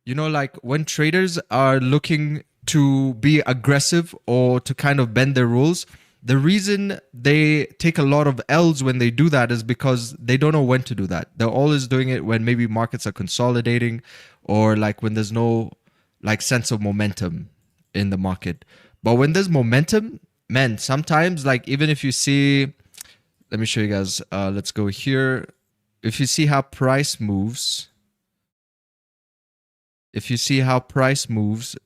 You know, like when traders are looking to be aggressive or to kind of bend their rules, the reason they take a lot of L's when they do that is because they don't know when to do that. They're always doing it when maybe markets are consolidating or like when there's no like sense of momentum in the market. But when there's momentum, man, sometimes like even if you see, let me show you guys, let's go here. If you see how price moves,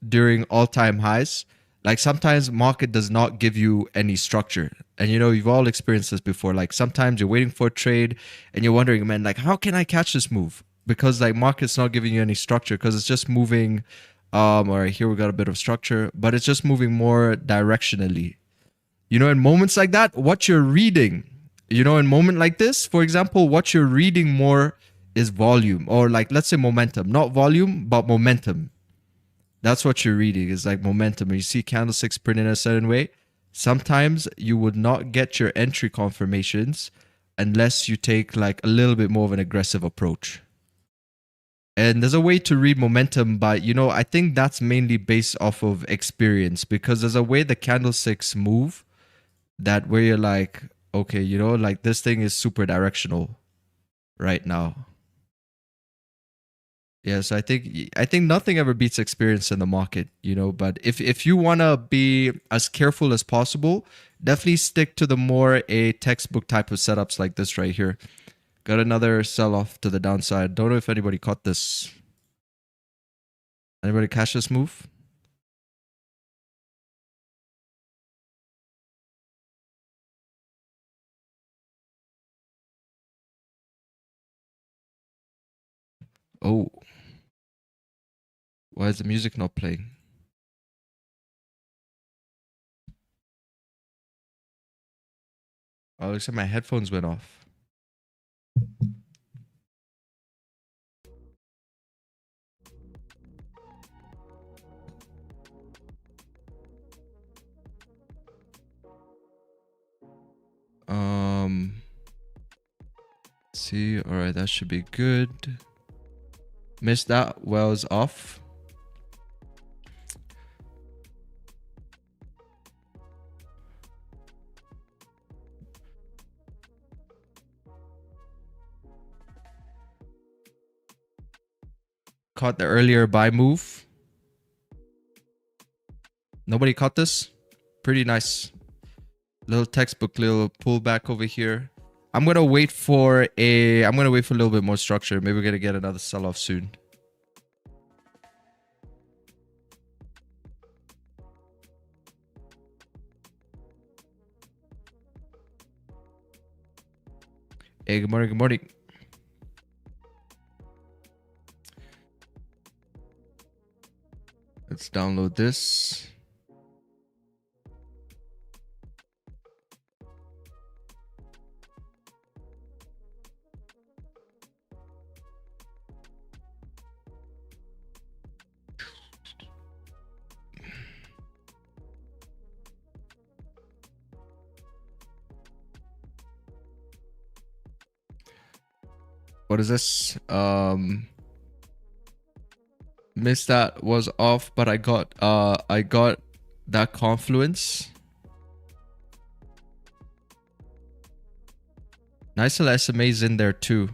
during all-time highs, like sometimes market does not give you any structure. And you know, you've all experienced this before. Like sometimes you're waiting for a trade and you're wondering, man, like how can I catch this move? Because like market's not giving you any structure because it's just moving. All right, here we got a bit of structure, but it's just moving more directionally. You know, in moments like that, what you're reading, you know, in moment like this, for example, what you're reading more is volume, or like, let's say momentum, not volume, but momentum. That's what you're reading is like momentum. And you see candlesticks printed in a certain way. Sometimes you would not get your entry confirmations unless you take like a little bit more of an aggressive approach. And there's a way to read momentum, but you know, I think that's mainly based off of experience because there's a way the candlesticks move that where you're like, okay, you know, like this thing is super directional right now. Yeah, so I think nothing ever beats experience in the market, you know. But if you wanna be as careful as possible, definitely stick to the more a textbook type of setups like this right here. Got another sell off to the downside. Don't know if anybody caught this. Anybody catch this move? Oh, why is the music not playing? Oh, looks like my headphones went off. See, all right, that should be good. Missed that. Wells off. Caught the earlier buy move. Nobody caught this. Pretty nice. Little textbook, little pullback over here. I'm gonna wait for a little bit more structure. Maybe we're gonna get another sell-off soon. Hey, good morning, good morning. Let's download this. What is this? Missed that, was off, but I got that confluence. Nice little SMAs in there too,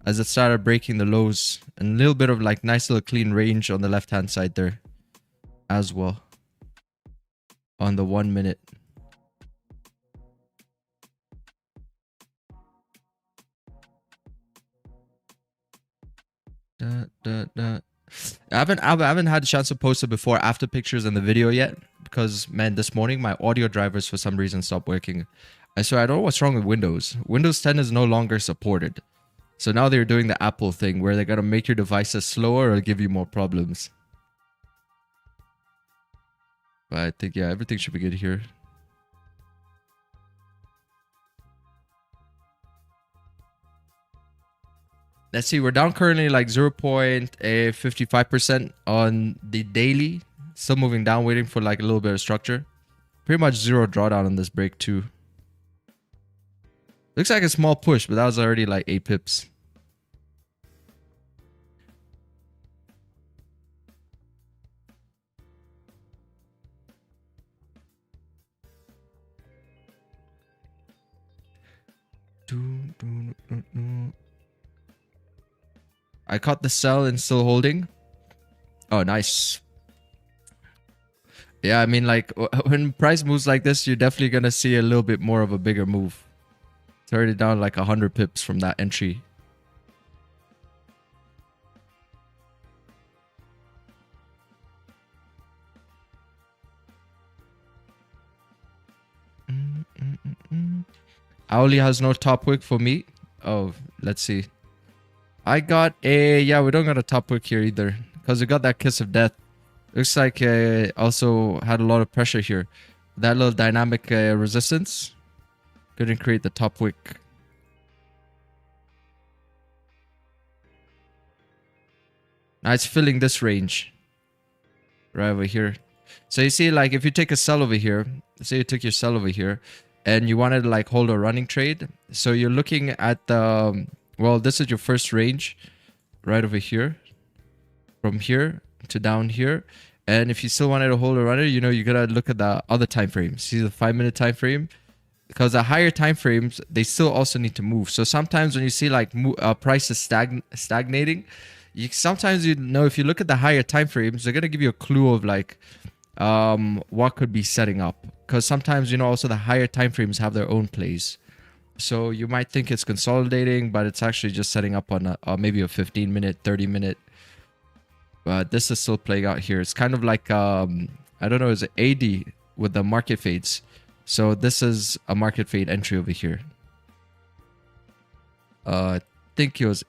as it started breaking the lows, and a little bit of like nice little clean range on the left hand side there as well on the 1 minute. I haven't had a chance to post a before after pictures in the video yet, because man, this morning my audio drivers for some reason stopped working. I swear I don't know what's wrong with Windows. Windows 10 is no longer supported. So now they're doing the Apple thing where they're gonna make your devices slower or give you more problems. But I think yeah, everything should be good here. Let's see, we're down currently like 0.55% on the daily. Still moving down, waiting for like a little bit of structure. Pretty much zero drawdown on this break too. Looks like a small push, but that was already like 8 pips. I caught the sell and still holding. Oh, nice. Yeah, I mean, like, when price moves like this, you're definitely going to see a little bit more of a bigger move. It's already down like 100 pips from that entry. Auli has no top wick for me. Oh, let's see. I got a... Yeah, we don't got a top wick here either, because we got that kiss of death. Looks like also had a lot of pressure here. That little dynamic resistance couldn't create the top wick. Now it's filling this range right over here. So you see, like, if you take a sell over here, say you took your sell over here and you wanted to like hold a running trade, so you're looking at the well, this is your first range right over here, from here to down here. And if you still wanted to hold a runner, you know, you gotta look at the other time frame. See the 5 minute time frame. because the higher time frames, they still also need to move. So sometimes when you see like prices stagnating, sometimes you know, if you look at the higher time frames, they're gonna give you a clue of like what could be setting up. Because sometimes, you know, also the higher time frames have their own plays. So you might think it's consolidating, but it's actually just setting up on maybe a 15-minute, 30-minute. But this is still playing out here. It's kind of like I don't know, is it AD with the market fades? So this is a market fade entry over here. I think it was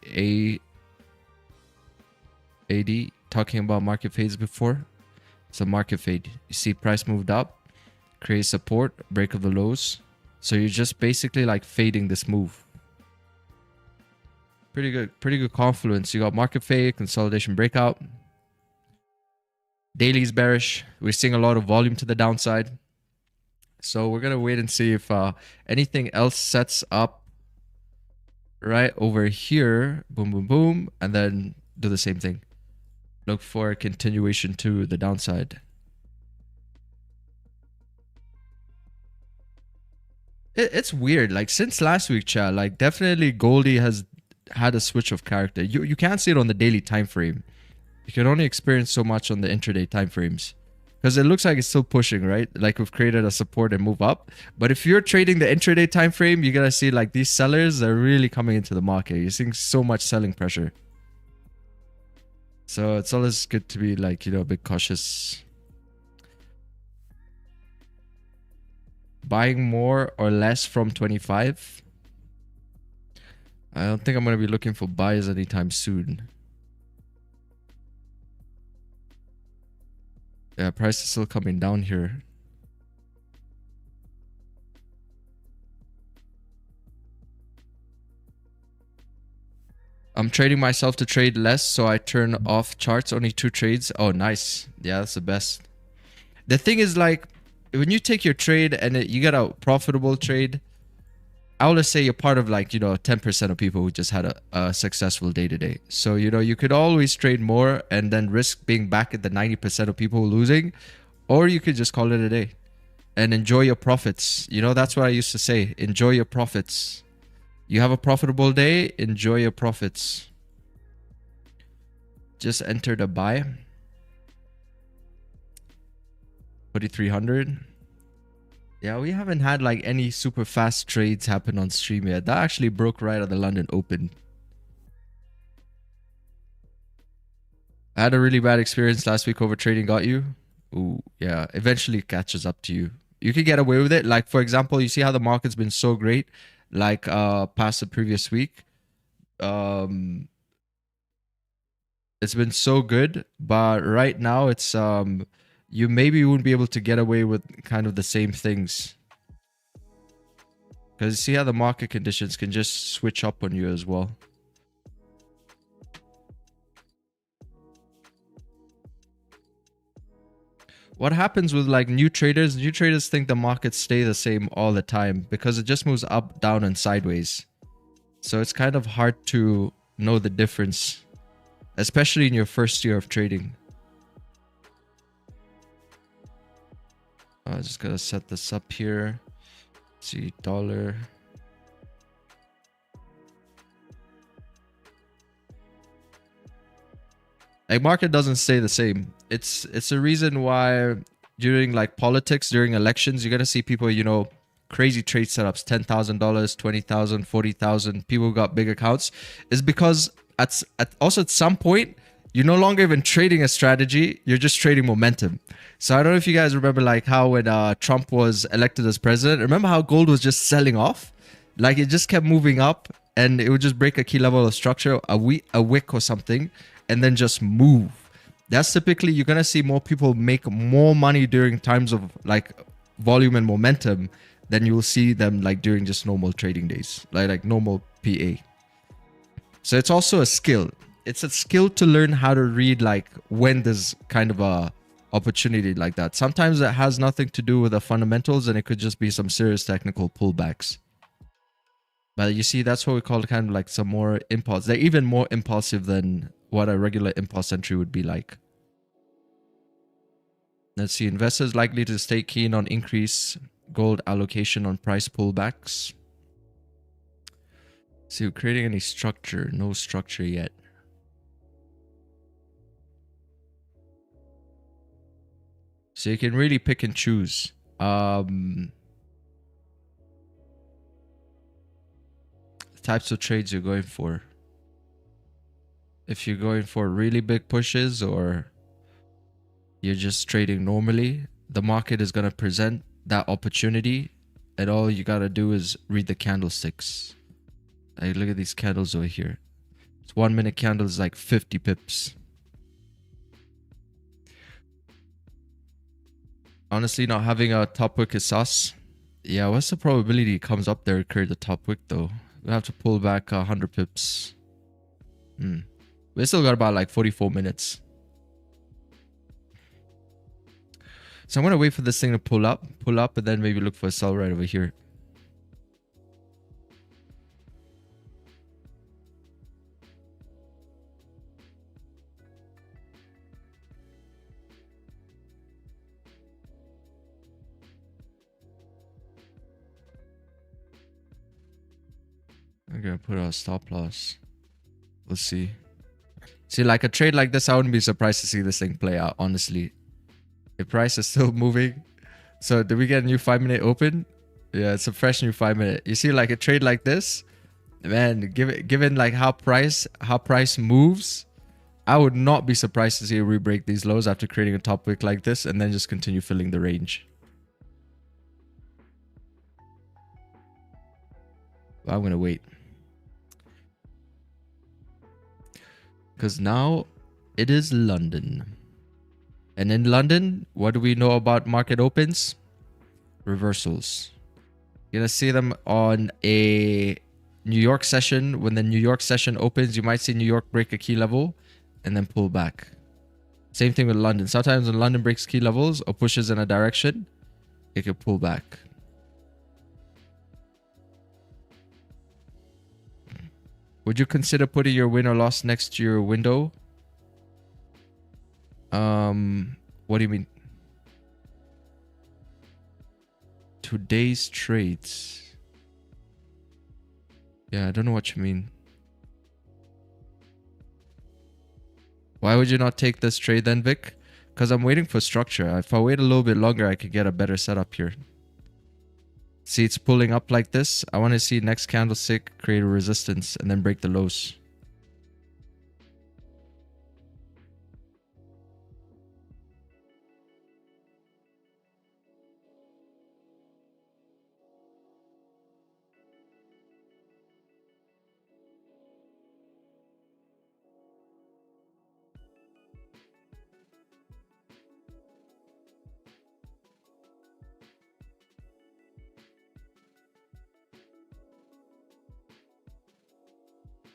AD talking about market fades before. It's a market fade. You see price moved up, create support, break of the lows. So you're just basically like fading this move. Pretty good confluence. You got market fade, consolidation breakout. Daily's bearish. We're seeing a lot of volume to the downside. So we're going to wait and see if anything else sets up right over here. Boom, boom, boom. And then do the same thing. Look for a continuation to the downside. It's weird. Like since last week, chat, like definitely Goldie has had a switch of character. You can't see it on the daily time frame. You can only experience so much on the intraday time frames. Because it looks like it's still pushing, right? Like we've created a support and move up. But if you're trading the intraday time frame, you're going to see like these sellers are really coming into the market. You're seeing so much selling pressure. So it's always good to be like, you know, a bit cautious. Buying more or less from 25. I don't think I'm going to be looking for buys anytime soon. Yeah, price is still coming down here. I'm trading myself to trade less, so I turn off charts, only 2 trades. Oh, nice. Yeah, that's the best. The thing is, like, when you take your trade and you get a profitable trade, I will just say you're part of like, you know, 10% of people who just had a successful day today. So, you know, you could always trade more and then risk being back at the 90% of people losing, or you could just call it a day and enjoy your profits. You know, that's what I used to say. Enjoy your profits. You have a profitable day, enjoy your profits. Just entered a buy. 4,300. Yeah, we haven't had like any super fast trades happen on stream yet. That actually broke right at the London Open. I had a really bad experience last week over trading. Got you? Ooh, yeah. Eventually it catches up to you. You can get away with it. Like, for example, you see how the market's been so great, like past the previous week. It's been so good, but right now it's you maybe wouldn't be able to get away with kind of the same things. Because you see how the market conditions can just switch up on you as well. What happens with like new traders think the markets stay the same all the time because it just moves up, down, and sideways. So it's kind of hard to know the difference, especially in your first year of trading. I just gotta set this up here. Let's see, dollar. Like market doesn't stay the same. It's a reason why during like politics, during elections, you're gonna see people, you know, crazy trade setups, $10,000, $20,000, $40,000. People who got big accounts is because also at some point you're no longer even trading a strategy. You're just trading momentum. So I don't know if you guys remember like how when Trump was elected as president, remember how gold was just selling off? Like it just kept moving up and it would just break a key level of structure, a wick or something, and then just move. That's typically, you're going to see more people make more money during times of like volume and momentum than you'll see them like during just normal trading days, like normal PA. So it's also a skill. It's a skill to learn how to read like when there's kind of a opportunity like that. Sometimes it has nothing to do with the fundamentals and it could just be some serious technical pullbacks. But you see, that's what we call kind of like some more impulse. They're even more impulsive than what a regular impulse entry would be like. Let's see, investors likely to stay keen on increase gold allocation on price pullbacks. See, we're creating any structure. No structure yet. So you can really pick and choose. Types of trades you're going for. If you're going for really big pushes or you're just trading normally, the market is going to present that opportunity, and all you got to do is read the candlesticks. Like, look at these candles over here. It's 1 minute candles like 50 pips. Honestly, not having a top wick is sus. Yeah, what's the probability it comes up there to create the top wick though? We'll have to pull back 100 pips. We still got about like 44 minutes. So I'm going to wait for this thing to pull up, and then maybe look for a sell right over here. I'm going to put out a stop loss. Let's see. See, like a trade like this, I wouldn't be surprised to see this thing play out, honestly. The price is still moving. So did we get a new 5-minute open? Yeah, it's a fresh new 5-minute. You see, like a trade like this, man, given like how price moves, I would not be surprised to see it re-break these lows after creating a top wick like this and then just continue filling the range. But I'm going to wait. Because now it is London. And in London, what do we know about market opens? Reversals. You're going to see them on a New York session. When the New York session opens, you might see New York break a key level and then pull back. Same thing with London. Sometimes when London breaks key levels or pushes in a direction, it could pull back. Would you consider putting your win or loss next to your window? What do you mean? Today's trades. Yeah, I don't know what you mean. Why would you not take this trade then, Vic? Because I'm waiting for structure. If I wait a little bit longer, I could get a better setup here. See, it's pulling up like this. I want to see next candlestick create a resistance and then break the lows.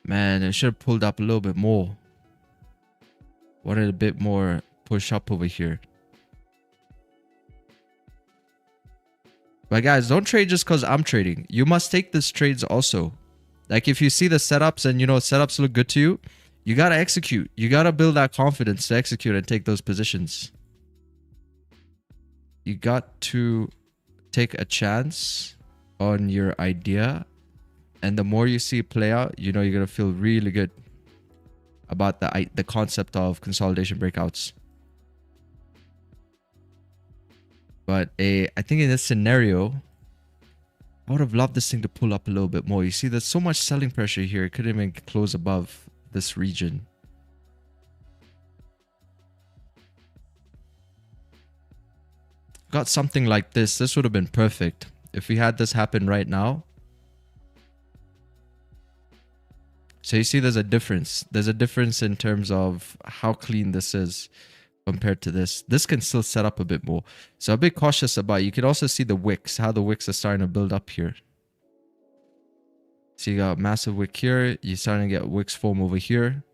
Man, it should have pulled up a little bit more. Wanted a bit more push up over here. But guys, don't trade just because I'm trading. You must take these trades also. Like if you see the setups and you know setups look good to you, you got to execute. You got to build that confidence to execute and take those positions. You got to take a chance on your idea. And the more you see it play out, you know you're going to feel really good about the concept of consolidation breakouts. But I think in this scenario, I would have loved this thing to pull up a little bit more. You see, there's so much selling pressure here. It couldn't even close above this region. Got something like this. This would have been perfect. If we had this happen right now. So you see there's a difference. There's a difference in terms of how clean this is compared to this. This can still set up a bit more. So a bit cautious about it. You can also see the wicks, how the wicks are starting to build up here. So you got massive wick here. You're starting to get wicks form over here.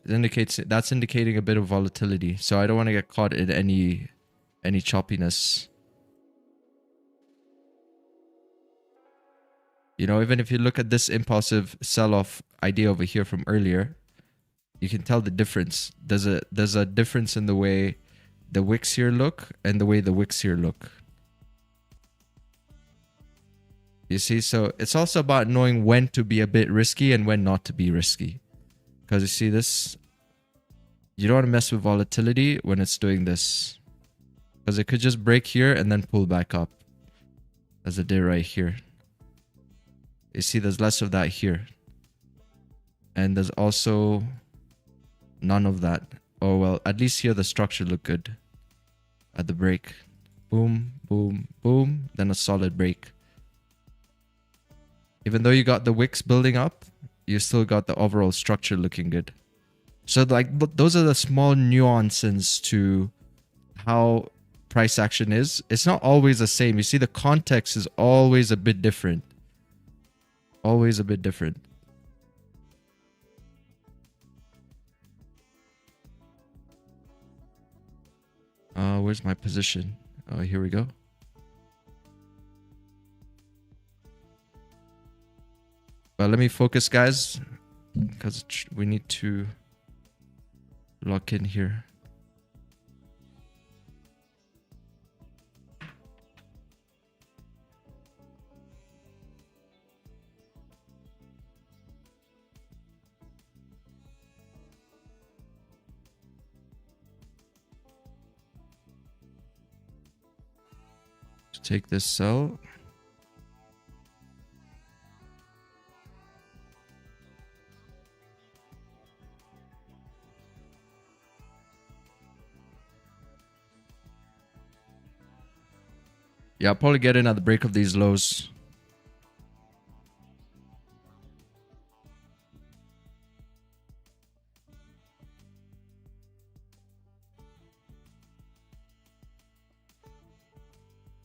It indicates that's indicating a bit of volatility. So I don't want to get caught in any choppiness. You know, even if you look at this impulsive sell-off idea over here from earlier, you can tell the difference. There's a difference in the way the wicks here look and the way the wicks here look. You see, so it's also about knowing when to be a bit risky and when not to be risky. Because you see this, you don't want to mess with volatility when it's doing this. Because it could just break here and then pull back up. As it did right here. You see there's less of that here. And there's also none of that. Oh well, at least here the structure looked good. At the break. Boom, boom, boom. Then a solid break. Even though you got the wicks building up, you still got the overall structure looking good. So like those are the small nuances to how price action is. It's not always the same. You see the context is always a bit different. Always a bit different. Where's my position? Oh, here we go. Well, let me focus, guys, because we need to lock in here. Take this sell. Yeah, I'll probably get in at the break of these lows.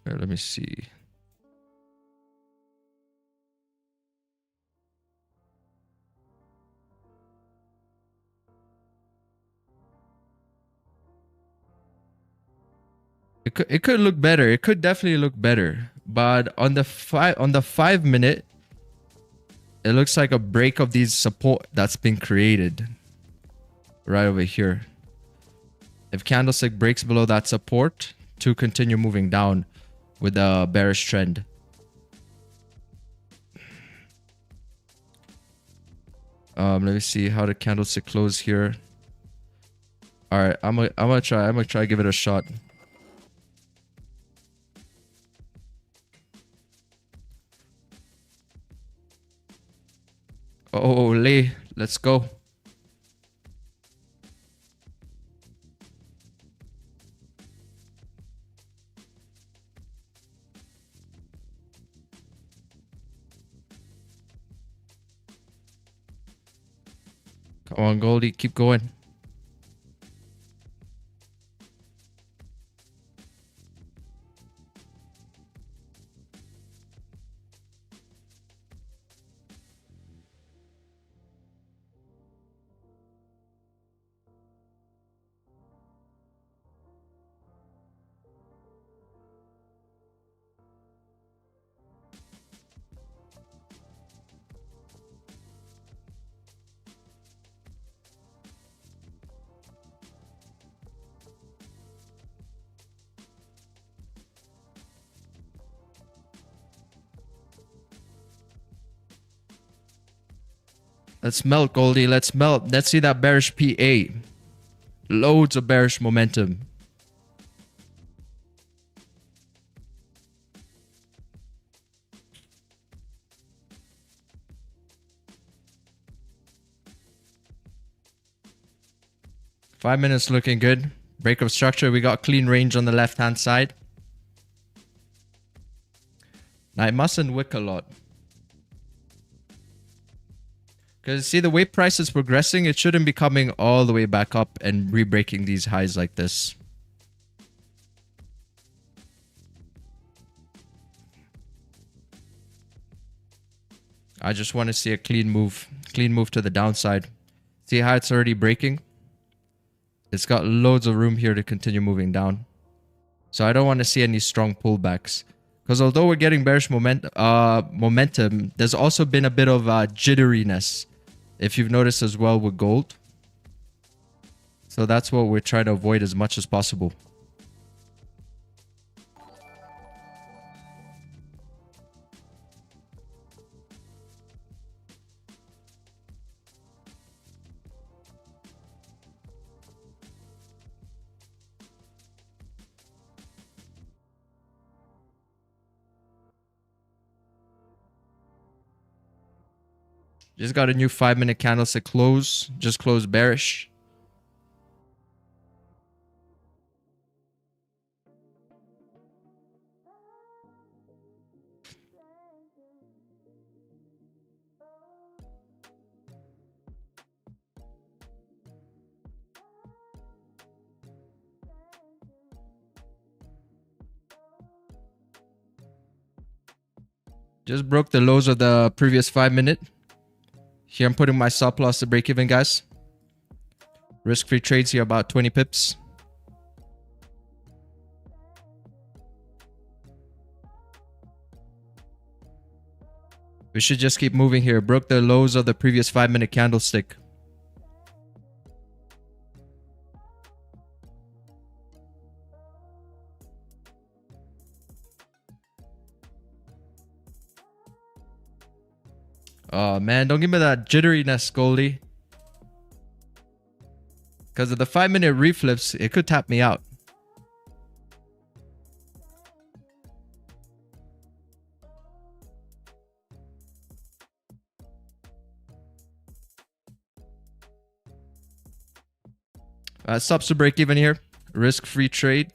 Here, let me see. It could look better. It could definitely look better. But on the 5 minute, it looks like a break of these support that's been created right over here. If candlestick breaks below that support to continue moving down with a bearish trend. Let me see how the candlestick close here. All right, I'm gonna try to give it a shot. Oh, Lee, let's go. Come on, Goldie, keep going. Let's melt, Goldie. Let's melt. Let's see that bearish PA. Loads of bearish momentum. Five minutes looking good. Break of structure. We got clean range on the left-hand side. Now, it mustn't wick a lot. Because see, the way price is progressing, it shouldn't be coming all the way back up and re-breaking these highs like this. I just want to see a clean move to the downside. See how it's already breaking? It's got loads of room here to continue moving down. So I don't want to see any strong pullbacks. Because although we're getting bearish momentum, there's also been a bit of jitteriness. If you've noticed as well with gold. So that's what we're trying to avoid as much as possible. Just got a new 5-minute candlestick close. Just closed bearish. Just broke the lows of the previous 5-minute. Here I'm putting my stop loss to break even, guys. Risk-free trades here about 20 pips. We should just keep moving here. Broke the lows of the previous 5-minute candlestick. Oh man, don't give me that jitteriness, Goldie. Because of the 5-minute reflips, it could tap me out. Stops to break even here. Risk-free trade.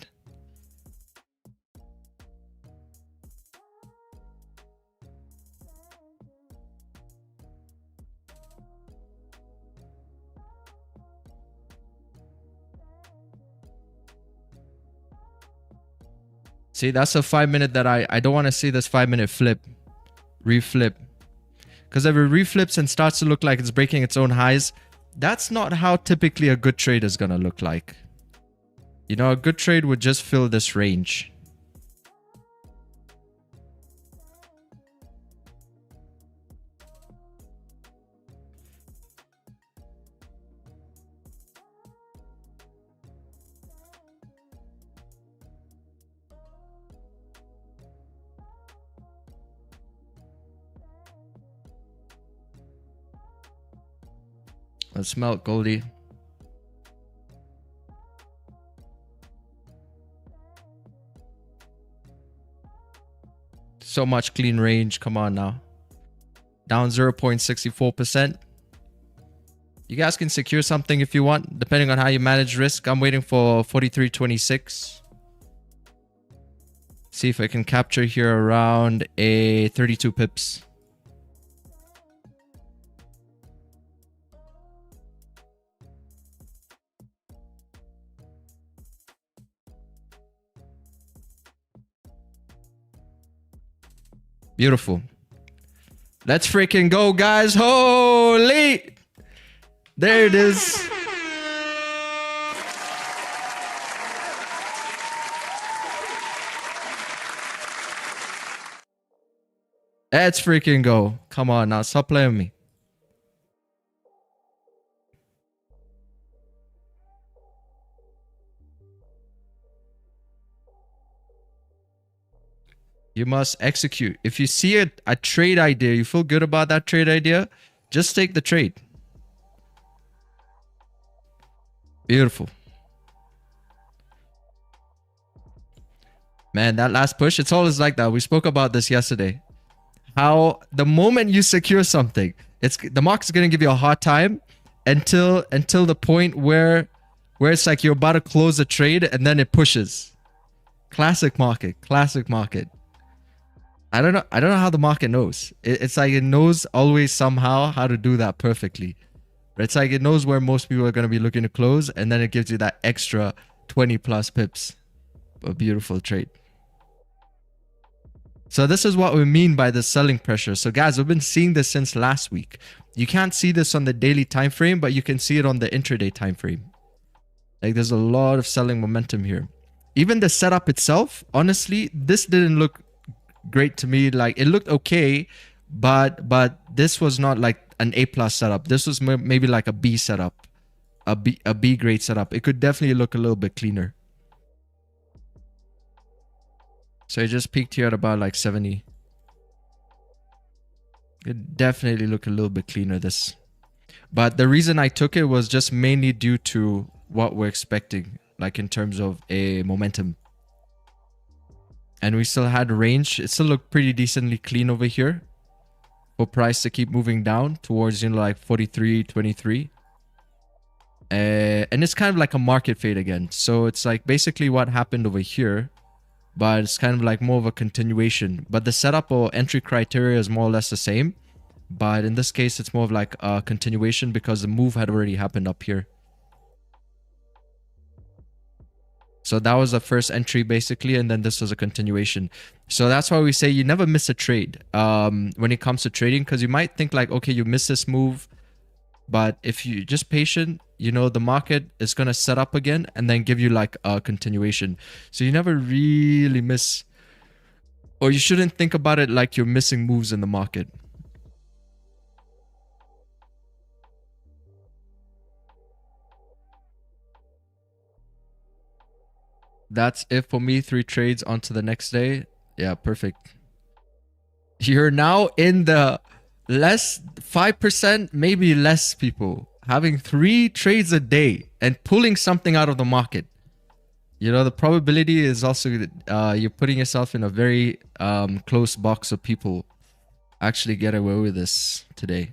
See, that's a 5-minute that I don't want to see this 5-minute flip. Reflip. Because if it reflips and starts to look like it's breaking its own highs, that's not how typically a good trade is going to look like. You know, a good trade would just fill this range. Let's melt, Goldie. So much clean range. Come on now. Down 0.64%. You guys can secure something if you want, depending on how you manage risk. I'm waiting for 43.26. See if I can capture here around a 32 pips. Beautiful. Let's freaking go, guys. Holy! There it is. Let's freaking go. Come on now. Stop playing with me. You must execute. If you see a trade idea, you feel good about that trade idea, just take the trade. Beautiful. Man, that last push, it's always like that. We spoke about this yesterday. How the moment you secure something, the market's going to give you a hard time until the point where it's like you're about to close a trade and then it pushes. Classic market. Classic market. I don't know how the market knows. It's like it knows always somehow how to do that perfectly. It's like it knows where most people are going to be looking to close, and then it gives you that extra 20 plus pips. A beautiful trade. So this is what we mean by the selling pressure. So guys, we've been seeing this since last week. You can't see this on the daily time frame, but you can see it on the intraday time frame. Like there's a lot of selling momentum here. Even the setup itself, honestly, this didn't look great to me. Like it looked okay, but this was not like an A+ setup. This was maybe like a B setup, a B grade setup. It could definitely look a little bit cleaner. So it just peaked here at about like 70. It definitely look a little bit cleaner, this. But the reason I took it was just mainly due to what we're expecting, like in terms of a momentum. And we still had range. It still looked pretty decently clean over here. for price to keep moving down towards, you know, like 43.23. And it's kind of like a market fade again. So it's like basically what happened over here, but it's kind of like more of a continuation. But the setup or entry criteria is more or less the same. But in this case, it's more of like a continuation because the move had already happened up here. So that was the first entry basically, and then this was a continuation. So that's why we say you never miss a trade when it comes to trading, because you might think like, okay, you missed this move, but if you're just patient, you know, the market is going to set up again and then give you like a continuation. So you never really miss, or you shouldn't think about it like you're missing moves in the market. That's it for me. 3 trades onto the next day. Yeah, perfect. You're now in the less 5%, maybe less people having 3 trades a day and pulling something out of the market. You know, the probability is also you're putting yourself in a very close box of people actually get away with this today.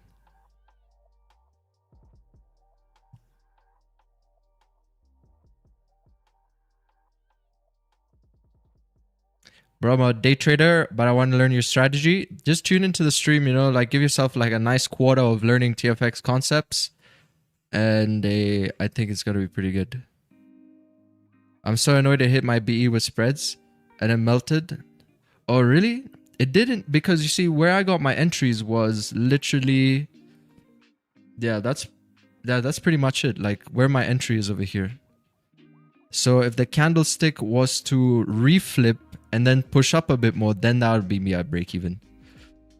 Bro, I'm a day trader, but I want to learn your strategy. Just tune into the stream, you know, like give yourself like a nice quarter of learning TFX concepts. And I think it's going to be pretty good. I'm so annoyed it hit my BE with spreads and it melted. Oh, really? It didn't, because you see where I got my entries was literally... Yeah, that's pretty much it. Like where my entry is over here. So if the candlestick was to reflip and then push up a bit more, then that would be me at break even.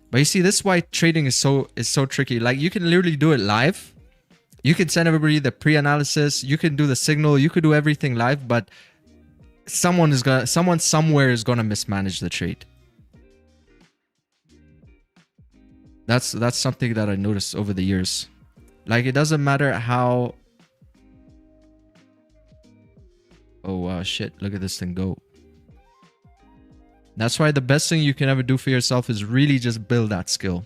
But you see, this is why trading is so tricky. Like you can literally do it live. You can send everybody the pre-analysis. You can do the signal. You could do everything live, but someone somewhere is gonna mismanage the trade. That's something that I noticed over the years. Like it doesn't matter how... Oh, shit. Look at this thing go. That's why the best thing you can ever do for yourself is really just build that skill.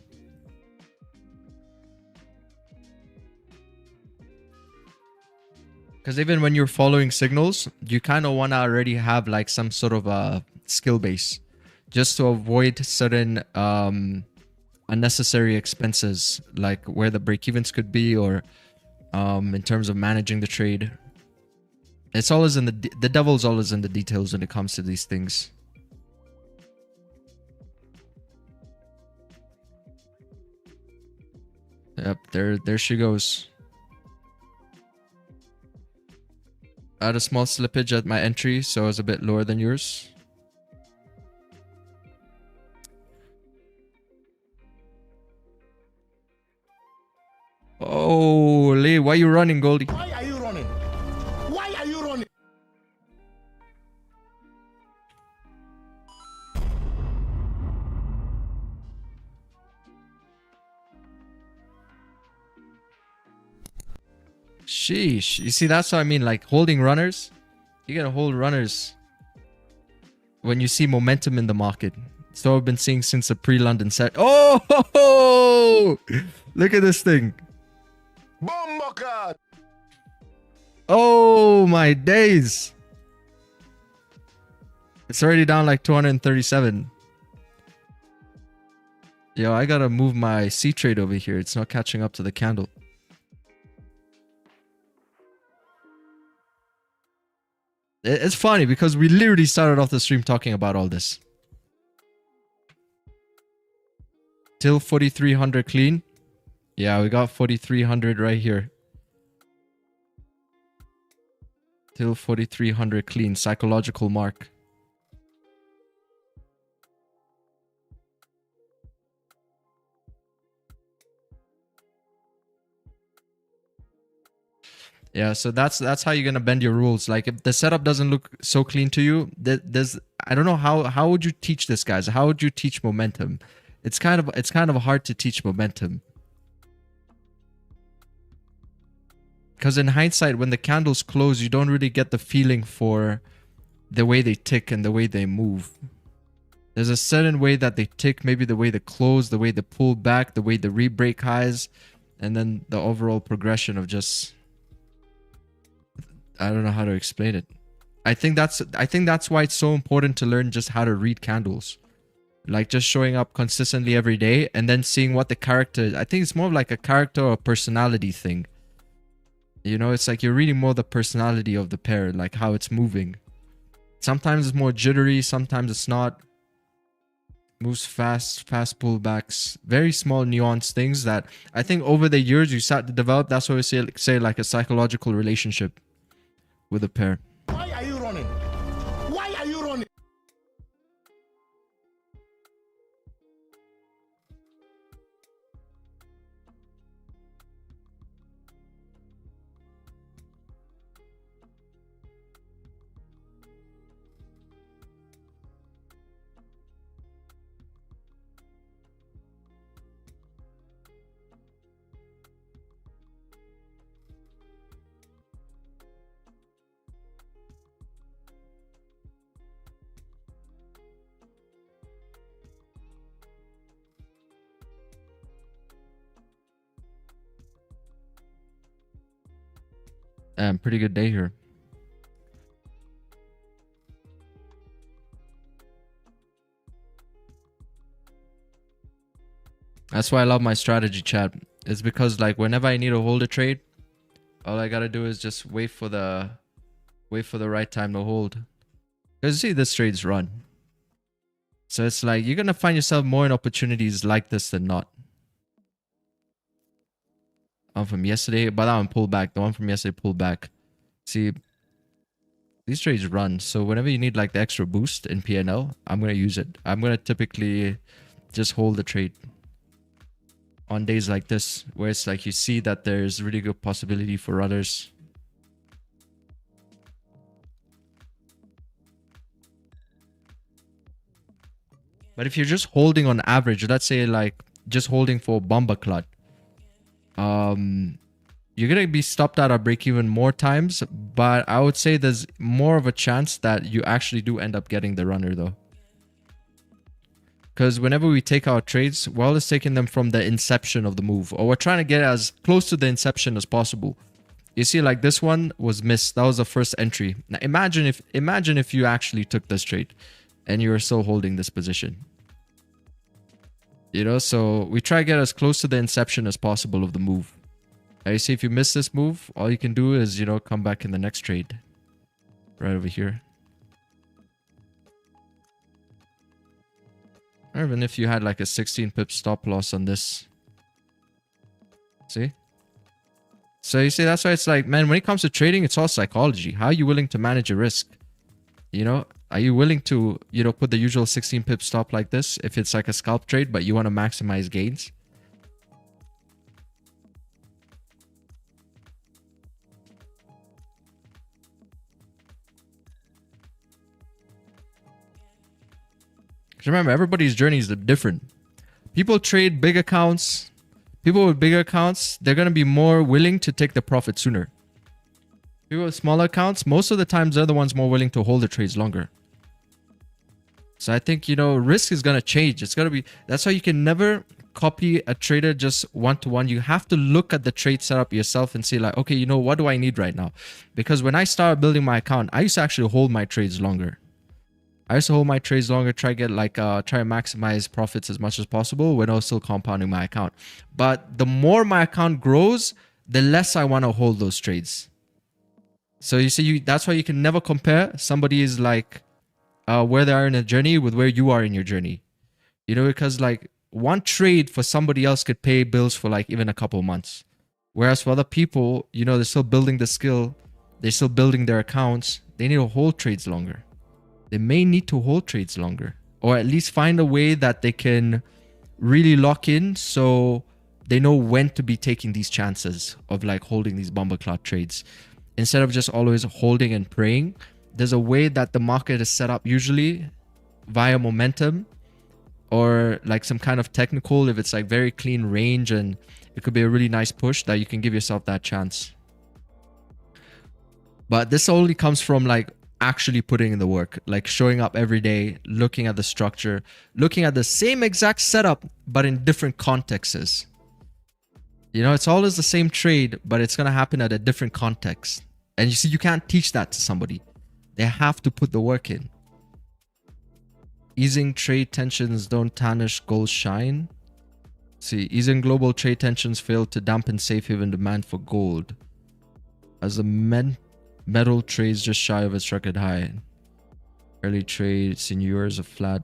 Because even when you're following signals, you kind of want to already have like some sort of a skill base. Just to avoid certain unnecessary expenses. Like where the break-evens could be, or in terms of managing the trade. It's always in the devil's always in the details when it comes to these things. Yep, there she goes. I had a small slippage at my entry, so it was a bit lower than yours. Oh, Lee, why are you running, Goldie? Why are you running? Why are you running? Sheesh. You see, that's what I mean. Like holding runners. You gotta hold runners when you see momentum in the market. So I've been seeing since the pre-London set. Oh, look at this thing. Oh my days. It's already down like 237. Yo, I gotta move my C trade over here. It's not catching up to the candle. It's funny because we literally started off the stream talking about all this. Till 4,300 clean. Yeah, we got 4,300 right here. Till 4,300 clean. Psychological mark. Yeah, so that's how you're gonna bend your rules. Like if the setup doesn't look so clean to you, there's I don't know how would you teach this, guys? How would you teach momentum? It's kind of hard to teach momentum. Because in hindsight, when the candles close, you don't really get the feeling for the way they tick and the way they move. There's a certain way that they tick, maybe the way they close, the way they pull back, the way they re-break highs, and then the overall progression of just, I don't know how to explain it. I think that's why it's so important to learn just how to read candles. Like just showing up consistently every day and then seeing what the character is. I think it's more of like a character or personality thing. You know, it's like you're reading more the personality of the pair, like how it's moving. Sometimes it's more jittery, sometimes it's not. Moves fast pullbacks, very small nuanced things that I think over the years you start to develop. That's why we say like a psychological relationship with a pair. Why are you running? Why are you running? Pretty good day here. That's why I love my strategy chat. It's because like whenever I need to hold a trade, all I gotta do is just wait for the right time to hold. Because you see this trade's run. So it's like you're gonna find yourself more in opportunities like this than not. One from yesterday, but that one pulled back. The one from yesterday pulled back. See, these trades run. So whenever you need like the extra boost in PNL, I'm gonna use it. I'm gonna typically just hold the trade on days like this, where it's like you see that there's really good possibility for others. But if you're just holding on average, let's say like just holding for bomba clot, you're gonna be stopped at a break even more times, but I would say there's more of a chance that you actually do end up getting the runner though. Because whenever we take our trades, we're always taking them from the inception of the move, or we're trying to get as close to the inception as possible. You see, like this one was missed. That was the first entry. Now imagine if you actually took this trade and you were still holding this position. You know, so we try to get as close to the inception as possible of the move. Now you see, if you miss this move, all you can do is, you know, come back in the next trade. Right over here. Or even if you had like a 16 pip stop loss on this. See? So you see, that's why it's like, man, when it comes to trading, it's all psychology. How are you willing to manage your risk? You know, are you willing to, you know, put the usual 16 pip stop like this if it's like a scalp trade, but you want to maximize gains? Because remember, everybody's journey is different. People trade big accounts. People with bigger accounts, they're going to be more willing to take the profit sooner. People with smaller accounts, most of the times they're the ones more willing to hold the trades longer. So I think, you know, risk is going to change. It's going to be, that's why you can never copy a trader just one-to-one. You have to look at the trade setup yourself and say like, okay, you know, what do I need right now? Because when I started building my account, I used to actually hold my trades longer. I used to hold my trades longer, try to maximize profits as much as possible when I was still compounding my account. But the more my account grows, the less I want to hold those trades. So you see, that's why you can never compare somebody is like where they are in a journey with where you are in your journey. You know, because like one trade for somebody else could pay bills for like even a couple of months. Whereas for other people, you know, they're still building the skill. They're still building their accounts. They need to hold trades longer. They may need to hold trades longer, or at least find a way that they can really lock in so they know when to be taking these chances of like holding these bomber clot trades. Instead of just always holding and praying, there's a way that the market is set up usually via momentum or like some kind of technical, if it's like very clean range and it could be a really nice push, that you can give yourself that chance. But this only comes from like actually putting in the work, like showing up every day, looking at the structure, looking at the same exact setup, but in different contexts. You know, it's always the same trade, but it's going to happen at a different context. And you see, you can't teach that to somebody. They have to put the work in. Easing trade tensions don't tarnish gold's shine. See, easing global trade tensions failed to dampen safe haven demand for gold, as the metal trades just shy of its record high. Early trade seniors are flat.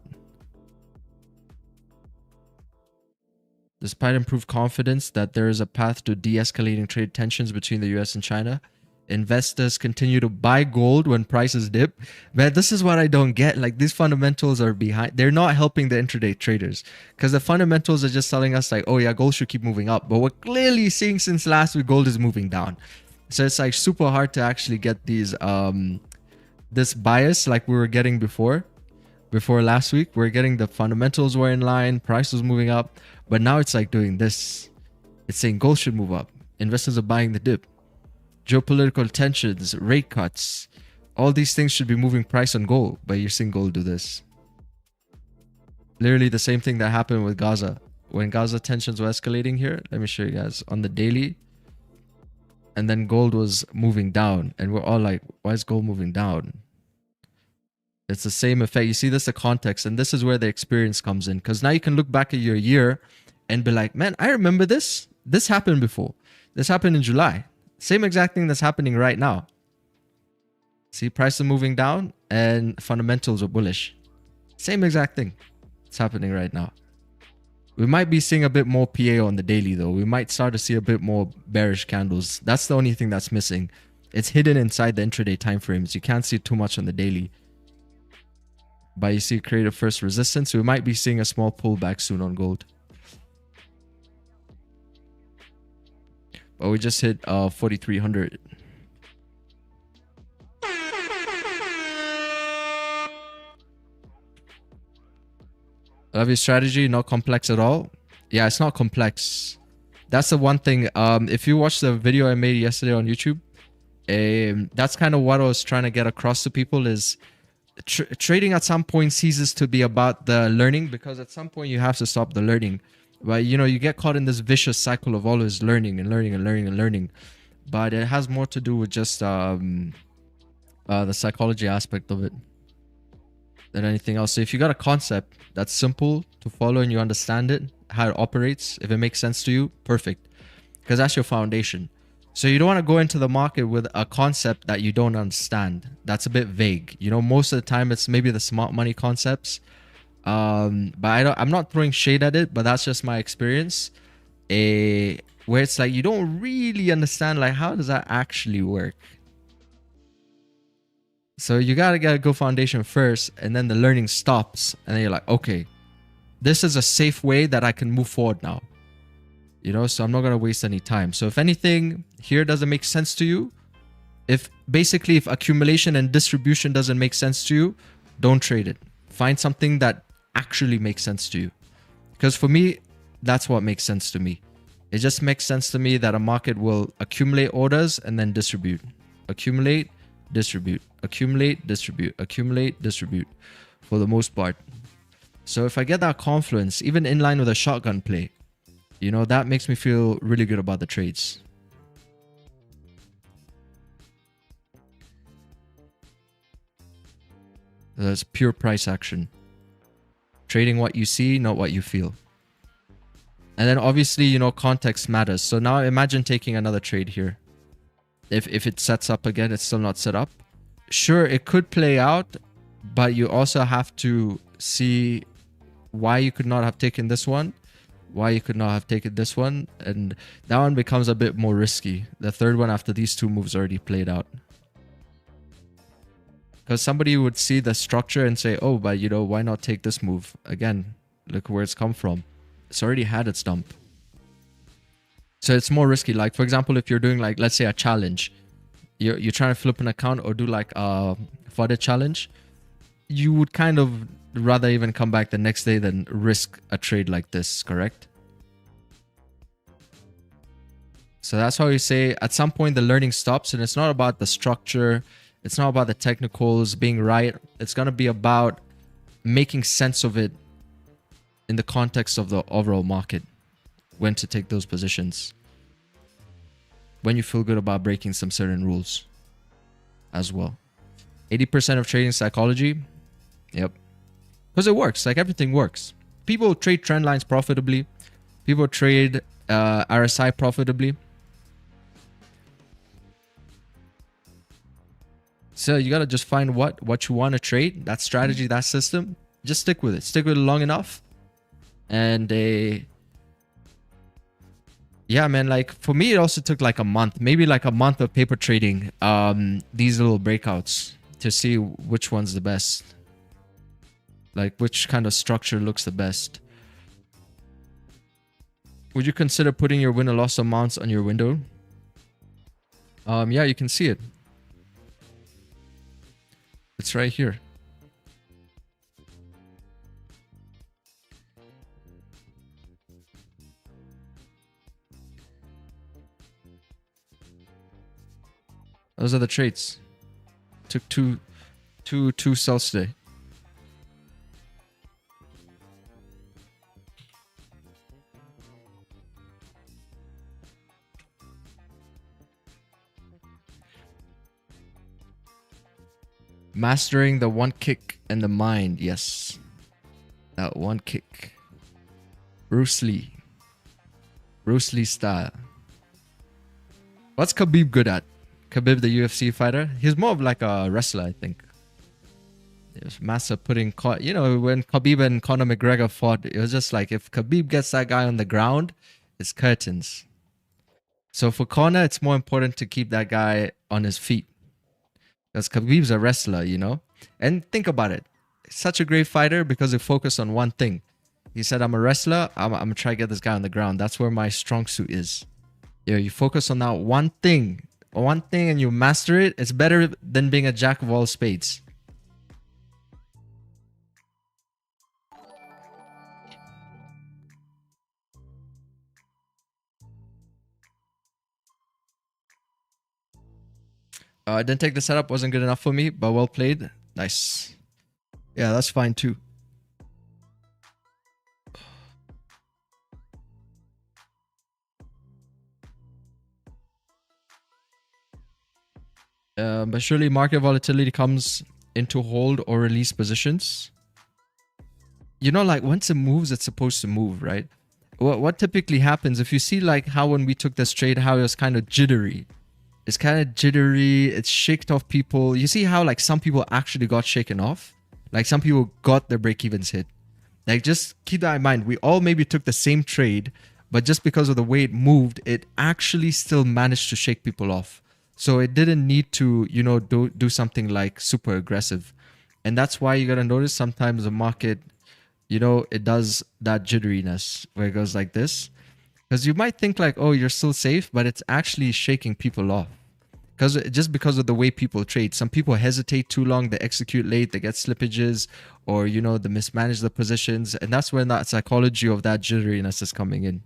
Despite improved confidence that there is a path to de-escalating trade tensions between the US and China, investors continue to buy gold when prices dip. But this is what I don't get. Like, these fundamentals are behind. They're not helping the intraday traders, because the fundamentals are just telling us like, oh yeah, gold should keep moving up. But we're clearly seeing since last week, gold is moving down. So it's like super hard to actually get these this bias like we were getting before last week. We're getting the fundamentals were in line, price was moving up, but now it's like doing this. It's saying gold should move up. Investors are buying the dip. Geopolitical tensions, rate cuts, all these things should be moving price on gold, but you're seeing gold do this. Literally the same thing that happened with Gaza. When Gaza tensions were escalating here, let me show you guys on the daily. And then gold was moving down, and we're all like, why is gold moving down? It's the same effect. You see, this is the context, and this is where the experience comes in, because now you can look back at your year and be like, man, I remember this. This happened before. This happened in July. Same exact thing that's happening right now. See, prices are moving down and fundamentals are bullish. Same exact thing. It's happening right now. We might be seeing a bit more PA on the daily though. We might start to see a bit more bearish candles. That's the only thing that's missing. It's hidden inside the intraday timeframes. You can't see too much on the daily. But you see create a first resistance. We might be seeing a small pullback soon on gold. But we just hit 4,300. Love your strategy, not complex at all. Yeah, it's not complex. That's the one thing. If you watch the video I made yesterday on YouTube, that's kind of what I was trying to get across to people is trading at some point ceases to be about the learning, because at some point you have to stop the learning. But you know, you get caught in this vicious cycle of always learning and learning and learning and learning. But it has more to do with just the psychology aspect of it than anything else. So if you got a concept that's simple to follow and you understand it, how it operates, if it makes sense to you, perfect, because that's your foundation. So you don't want to go into the market with a concept that you don't understand. That's a bit vague. You know, most of the time it's maybe the smart money concepts. But I'm not throwing shade at it, but that's just my experience. Where it's like you don't really understand like how does that actually work. So you gotta get a good foundation first, and then the learning stops, and then you're like, okay, this is a safe way that I can move forward now. You know, so I'm not gonna waste any time. So if anything here doesn't make sense to you, if accumulation and distribution doesn't make sense to you, don't trade it. Find something that actually makes sense to you. Because for me, that's what makes sense to me. It just makes sense to me that a market will accumulate orders and then distribute. Accumulate, distribute, accumulate, distribute, accumulate, distribute, for the most part. So if I get that confluence, even in line with a shotgun play, you know, that makes me feel really good about the trades. That's pure price action. Trading what you see, not what you feel. And then obviously, you know, context matters. So now imagine taking another trade here. If it sets up again, it's still not set up. Sure, it could play out, but you also have to see why you could not have taken this one, why you could not have taken this one, and that one becomes a bit more risky. The third one after these two moves already played out. Because somebody would see the structure and say, oh, but you know, why not take this move? Again, look where it's come from. It's already had its dump. So it's more risky. Like, for example, if you're doing like, let's say a challenge, you're trying to flip an account or do like a further challenge, you would kind of rather even come back the next day than risk a trade like this, correct? So that's how you say at some point the learning stops, and it's not about the structure. It's not about the technicals being right. It's going to be about making sense of it in the context of the overall market. When to take those positions. When you feel good about breaking some certain rules as well. 80% of trading psychology. Yep. Because it works. Like everything works. People trade trend lines profitably. People trade RSI profitably. So you got to just find what you want to trade. That strategy, that system. Just stick with it. Stick with it long enough. And yeah, man, like for me, it also took like a month, maybe like a month of paper trading these little breakouts to see which one's the best. Like which kind of structure looks the best. Would you consider putting your win or loss amounts on your window? Yeah, you can see it. It's right here. Those are the trades. Took two sells today. Mastering the one kick and the mind. Yes. That one kick. Bruce Lee. Bruce Lee style. What's Khabib good at? Khabib, the UFC fighter? He's more of like a wrestler, I think. It was Massa putting... You know, when Khabib and Conor McGregor fought, it was just like, if Khabib gets that guy on the ground, it's curtains. So for Conor, it's more important to keep that guy on his feet. Because Khabib's a wrestler, you know? And think about it. Such a great fighter because he focused on one thing. He said, I'm a wrestler. I'm going to try to get this guy on the ground. That's where my strong suit is. You focus on that one thing. One thing and you master it. It's better than being a jack of all spades. I didn't take the setup. Wasn't good enough for me, but well played. Nice. Yeah, that's fine too. But surely market volatility comes into hold or release positions. You know, like once it moves, it's supposed to move, right? What typically happens, if you see like how when we took this trade, how it was kind of jittery. It's kind of jittery. It's shaked off people. You see how like some people actually got shaken off? Like some people got their break-evens hit. Like just keep that in mind. We all maybe took the same trade, but just because of the way it moved, it actually still managed to shake people off. So it didn't need to, you know, do something like super aggressive. And that's why you got to notice sometimes the market, you know, it does that jitteriness where it goes like this. Because you might think like, oh, you're still safe, but it's actually shaking people off. Just because of the way people trade. Some people hesitate too long, they execute late, they get slippages, or, you know, they mismanage the positions. And that's when that psychology of that jitteriness is coming in.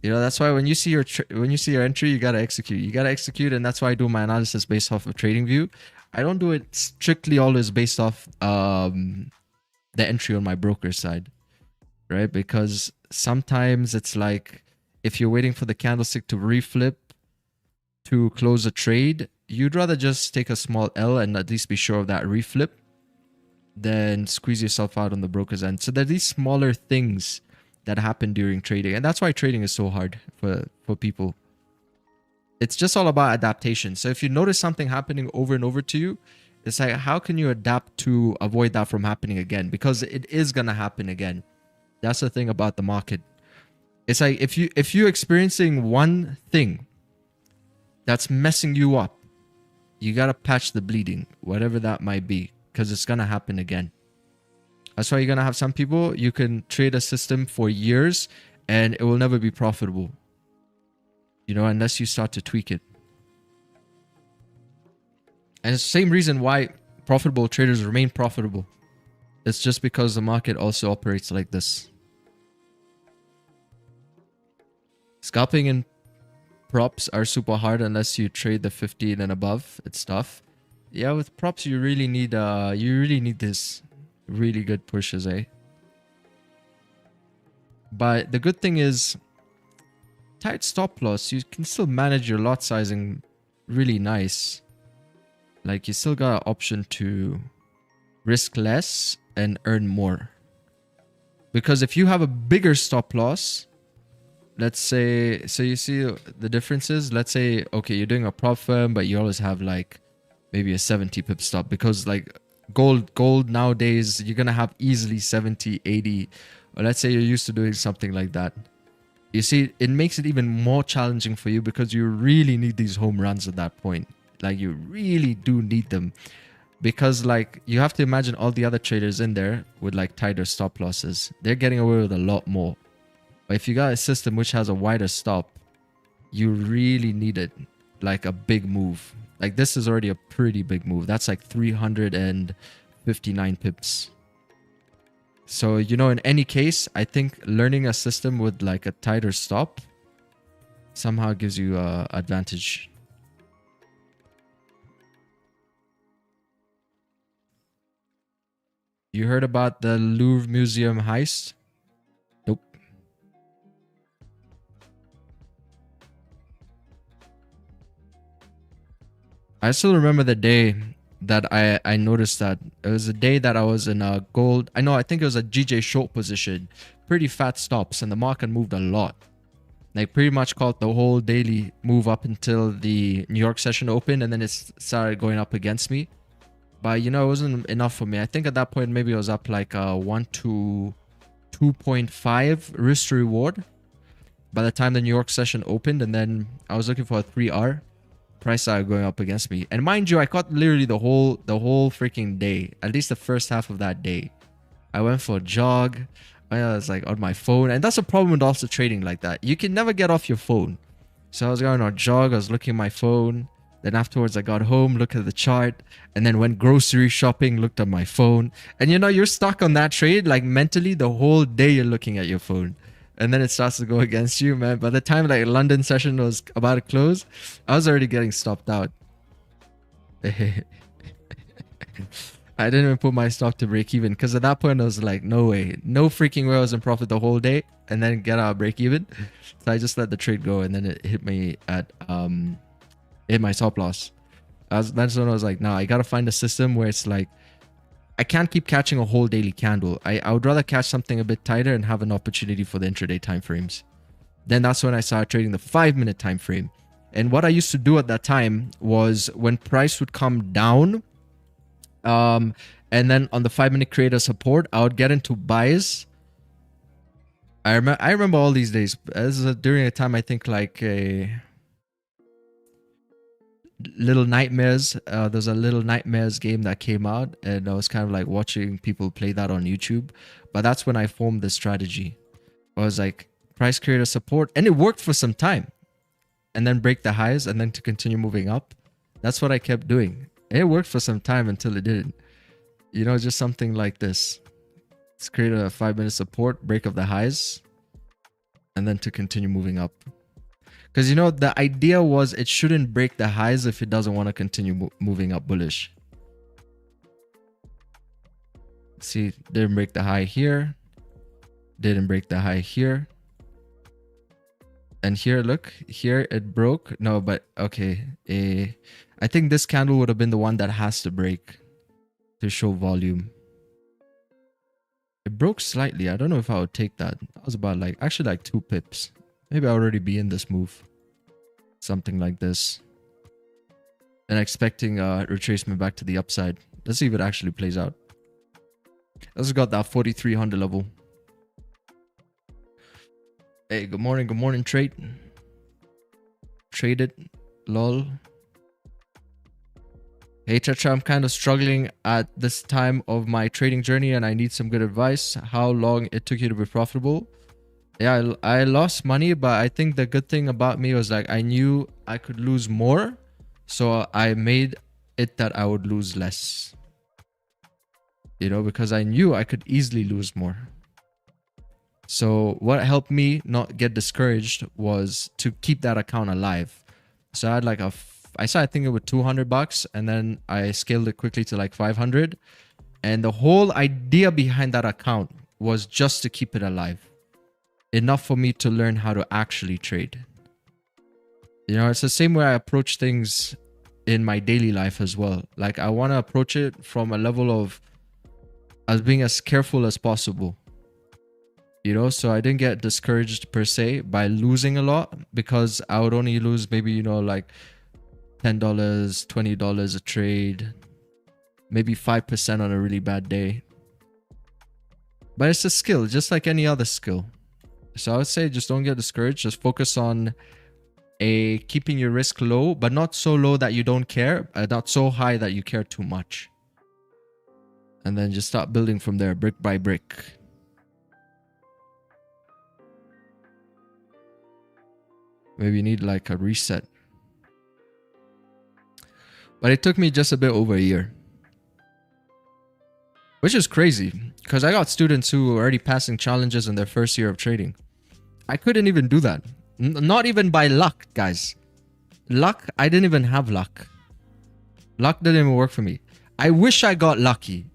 You know, that's why when you see your entry, you got to execute. You got to execute, and that's why I do my analysis based off of trading view. I don't do it strictly always based off the entry on my broker side, right? Because sometimes it's like if you're waiting for the candlestick to reflip to close a trade, you'd rather just take a small L and at least be sure of that reflip than squeeze yourself out on the broker's end. So there are these smaller things that happen during trading, and that's why trading is so hard for people. It's just all about adaptation. So if you notice something happening over and over to you, it's like, how can you adapt to avoid that from happening again? Because it is gonna happen again. That's the thing about the market. It's like if you're experiencing one thing that's messing you up, you gotta patch the bleeding, whatever that might be, because it's gonna happen again. That's why you're gonna have some people, you can trade a system for years and it will never be profitable, you know, unless you start to tweak it. And it's the same reason why profitable traders remain profitable. It's just because the market also operates like this. Scalping and props are super hard unless you trade the 15 and above. It's tough. Yeah, with props you really need this really good pushes, eh? But the good thing is tight stop loss, you can still manage your lot sizing really nice. Like you still got an option to risk less and earn more. Because if you have a bigger stop loss, let's say, so you see the differences. Let's say, okay, you're doing a prop firm, but you always have like maybe a 70 pip stop, because like gold nowadays, you're going to have easily 70, 80, or let's say you're used to doing something like that. You see, it makes it even more challenging for you because you really need these home runs at that point. Like you really do need them, because like you have to imagine all the other traders in there with like tighter stop losses. They're getting away with a lot more. But if you got a system which has a wider stop, you really need it, like a big move. Like this is already a pretty big move. That's like 359 pips. So, you know, in any case, I think learning a system with like a tighter stop somehow gives you a advantage. You heard about the Louvre Museum heist? Nope. I still remember the day that I noticed that. It was a day that I was in a gold. I think it was a GJ short position. Pretty fat stops, and the market moved a lot. Like pretty much caught the whole daily move up until the New York session opened, and then it started going up against me. But you know, it wasn't enough for me. I think at that point maybe it was up like 1 to 2.5 risk to reward by the time the New York session opened, and then I was looking for a 3R. Price started going up against me, and mind you, I caught literally the whole freaking day, at least the first half of that day. I went for a jog. I was like on my phone, and that's a problem with also trading like that. You can never get off your phone. So I was going on a jog. I was looking at my phone. Then afterwards, I got home, looked at the chart, and then went grocery shopping, looked at my phone. And you know, you're stuck on that trade, like mentally, the whole day you're looking at your phone. And then it starts to go against you, man. By the time like London session was about to close, I was already getting stopped out. I didn't even put my stock to break even, because at that point I was like, no way, no freaking way I was in profit the whole day and then get out break even. So I just let the trade go, and then it hit me at hit my stop loss. That's when I was like, nah, I gotta find a system where it's like I can't keep catching a whole daily candle. I would rather catch something a bit tighter and have an opportunity for the intraday time frames. Then that's when I started trading the 5-minute time frame. And what I used to do at that time was when price would come down, and then on the 5-minute create a support, I would get into buys. I remember all these days. This is during a time, I think like a Little Nightmares. There's a Little Nightmares game that came out, and I was kind of like watching people play that on YouTube. But that's when I formed this strategy. I was like, price creator support, and it worked for some time, and then break the highs, and then to continue moving up. That's what I kept doing. It worked for some time until it didn't. You know, just something like this. Let's create a 5-minute support, break of the highs, and then to continue moving up. Because, you know, the idea was it shouldn't break the highs if it doesn't want to continue moving up bullish. See, didn't break the high here. Didn't break the high here. And here, look, here it broke. No, but okay. I think this candle would have been the one that has to break to show volume. It broke slightly. I don't know if I would take that. That was about like, actually like 2 pips. Maybe I'll already be in this move. Something like this. And expecting retracement back to the upside. Let's see if it actually plays out. Let's got that 4,300 level. Hey, good morning, trade. Traded, lol. Hey, Tetra, I'm kind of struggling at this time of my trading journey and I need some good advice. How long it took you to be profitable? Yeah, I lost money, but I think the good thing about me was like I knew I could lose more. So I made it that I would lose less. You know, because I knew I could easily lose more. So what helped me not get discouraged was to keep that account alive. So I had like I started thinking with $200, and then I scaled it quickly to like 500. And the whole idea behind that account was just to keep it alive. Enough for me to learn how to actually trade. You know, it's the same way I approach things in my daily life as well. Like, I want to approach it from a level of as being as careful as possible. You know, so I didn't get discouraged per se by losing a lot, because I would only lose maybe, you know, like $10, $20 a trade, maybe 5% on a really bad day. But it's a skill, just like any other skill. So I would say just don't get discouraged. Just focus on keeping your risk low, but not so low that you don't care, not so high that you care too much. And then just start building from there, brick by brick. Maybe you need like a reset. But it took me just a bit over a year. Which is crazy, because I got students who were already passing challenges in their first year of trading. I couldn't even do that. Not even by luck, guys. Luck, I didn't even have luck. Luck didn't even work for me. I wish I got lucky.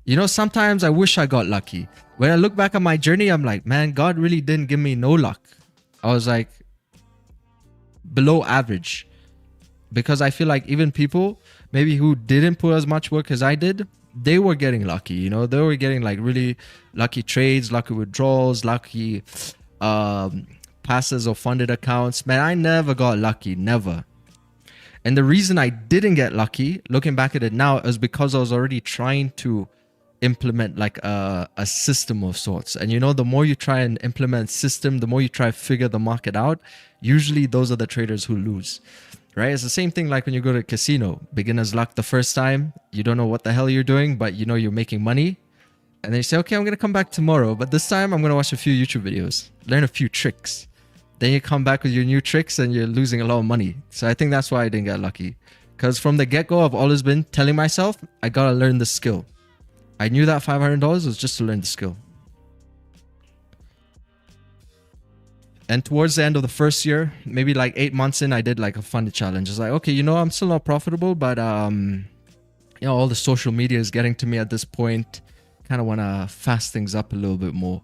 You know, sometimes I wish I got lucky. When I look back at my journey, I'm like, man, God really didn't give me no luck. I was like below average. Because I feel like even people maybe who didn't put as much work as I did, they were getting lucky. You know, they were getting like really lucky trades, lucky withdrawals, lucky passes or funded accounts. Man, I never got lucky, never. And the reason I didn't get lucky, looking back at it now, is because I was already trying to implement like a system of sorts. And you know, the more you try and implement system, the more you try to figure the market out, usually those are the traders who lose. Right? It's the same thing like when you go to a casino. Beginner's luck the first time. You don't know what the hell you're doing, but you know you're making money. And then you say, okay, I'm going to come back tomorrow. But this time I'm going to watch a few YouTube videos. Learn a few tricks. Then you come back with your new tricks and you're losing a lot of money. So I think that's why I didn't get lucky. Because from the get-go, I've always been telling myself, I got to learn the skill. I knew that $500 was just to learn the skill. And towards the end of the first year, maybe like 8 months in, I did like a funded challenge. It's like, okay, you know, I'm still not profitable, but you know, all the social media is getting to me at this point. Kind of want to fast things up a little bit more,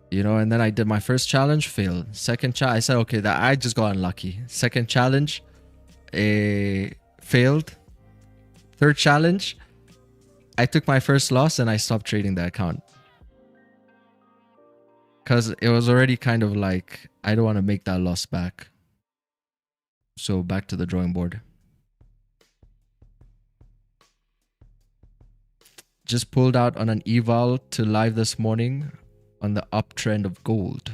you know. And then I did my first challenge, failed. Second challenge, I said, okay, that I just got unlucky. Second challenge, failed. Third challenge, I took my first loss and I stopped trading the account. Because it was already kind of like, I don't want to make that loss back. So back to the drawing board. Just pulled out on an eval to live this morning on the uptrend of gold.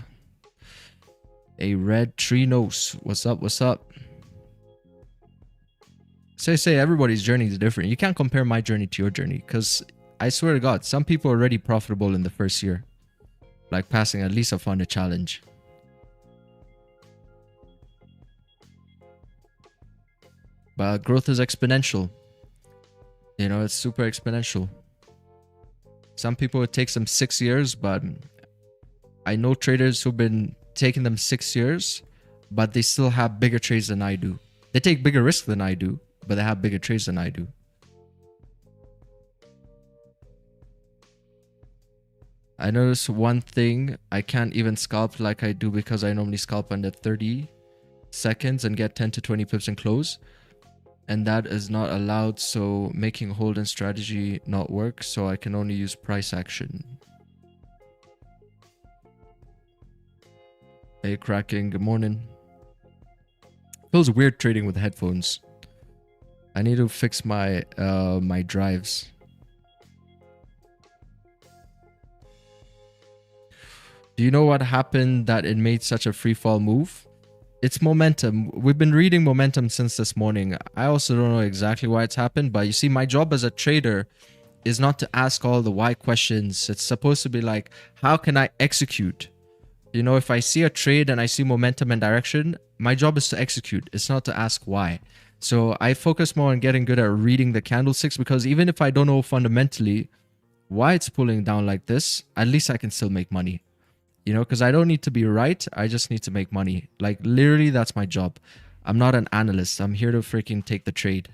A red tree nose. What's up? What's up? Say everybody's journey is different. You can't compare my journey to your journey, because I swear to God, some people are already profitable in the first year. Like passing at least a funded challenge. But growth is exponential. You know, it's super exponential. Some people, it takes them 6 years, but I know traders who've been taking them 6 years, but they still have bigger trades than I do. They take bigger risks than I do, but they have bigger trades than I do. I noticed one thing, I can't even scalp like I do because I normally scalp under 30 seconds and get 10 to 20 pips and close. And that is not allowed, so making hold and strategy not work, so I can only use price action. Hey Kraken, good morning. Feels weird trading with headphones. I need to fix my my drives. Do you know what happened that it made such a free fall move? It's momentum. We've been reading momentum since this morning. I also don't know exactly why it's happened, but you see, my job as a trader is not to ask all the why questions. It's supposed to be like, how can I execute? You know, if I see a trade and I see momentum and direction, my job is to execute. It's not to ask why. So I focus more on getting good at reading the candlesticks, because even if I don't know fundamentally why it's pulling down like this, at least I can still make money. You know, because I don't need to be right. I just need to make money. Like, literally, that's my job. I'm not an analyst. I'm here to freaking take the trade.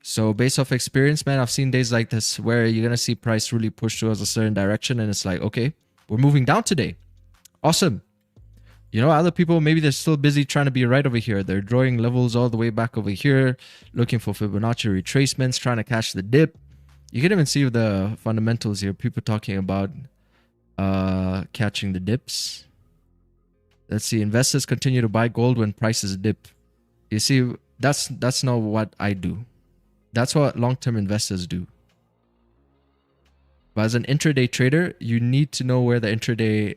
So based off experience, man, I've seen days like this where you're going to see price really push towards a certain direction. And it's like, okay, we're moving down today. Awesome. You know, other people, maybe they're still busy trying to be right over here. They're drawing levels all the way back over here, looking for Fibonacci retracements, trying to catch the dip. You can even see the fundamentals here. People talking about catching the dips. Let's see. Investors continue to buy gold when prices dip. You see, that's not what I do. That's what long-term investors do. But as an intraday trader, you need to know where the intraday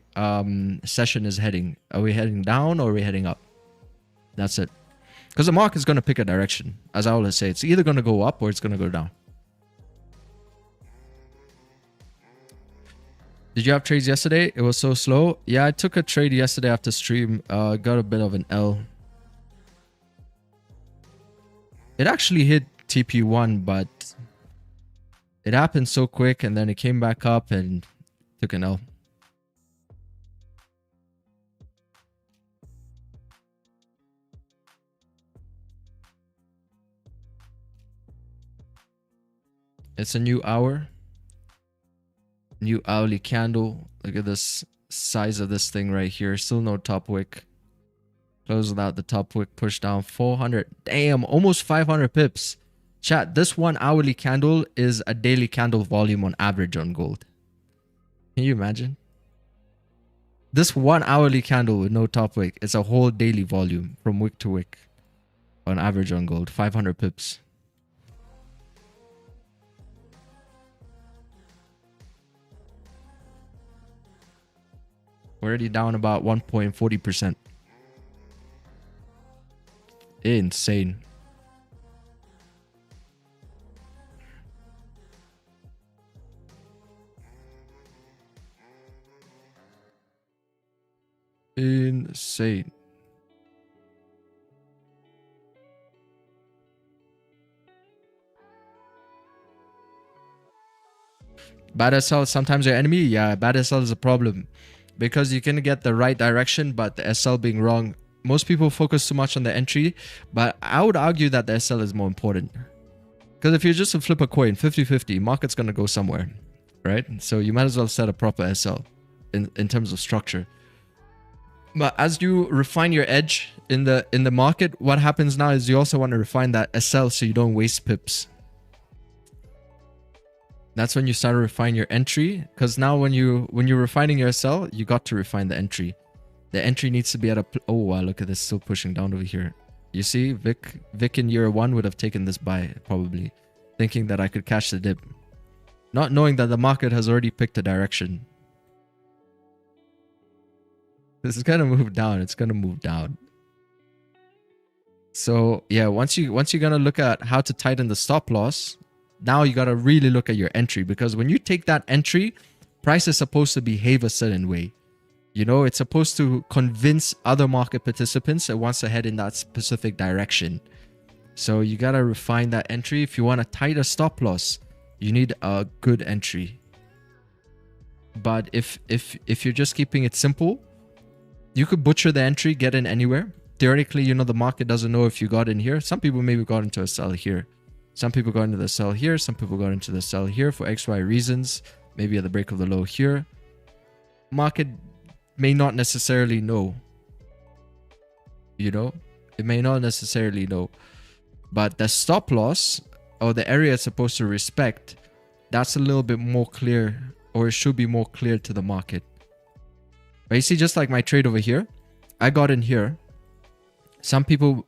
session is heading. Are we heading down or are we heading up? That's it. Because the market is going to pick a direction. As I always say, it's either going to go up or it's going to go down. Did you have trades yesterday? It was so slow. Yeah, I took a trade yesterday after stream. Got a bit of an L. It actually hit TP1, but it happened so quick and then it came back up and took an L. It's a new hour. New hourly candle. Look at this size of this thing right here. Still no top wick. Close without the top wick. Push down 400. Damn, almost 500 pips. Chat, this 1 hourly candle is a daily candle volume on average on gold. Can you imagine? This 1 hourly candle with no top wick is a whole daily volume from wick to wick on average on gold. 500 pips. We're already down about 1.40%. Insane. Insane. Bad SL is sometimes your enemy. Yeah, bad SL is a problem because you can get the right direction, but the SL being wrong. Most people focus too much on the entry, but I would argue that the SL is more important. Because if you're just to flip a coin, 50-50, market's going to go somewhere, right? So you might as well set a proper SL in terms of structure. But as you refine your edge in the market, what happens now is you also want to refine that SL so you don't waste pips. That's when you start to refine your entry, because now when you're refining your SL, you got to refine the entry. The entry needs to be at a... Oh, wow, look at this, still pushing down over here. You see, Vic in year 1 would have taken this buy, probably, thinking that I could catch the dip. Not knowing that the market has already picked a direction. This is gonna move down. It's gonna move down. So yeah, once you're gonna look at how to tighten the stop loss, now you gotta really look at your entry, because when you take that entry, price is supposed to behave a certain way. You know, it's supposed to convince other market participants it wants to head in that specific direction. So you gotta refine that entry. If you want a tighter stop loss, you need a good entry. But if you're just keeping it simple, you could butcher the entry, get in anywhere. Theoretically, you know, the market doesn't know if you got in here. Some people maybe got into a sell here. Some people got into the sell here. Some people got into the sell here for XY reasons. Maybe at the break of the low here. Market may not necessarily know. You know, it may not necessarily know. But the stop loss or the area it's supposed to respect, that's a little bit more clear, or it should be more clear to the market. But you see, just like my trade over here, I got in here. Some people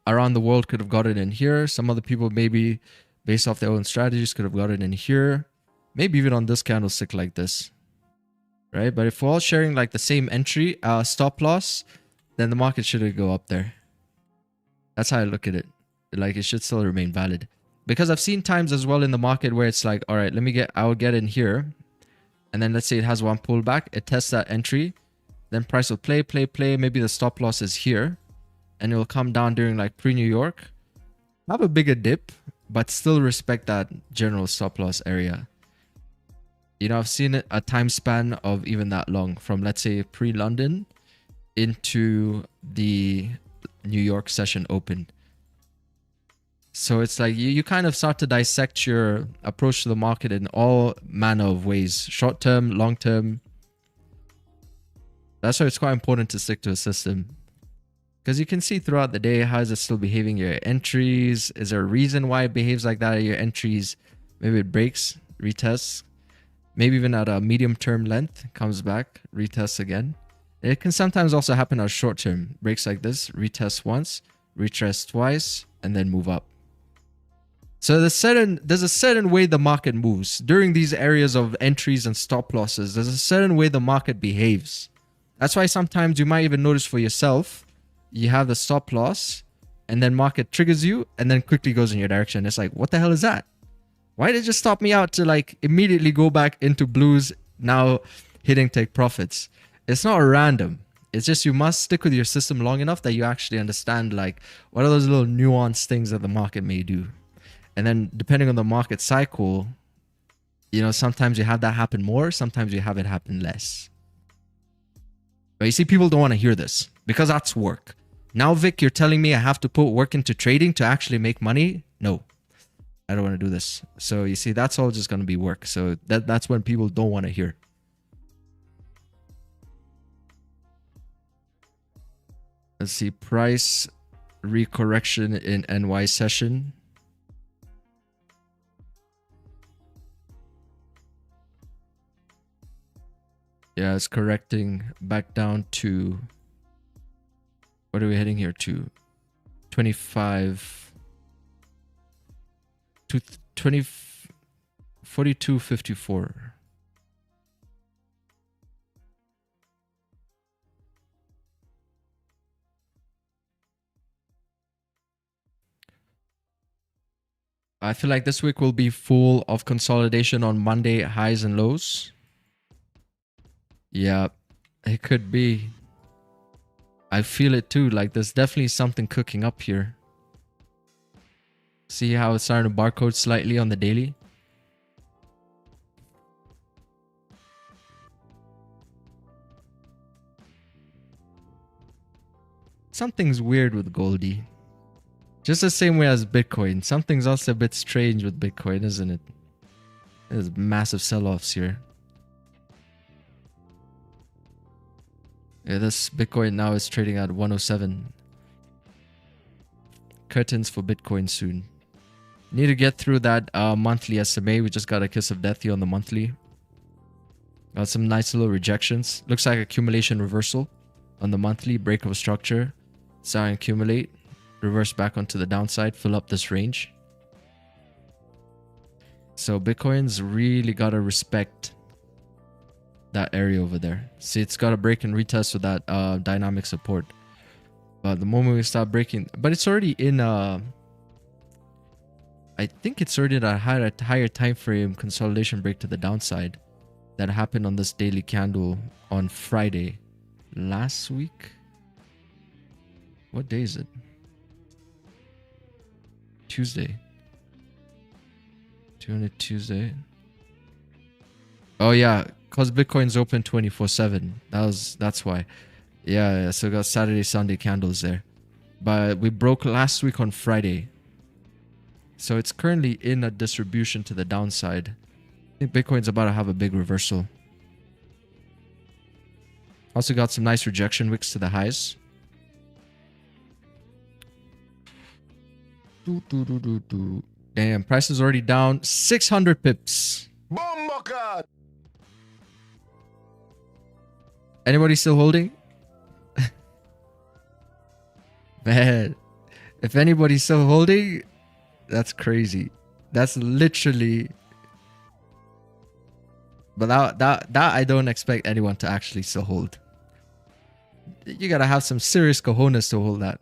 around the world could have gotten in here. Some other people, maybe based off their own strategies, could have gotten in here. Maybe even on this candlestick like this. Right? But if we're all sharing like the same entry, stop loss, then the market should go up there. That's how I look at it. Like, it should still remain valid. Because I've seen times as well in the market where it's like, all right, I'll get in here. And then let's say it has one pullback, it tests that entry, then price will play, maybe the stop loss is here, and it will come down during like pre-New York, have a bigger dip, but still respect that general stop loss area. You know, I've seen a time span of even that long, from let's say pre-London into the New York session open. So it's like you kind of start to dissect your approach to the market in all manner of ways. Short term, long term. That's why it's quite important to stick to a system. Because you can see throughout the day, how is it still behaving? Your entries, is there a reason why it behaves like that? Your entries, maybe it breaks, retests. Maybe even at a medium term length, comes back, retests again. It can sometimes also happen at short term. Breaks like this, retest once, retest twice, and then move up. So there's a certain way the market moves. During these areas of entries and stop losses, there's a certain way the market behaves. That's why sometimes you might even notice for yourself, you have the stop loss, and then market triggers you, and then quickly goes in your direction. It's like, what the hell is that? Why did it just stop me out to like immediately go back into blues, now hitting take profits? It's not random. It's just you must stick with your system long enough that you actually understand like what are those little nuanced things that the market may do. And then depending on the market cycle, you know, sometimes you have that happen more, sometimes you have it happen less. But you see, people don't want to hear this because that's work. Now, Vic, you're telling me I have to put work into trading to actually make money? No, I don't want to do this. So you see, that's all just going to be work. So that's when people don't want to hear. Let's see, price recorrection in NY session. Yeah, it's correcting back down to, what are we heading here to? 25 to 20 42.54. I feel like this week will be full of consolidation on Monday highs and lows. Yeah, it could be. I feel it too. Like there's definitely something cooking up here. See how it's starting to barcode slightly on the daily? Something's weird with Goldie. Just the same way as Bitcoin. Something's also a bit strange with Bitcoin, isn't it? There's massive sell-offs here. Yeah, this Bitcoin now is trading at 107. Curtains for Bitcoin soon. Need to get through that monthly SMA. We just got a kiss of death here on the monthly. Got some nice little rejections. Looks like accumulation reversal on the monthly. Break of a structure. Starting to accumulate. Reverse back onto the downside. Fill up this range. So Bitcoin's really got to respect that area over there. See, it's got to break and retest with that dynamic support. But the moment we start breaking, but it's already in I think it's already at a higher time frame consolidation break to the downside that happened on this daily candle on Friday last week. What day is it? Tuesday. Tuesday. Oh yeah, because Bitcoin's open 24/7. That's why. Yeah, so we got Saturday, Sunday candles there. But we broke last week on Friday. So it's currently in a distribution to the downside. I think Bitcoin's about to have a big reversal. Also got some nice rejection wicks to the highs. Damn, price is already down 600 pips. Anybody still holding? Man, if anybody's still holding, that's crazy. That's literally... But that I don't expect anyone to actually still hold. You gotta have some serious cojones to hold that.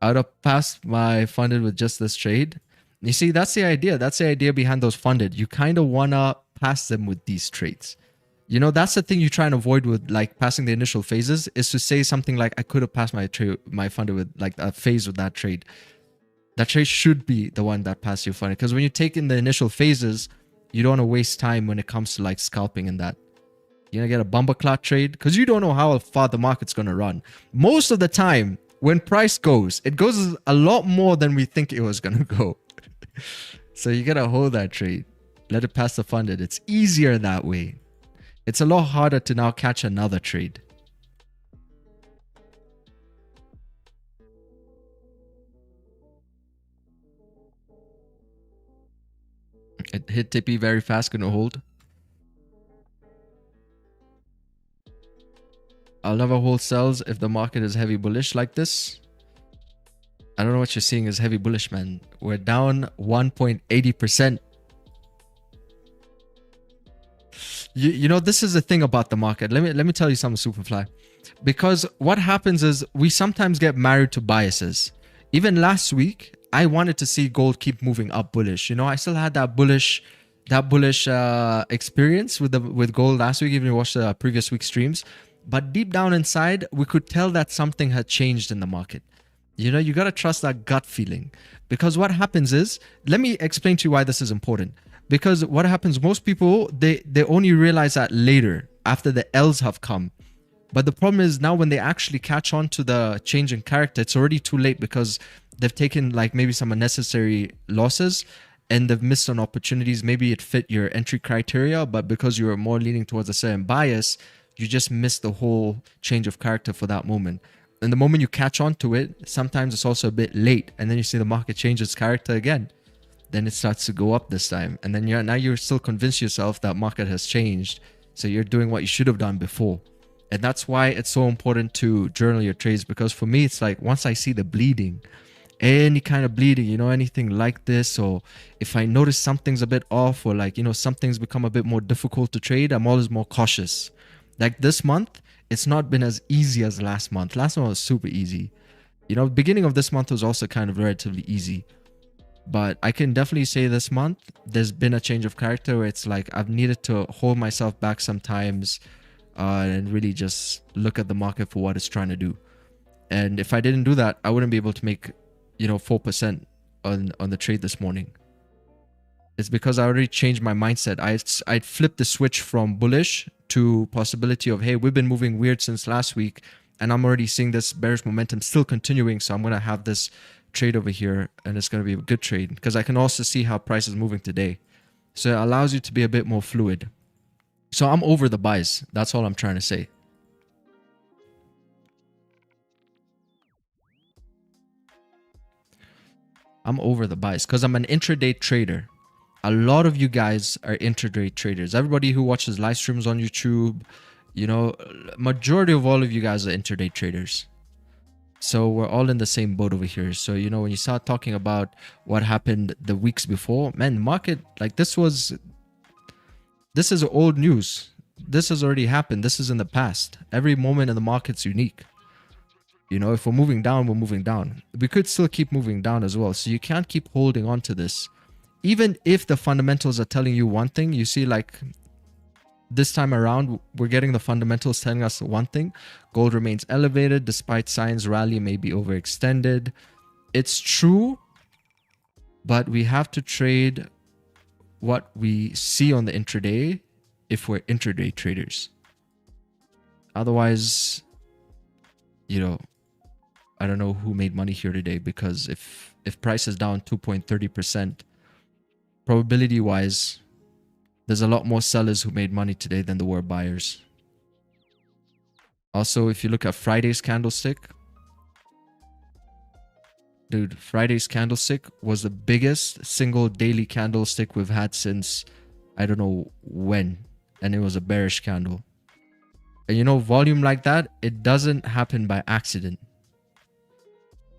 I would have passed my funded with just this trade. You see, that's the idea. That's the idea behind those funded. You kind of want to pass them with these trades. You know, that's the thing you try and avoid with like passing the initial phases, is to say something like, I could have passed my funded with like a phase with that trade. That trade should be the one that passed your funded. Because when you take in the initial phases, you don't want to waste time when it comes to like scalping and that. You're going to get a bumper clot trade because you don't know how far the market's going to run. Most of the time, when price goes, it goes a lot more than we think it was going to go. So you got to hold that trade. Let it pass the funded. It's easier that way. It's a lot harder to now catch another trade. It hit Tippy very fast, couldn't hold. I'll never hold sells if the market is heavy bullish like this. I don't know what you're seeing as heavy bullish, man. We're down 1.80%. You know, this is the thing about the market. Let me tell you something, Superfly. Because what happens is we sometimes get married to biases. Even last week, I wanted to see gold keep moving up bullish. You know, I still had that bullish experience with gold last week, even if you watched the previous week's streams. But deep down inside, we could tell that something had changed in the market. You know, you got to trust that gut feeling. Because what happens is, let me explain to you why this is important. Because what happens, most people, they only realize that later, after the L's have come. But the problem is now when they actually catch on to the change in character, it's already too late because they've taken like maybe some unnecessary losses and they've missed on opportunities. Maybe it fit your entry criteria, but because you were more leaning towards a certain bias, you just missed the whole change of character for that moment. And the moment you catch on to it, sometimes it's also a bit late. And then you see the market change its character again. Then it starts to go up this time. And then now you're still convinced yourself that market has changed. So you're doing what you should have done before. And that's why it's so important to journal your trades. Because for me, it's like once I see the bleeding, any kind of bleeding, you know, anything like this, or if I notice something's a bit off or like, you know, something's become a bit more difficult to trade, I'm always more cautious. Like this month, it's not been as easy as last month. Last month was super easy. You know, beginning of this month was also kind of relatively easy. But I can definitely say this month, there's been a change of character where it's like I've needed to hold myself back sometimes and really just look at the market for what it's trying to do. And if I didn't do that, I wouldn't be able to make, you know, 4% on the trade this morning. It's because I already changed my mindset. I'd flipped the switch from bullish to possibility of, hey, we've been moving weird since last week and I'm already seeing this bearish momentum still continuing. So I'm going to have this trade over here and it's going to be a good trade because I can also see how price is moving today. So it allows you to be a bit more fluid. So I'm over the buys. That's all I'm trying to say. I'm over the buys because I'm an intraday trader. A lot of you guys are intraday traders. Everybody who watches live streams on YouTube, you know, majority of all of you guys are intraday traders. So we're all in the same boat over here. So, you know, when you start talking about what happened the weeks before, man, market, like this is old news. This has already happened. This is in the past. Every moment in the market's unique. You know, if we're moving down, we're moving down. We could still keep moving down as well. So you can't keep holding on to this. Even if the fundamentals are telling you one thing, you see like this time around, we're getting the fundamentals telling us one thing. Gold remains elevated despite signs rally may be overextended. It's true, but we have to trade what we see on the intraday if we're intraday traders. Otherwise, you know, I don't know who made money here today because if price is down 2.30%, probability wise, there's a lot more sellers who made money today than there were buyers. Also, if you look at Friday's candlestick, dude, Friday's candlestick was the biggest single daily candlestick we've had since I don't know when, and it was a bearish candle. And you know, volume like that, it doesn't happen by accident.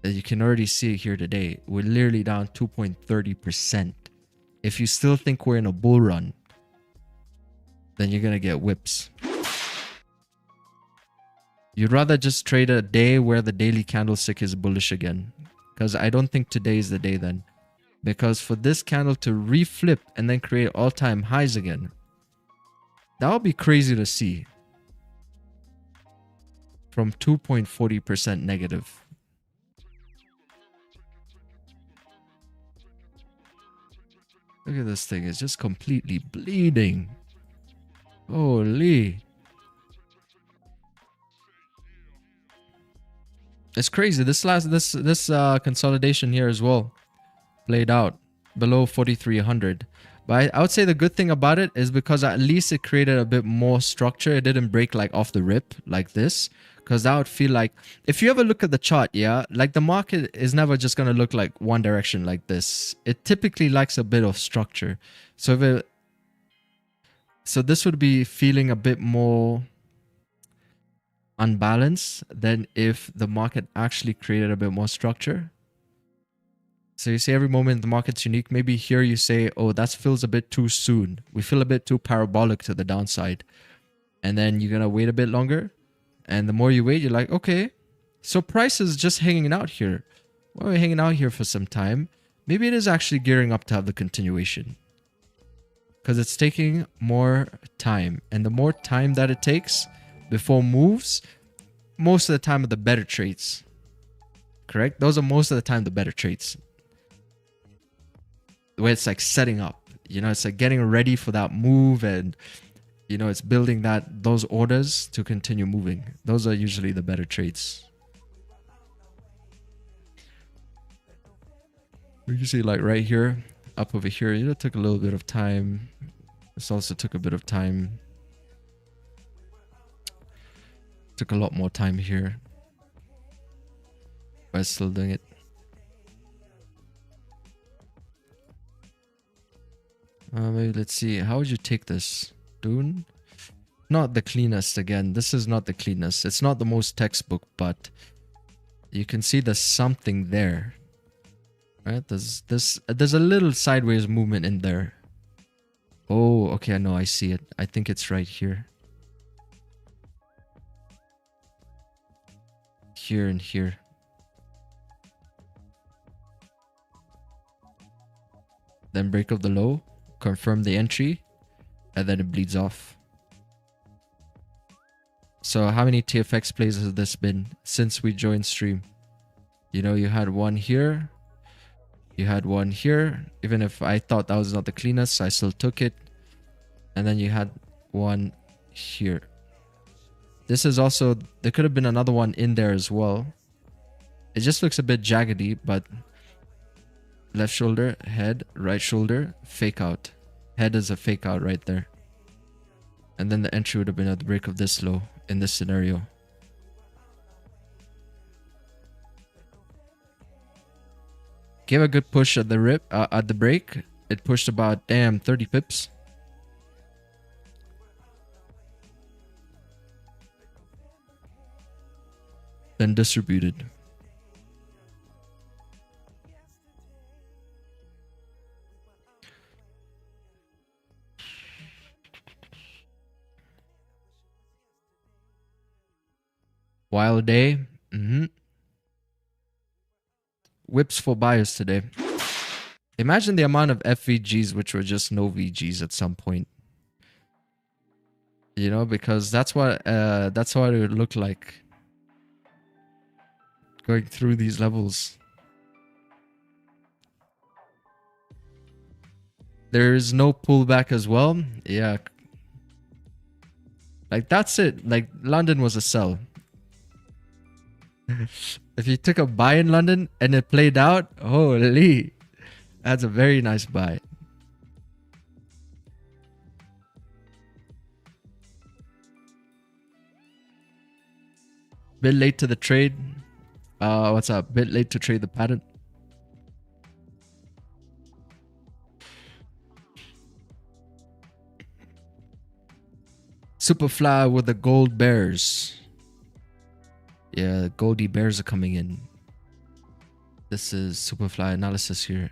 As you can already see it here today, we're literally down 2.30%. If you still think we're in a bull run, then you're going to get whips. You'd rather just trade a day where the daily candlestick is bullish again. Because I don't think today is the day then. Because for this candle to reflip and then create all-time highs again, that would be crazy to see. From 2.40% negative. Look at this thing. It's just completely bleeding. Holy. It's crazy. This consolidation here as well played out below 4,300. But I would say the good thing about it is because at least it created a bit more structure. It didn't break like off the rip like this. Because that would feel like, if you ever look at the chart, yeah, like the market is never just going to look like one direction like this. It typically likes a bit of structure. So this would be feeling a bit more unbalanced than if the market actually created a bit more structure. So you say every moment the market's unique. Maybe here you say, oh, that feels a bit too soon. We feel a bit too parabolic to the downside. And then you're going to wait a bit longer. And the more you wait, you're like, okay, so price is just hanging out here. Well, we're hanging out here for some time. Maybe it is actually gearing up to have the continuation. Because it's taking more time. And the more time that it takes before moves, most of the time are the better trades. Correct? Those are most of the time the better trades. The way it's like setting up. You know, it's like getting ready for that move, and you know, it's building those orders to continue moving. Those are usually the better trades. We can see like right here, up over here, it took a little bit of time. This also took a bit of time. Took a lot more time here. But it's still doing it. Maybe let's see. How would you take this? Dune? Not the cleanest again. This is not the cleanest. It's not the most textbook, but you can see there's something there. Right? There's a little sideways movement in there. Oh, okay, no, I see it. I think it's right here. Here and here. Then break of the low, confirm the entry, and then it bleeds off. So how many TFX plays has this been since we joined stream? You know, you had one here. You had one here. Even if I thought that was not the cleanest, I still took it. And then you had one here. This is also, there could have been another one in there as well. It just looks a bit jaggedy, but left shoulder, head, right shoulder, fake out. Head is a fake out right there. And then the entry would have been at the break of this low in this scenario. Gave a good push at the at the break. It pushed about 30 pips. Then distributed. Wild day. Whips for buyers today. Imagine the amount of FVGs which were just no VGs at some point. You know, because that's what it would look like. Going through these levels. There's no pullback as well. Yeah. Like that's it. Like London was a sell. If you took a buy in London and it played out, holy, that's a very nice buy. Bit late to the trade. What's up? Bit late to trade the pattern. Superfly with the gold bears. Yeah, Goldie bears are coming in. This is Superfly analysis here.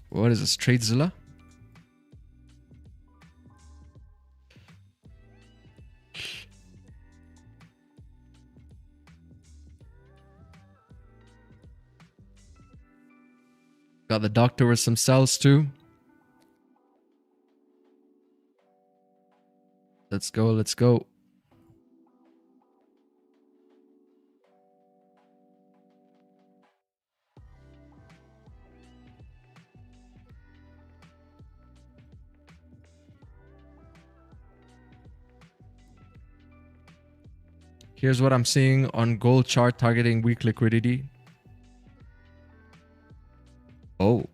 What is this? Tradezilla? Got the doctor with some cells too. Let's go, let's go. Here's what I'm seeing on gold chart targeting weak liquidity. Oh.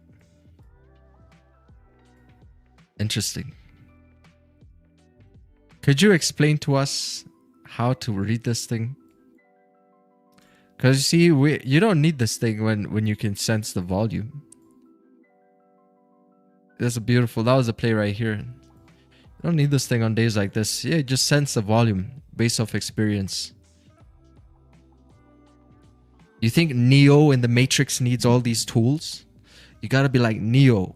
Interesting. Could you explain to us how to read this thing? Because you see, you don't need this thing when you can sense the volume. That's a beautiful, that was a play right here. You don't need this thing on days like this. Yeah, just sense the volume based off experience. You think Neo in the Matrix needs all these tools? You gotta be like Neo.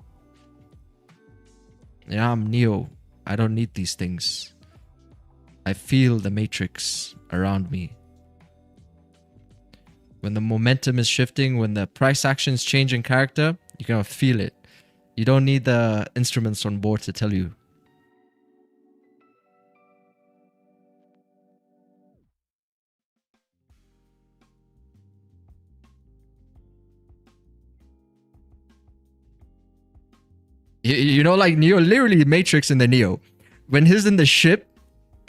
Yeah, I'm Neo. I don't need these things. I feel the Matrix around me. When the momentum is shifting, when the price actions change in character, you're gonna feel it. You don't need the instruments on board to tell you. You know, like Neo, literally Matrix in the Neo. When he's in the ship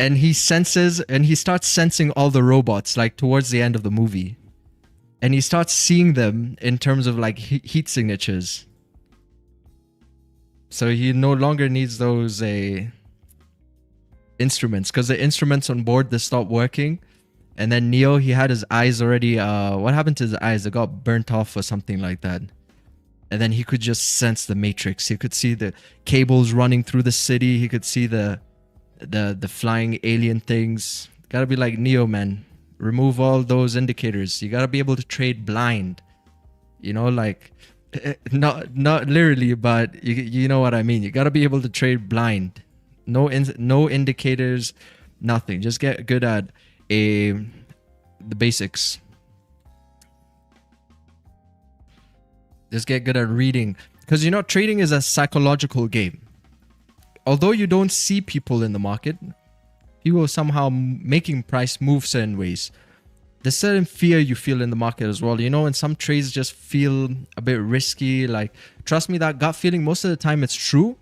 and he senses and he starts sensing all the robots, like towards the end of the movie. And he starts seeing them in terms of like heat signatures. So he no longer needs those instruments, because the instruments on board, they stopped working. And then Neo, he had his eyes already, what happened to his eyes? They got burnt off or something like that. And then he could just sense the Matrix. He could see the cables running through the city. He could see the flying alien things. Gotta be like Neo, man. Remove all those indicators. You gotta be able to trade blind. You know, like not literally, but you know what I mean. You gotta be able to trade blind. No indicators, nothing. Just get good at the basics. Just get good at reading, because you know trading is a psychological game. Although you don't see people in the market, people are somehow making price move certain ways. There's certain fear you feel in the market as well. You know, and some trades just feel a bit risky. Like, trust me, that gut feeling, most of the time it's true,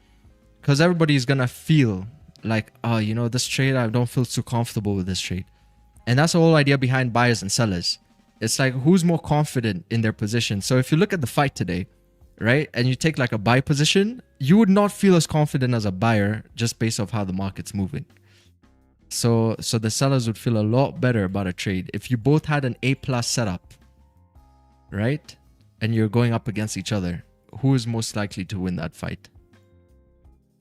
because everybody's gonna feel like, oh, you know, this trade, I don't feel too comfortable with this trade. And that's the whole idea behind buyers and sellers. It's like, who's more confident in their position? So if you look at the fight today, right, and you take like a buy position, you would not feel as confident as a buyer just based off how the market's moving. So the sellers would feel a lot better about a trade if you both had an A+ setup, right? And you're going up against each other. Who is most likely to win that fight?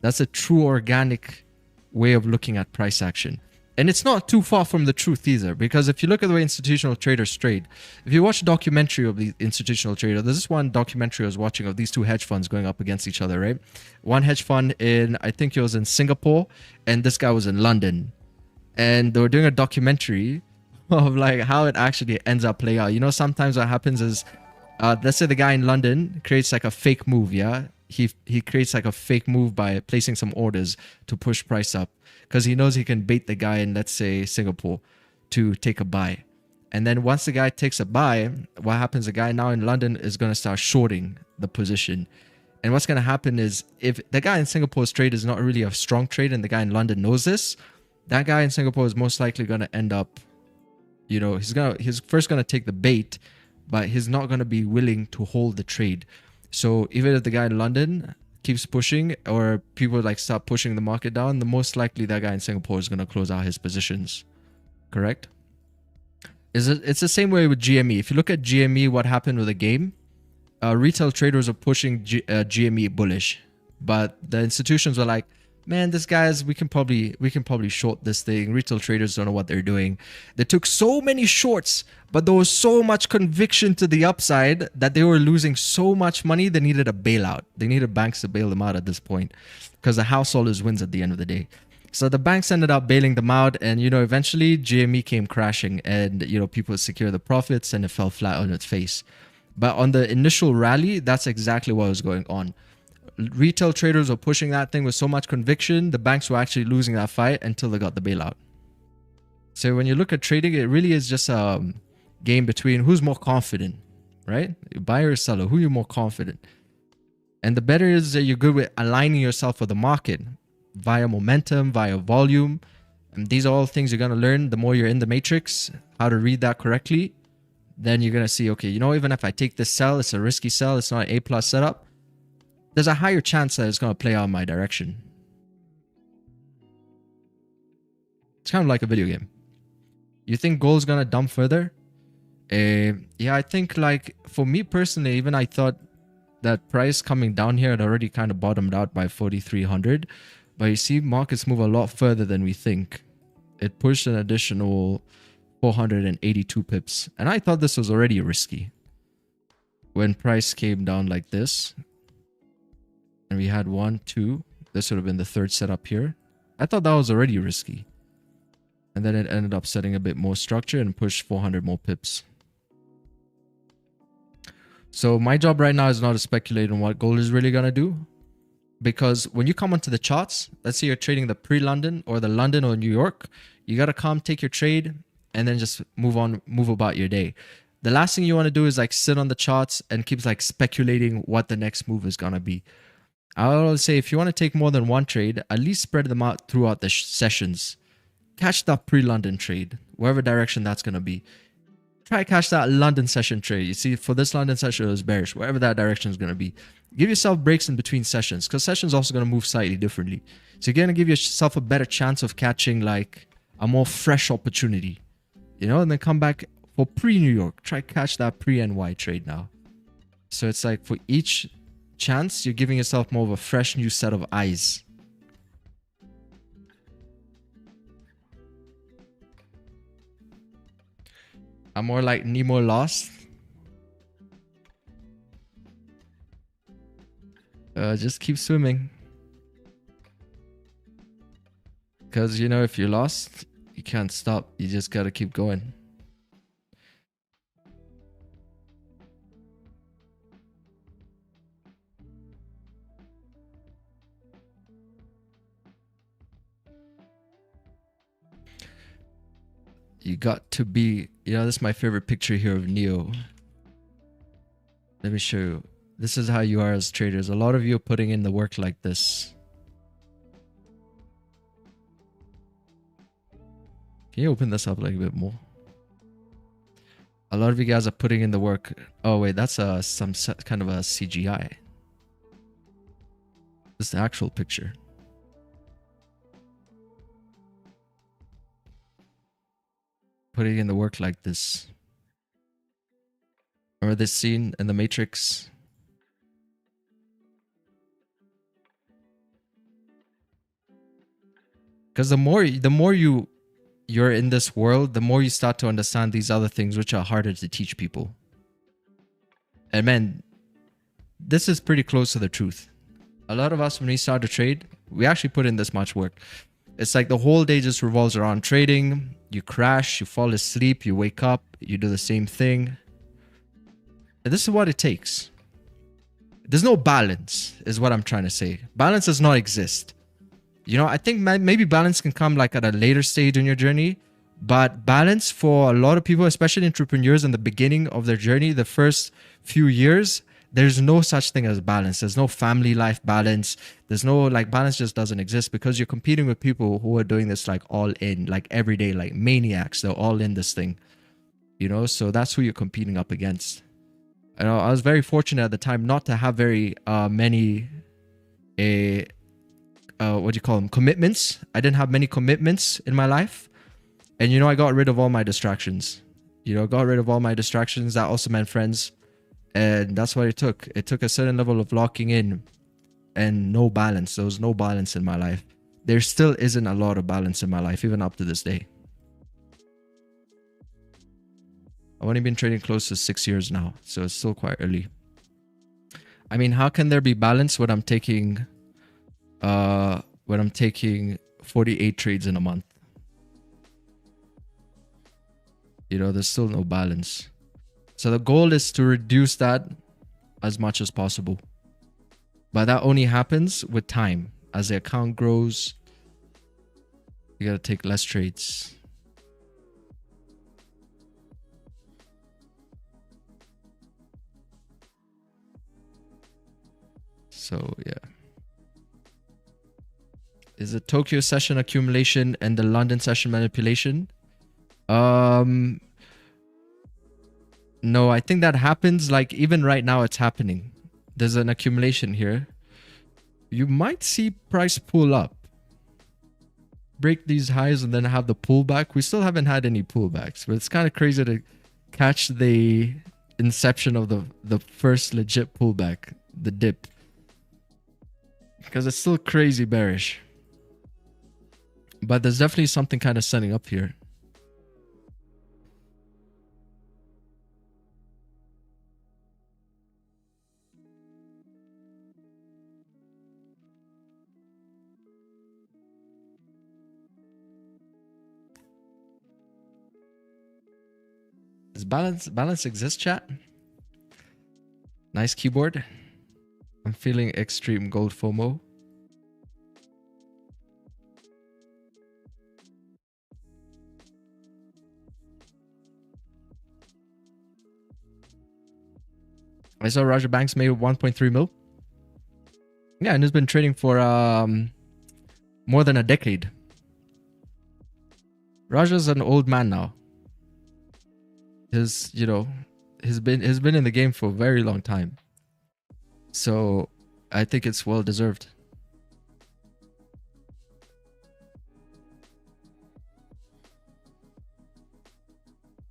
That's a true organic way of looking at price action. And it's not too far from the truth either, because if you look at the way institutional traders trade, if you watch a documentary of the institutional trader, there's this one documentary I was watching of these two hedge funds going up against each other, right? One hedge fund I think it was in Singapore, and this guy was in London. And they were doing a documentary of like how it actually ends up playing out. You know, sometimes what happens is, let's say the guy in London creates like a fake move, yeah? He creates like a fake move by placing some orders to push price up, because he knows he can bait the guy in, let's say, Singapore to take a buy. And then once the guy takes a buy, what happens, the guy now in London is going to start shorting the position. And what's going to happen is, if the guy in Singapore's trade is not really a strong trade and the guy in London knows this, that guy in Singapore is most likely going to end up, you know, he's first going to take the bait, but he's not going to be willing to hold the trade. So even if the guy in London keeps pushing, or people like start pushing the market down, the most likely that guy in Singapore is going to close out his positions. Correct? It's the same way with GME. If you look at GME, what happened with the game, retail traders are pushing GME bullish, but the institutions were like, man, this guys, we can probably short this thing. Retail traders don't know what they're doing. They took so many shorts, but there was so much conviction to the upside that they were losing so much money, they needed a bailout. They needed banks to bail them out at this point, because the house always wins at the end of the day. So the banks ended up bailing them out, and, you know, eventually GME came crashing, and, you know, people secured the profits and it fell flat on its face. But on the initial rally, that's exactly what was going on. Retail traders were pushing that thing with so much conviction, the banks were actually losing that fight until they got the bailout. So when you look at trading, it really is just a game between who's more confident, right? Buyer or seller, who you're more confident. And the better is that you're good with aligning yourself with the market via momentum, via volume, And these are all things you're going to learn the more you're in the matrix, how to read that correctly. Then you're going to see, okay, you know, even if I take this sell, it's a risky sell, it's not an A+ setup, there's a higher chance that it's going to play out in my direction. It's kind of like a video game. You think gold's going to dump further? Yeah, I think like for me personally, even I thought that price coming down here had already kind of bottomed out by 4,300. But you see, markets move a lot further than we think. It pushed an additional 482 pips. And I thought this was already risky. When price came down like this, and we had 1, 2, this would have been the third setup here. I thought that was already risky. And then it ended up setting a bit more structure and pushed 400 more pips. So my job right now is not to speculate on what gold is really going to do. Because when you come onto the charts, let's say you're trading the pre-London or the London or New York, you got to come take your trade and then just move on, move about your day. The last thing you want to do is like sit on the charts and keep like speculating what the next move is going to be. I would always say if you want to take more than one trade, at least spread them out throughout the sessions. Catch that pre-London trade, wherever direction that's going to be. Try catch that London session trade. You see, for this London session, it was bearish, wherever that direction is going to be. Give yourself breaks in between sessions, because sessions also going to move slightly differently. So you're going to give yourself a better chance of catching like a more fresh opportunity, you know, and then come back for pre-New York. Try catch that pre-NY trade now. So it's like for each chance, you're giving yourself more of a fresh new set of eyes. I'm more like Nemo lost. Just keep swimming. Because, you know, if you're lost, you can't stop. You just gotta keep going. You got to be, you know, this is my favorite picture here of Neo. Let me show you. This is how you are as traders. A lot of you are putting in the work like this. Can you open this up like a bit more? A lot of you guys are putting in the work. Oh wait, that's some kind of a CGI. This is the actual picture. Putting in the work like this. Remember this scene in the Matrix? Because the more you're in this world, the more you start to understand these other things which are harder to teach people. And man, this is pretty close to the truth. A lot of us, when we start to trade, we actually put in this much work. It's like the whole day just revolves around trading. You crash, you fall asleep, you wake up, you do the same thing. And this is what it takes. There's no balance, is what I'm trying to say. Balance does not exist. You know, I think maybe balance can come like at a later stage in your journey. But balance for a lot of people, especially entrepreneurs in the beginning of their journey, the first few years, there's no such thing as balance. There's no family life balance. There's no like balance just doesn't exist because you're competing with people who are doing this like all in, like every day, like maniacs. They're all in this thing, you know? So that's who you're competing up against. You know, I was very fortunate at the time not to have very many what do you call them? Commitments. I didn't have many commitments in my life. And, you know, I got rid of all my distractions. You know, got rid of all my distractions. That also meant friends. And that's what it took. It took a certain level of locking in and no balance. There was no balance in my life. There still isn't a lot of balance in my life, even up to this day. I've only been trading close to 6 years now, so it's still quite early. I mean, how can there be balance when I'm taking 48 trades in a month? You know, there's still no balance. So the goal is to reduce that as much as possible. But that only happens with time. As the account grows, you gotta take less trades. So yeah. Is it Tokyo session accumulation and the London session manipulation? No, I think that happens like even right now it's happening. There's an accumulation here. You might see price pull up, break these highs, and then have the pullback. We still haven't had any pullbacks, but it's kind of crazy to catch the inception of the first legit pullback, the dip, because it's still crazy bearish. But there's definitely something kind of setting up here. Does balance exist, chat? Nice keyboard. I'm feeling extreme gold FOMO. I saw Roger Banks made 1.3 mil. Yeah, and has been trading for more than a decade. Raja's an old man now. He's been in the game for a very long time. So I think it's well deserved.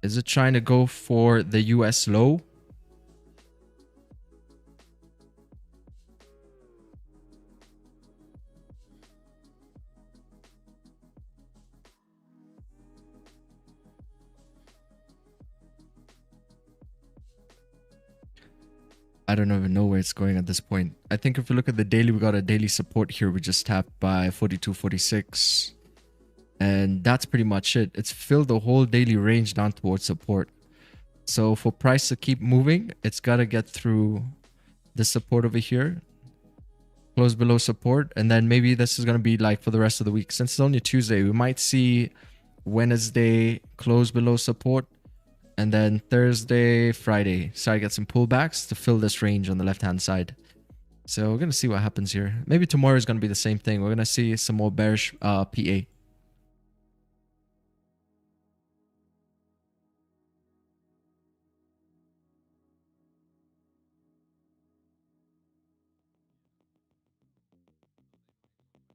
Is it trying to go for the US low? I don't even know where it's going at this point. I think if you look at the daily, we got a daily support here. We just tapped by 42.46. And that's pretty much it. It's filled the whole daily range down towards support. So for price to keep moving, it's got to get through the support over here. Close below support. And then maybe this is going to be like for the rest of the week. Since it's only Tuesday, we might see Wednesday close below support. And then Thursday, Friday, start to get some pullbacks to fill this range on the left-hand side. So we're going to see what happens here. Maybe tomorrow is going to be the same thing. We're going to see some more bearish PA.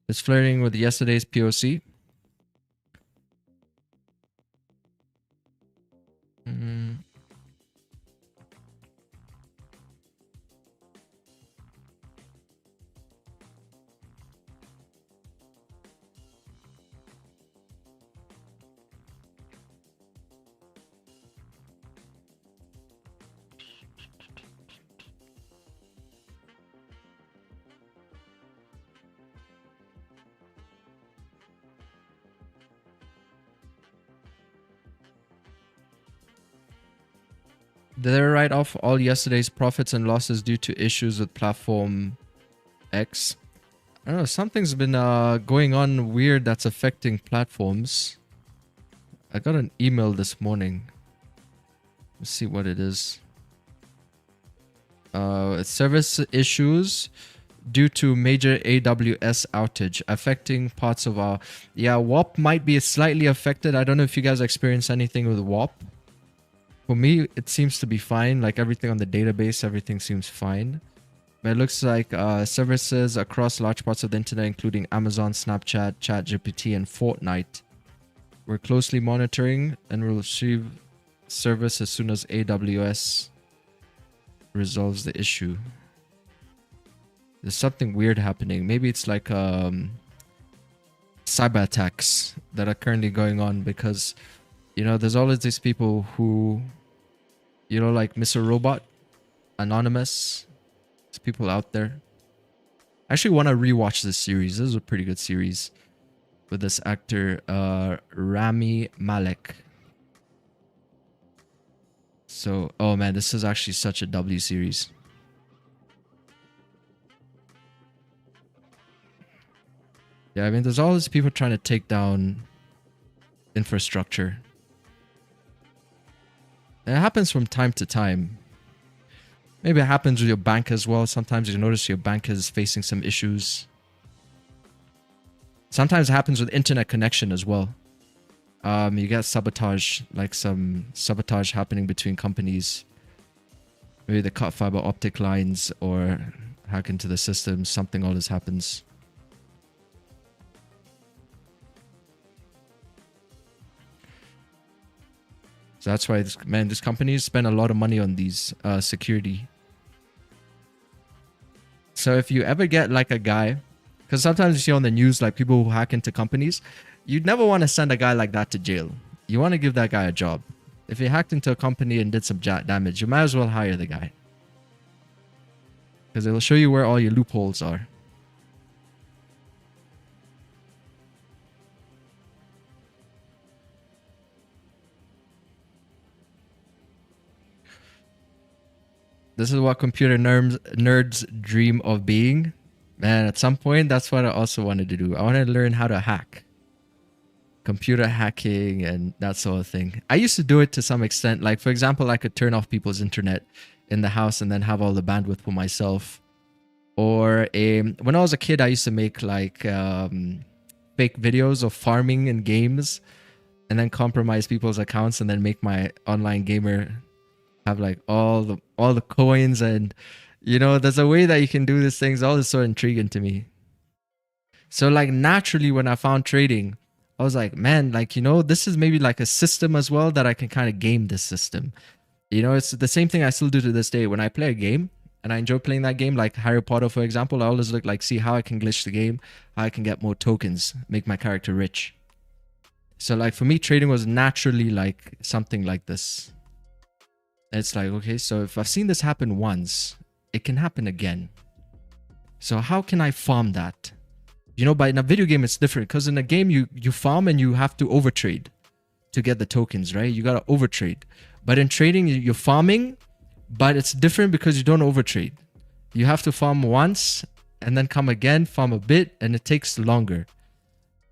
It's flirting with yesterday's POC. Did they write off all yesterday's profits and losses due to issues with platform X? I don't know. Something's been going on weird that's affecting platforms. I got an email this morning. Let's see what it is. It's service issues due to major AWS outage affecting parts of our... Yeah, WAP might be slightly affected. I don't know if you guys experience anything with WAP. For me, it seems to be fine. Like everything on the database, everything seems fine. But it looks like services across large parts of the internet, including Amazon, Snapchat, ChatGPT, and Fortnite, we're closely monitoring and will receive service as soon as AWS resolves the issue. There's something weird happening. Maybe it's like cyber attacks that are currently going on because... You know, there's always these people who, you know, like Mr. Robot, Anonymous. There's people out there. I actually want to rewatch this series. This is a pretty good series with this actor, Rami Malek. So, oh man, this is actually such a W series. Yeah, I mean, there's all these people trying to take down infrastructure. It happens from time to time. Maybe it happens with your bank as well. Sometimes you notice your bank is facing some issues. Sometimes it happens with internet connection as well. You get sabotage, like some sabotage happening between companies. Maybe they cut fiber optic lines or hack into the system. Something always happens. So that's why, these companies spend a lot of money on these security. So if you ever get like a guy, because sometimes you see on the news like people who hack into companies, you'd never want to send a guy like that to jail. You want to give that guy a job. If he hacked into a company and did some damage, you might as well hire the guy. Because it will show you where all your loopholes are. This is what computer nerds dream of being. Man, at some point, that's what I also wanted to do. I wanted to learn how to hack. Computer hacking and that sort of thing. I used to do it to some extent. Like, for example, I could turn off people's internet in the house and then have all the bandwidth for myself. Or when I was a kid, I used to make like fake videos of farming in games and then compromise people's accounts and then make my online gamer have like all the coins. And you know, there's a way that you can do these things. All is so intriguing to me. So like naturally when I found trading, I was like, man, like, you know, this is maybe like a system as well that I can kind of game this system. You know, it's the same thing I still do to this day. When I play a game and I enjoy playing that game, like Harry Potter, for example, I always look like, see how I can glitch the game, how I can get more tokens, make my character rich. So like for me, trading was naturally like something like this. It's like, okay, so if I've seen this happen once, it can happen again. So how can I farm that? You know, but in a video game, it's different because in a game, you farm and you have to overtrade to get the tokens, right? You got to overtrade. But in trading, you're farming, but it's different because you don't overtrade. You have to farm once and then come again, farm a bit, and it takes longer.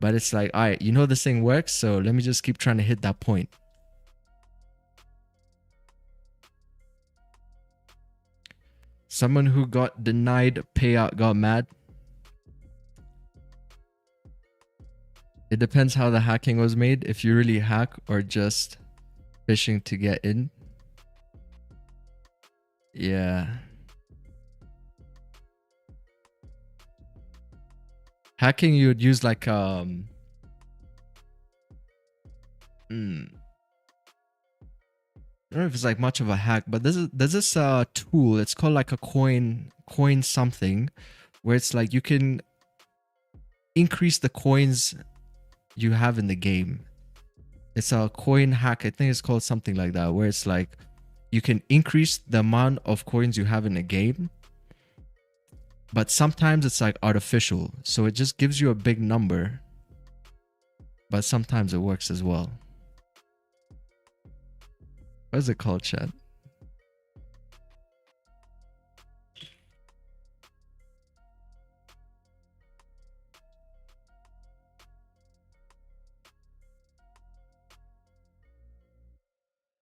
But it's like, all right, you know this thing works, so let me just keep trying to hit that point. Someone who got denied payout got mad. It depends how the hacking was made. If you really hack or just fishing to get in. Yeah. Hacking, you would use like I don't know if it's like much of a hack, but there's this tool. It's called like a coin something, where it's like you can increase the coins you have in the game. It's a coin hack. I think it's called something like that, where it's like you can increase the amount of coins you have in a game, but sometimes it's like artificial, so it just gives you a big number, but sometimes it works as well. What is it called, chat?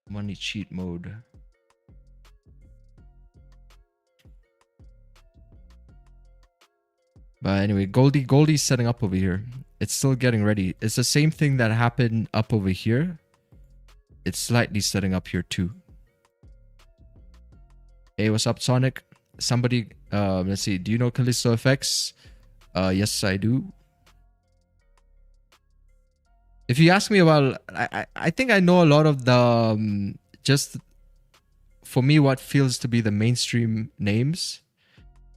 Money cheat mode. But anyway, Goldie's setting up over here. It's still getting ready. It's the same thing that happened up over here. It's slightly setting up here too. Hey, what's up, Sonic? Somebody, let's see. Do you know TetraFX? Yes, I do. If you ask me about, I think I know a lot of the, just for me, what feels to be the mainstream names.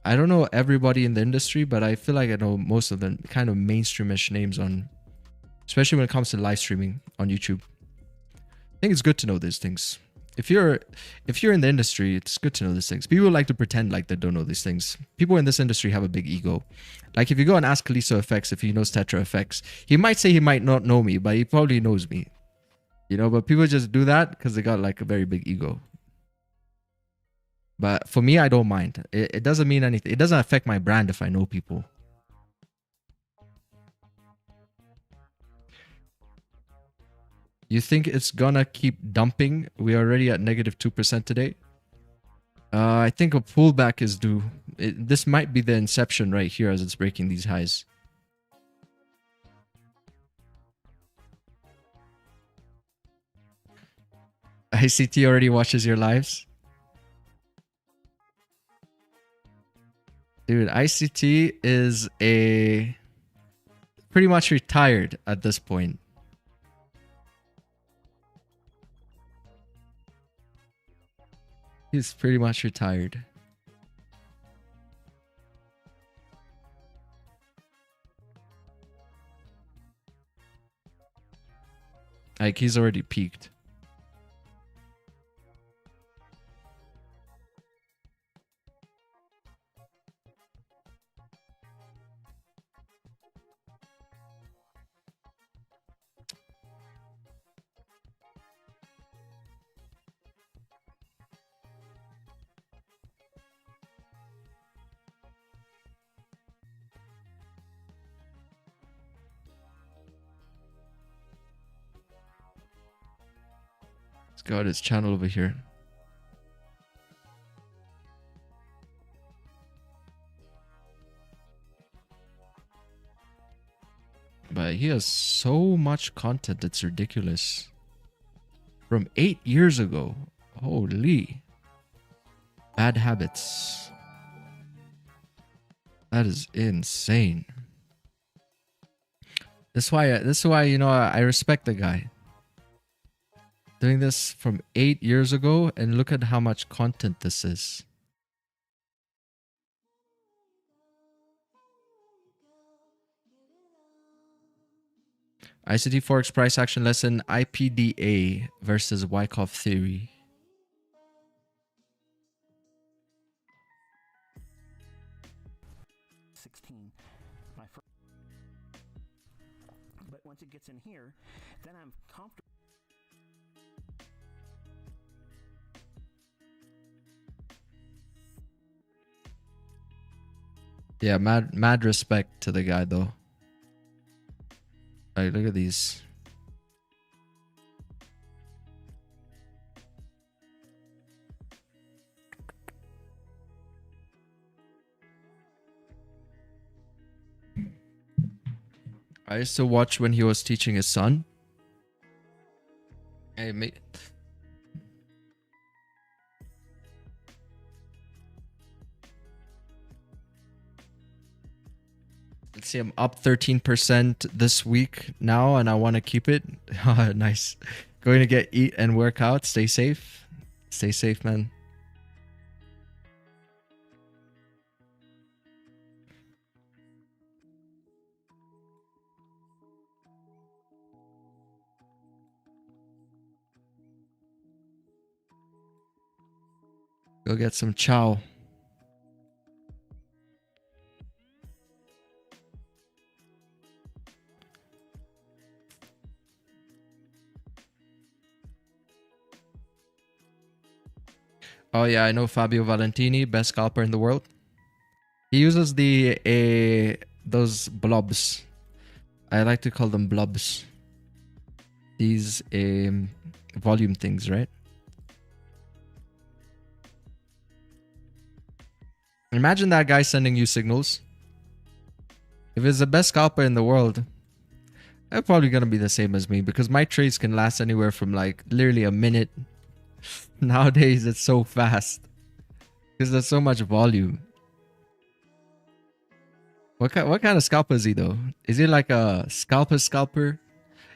I don't know everybody in the industry, but I feel like I know most of the kind of mainstreamish names on, especially when it comes to live streaming on YouTube. I think it's good to know these things. If you're in the industry, it's good to know these things. People like to pretend like they don't know these things. People in this industry have a big ego. Like if you go and ask Xauusd if he knows TetraFX, he might say he might not know me, but he probably knows me. You know, but people just do that because they got like a very big ego. But for me, I don't mind. It doesn't mean anything. It doesn't affect my brand if I know people. You think it's gonna keep dumping? We're already at -2% today. I think a pullback is due. This might be the inception right here as it's breaking these highs. ICT already watches your lives. Dude, ICT is pretty much retired at this point. He's pretty much retired. Like, he's already peaked. Let's go to his channel over here. But he has so much content, it's ridiculous. From 8 years ago. Holy. Bad habits. That is insane. This is why, you know, I respect the guy. Doing this from 8 years ago, and look at how much content this is. ICT Forex price action lesson, IPDA versus Wyckoff theory. But once it gets in here, then I'm comfortable. Yeah, mad respect to the guy though. Like, look at these. I used to watch when he was teaching his son. Hey, mate. Let's see, I'm up 13% this week now, and I want to keep it. Nice. Going to get eat and work out. Stay safe. Stay safe, man. Go get some chow. Oh yeah, I know Fabio Valentini, best scalper in the world. He uses those blobs. I like to call them blobs. These volume things, right? Imagine that guy sending you signals. If it's the best scalper in the world, they're probably gonna be the same as me, because my trades can last anywhere from like literally a minute. Nowadays it's so fast because there's so much volume. What kind of scalper is he though? Is he like a scalper?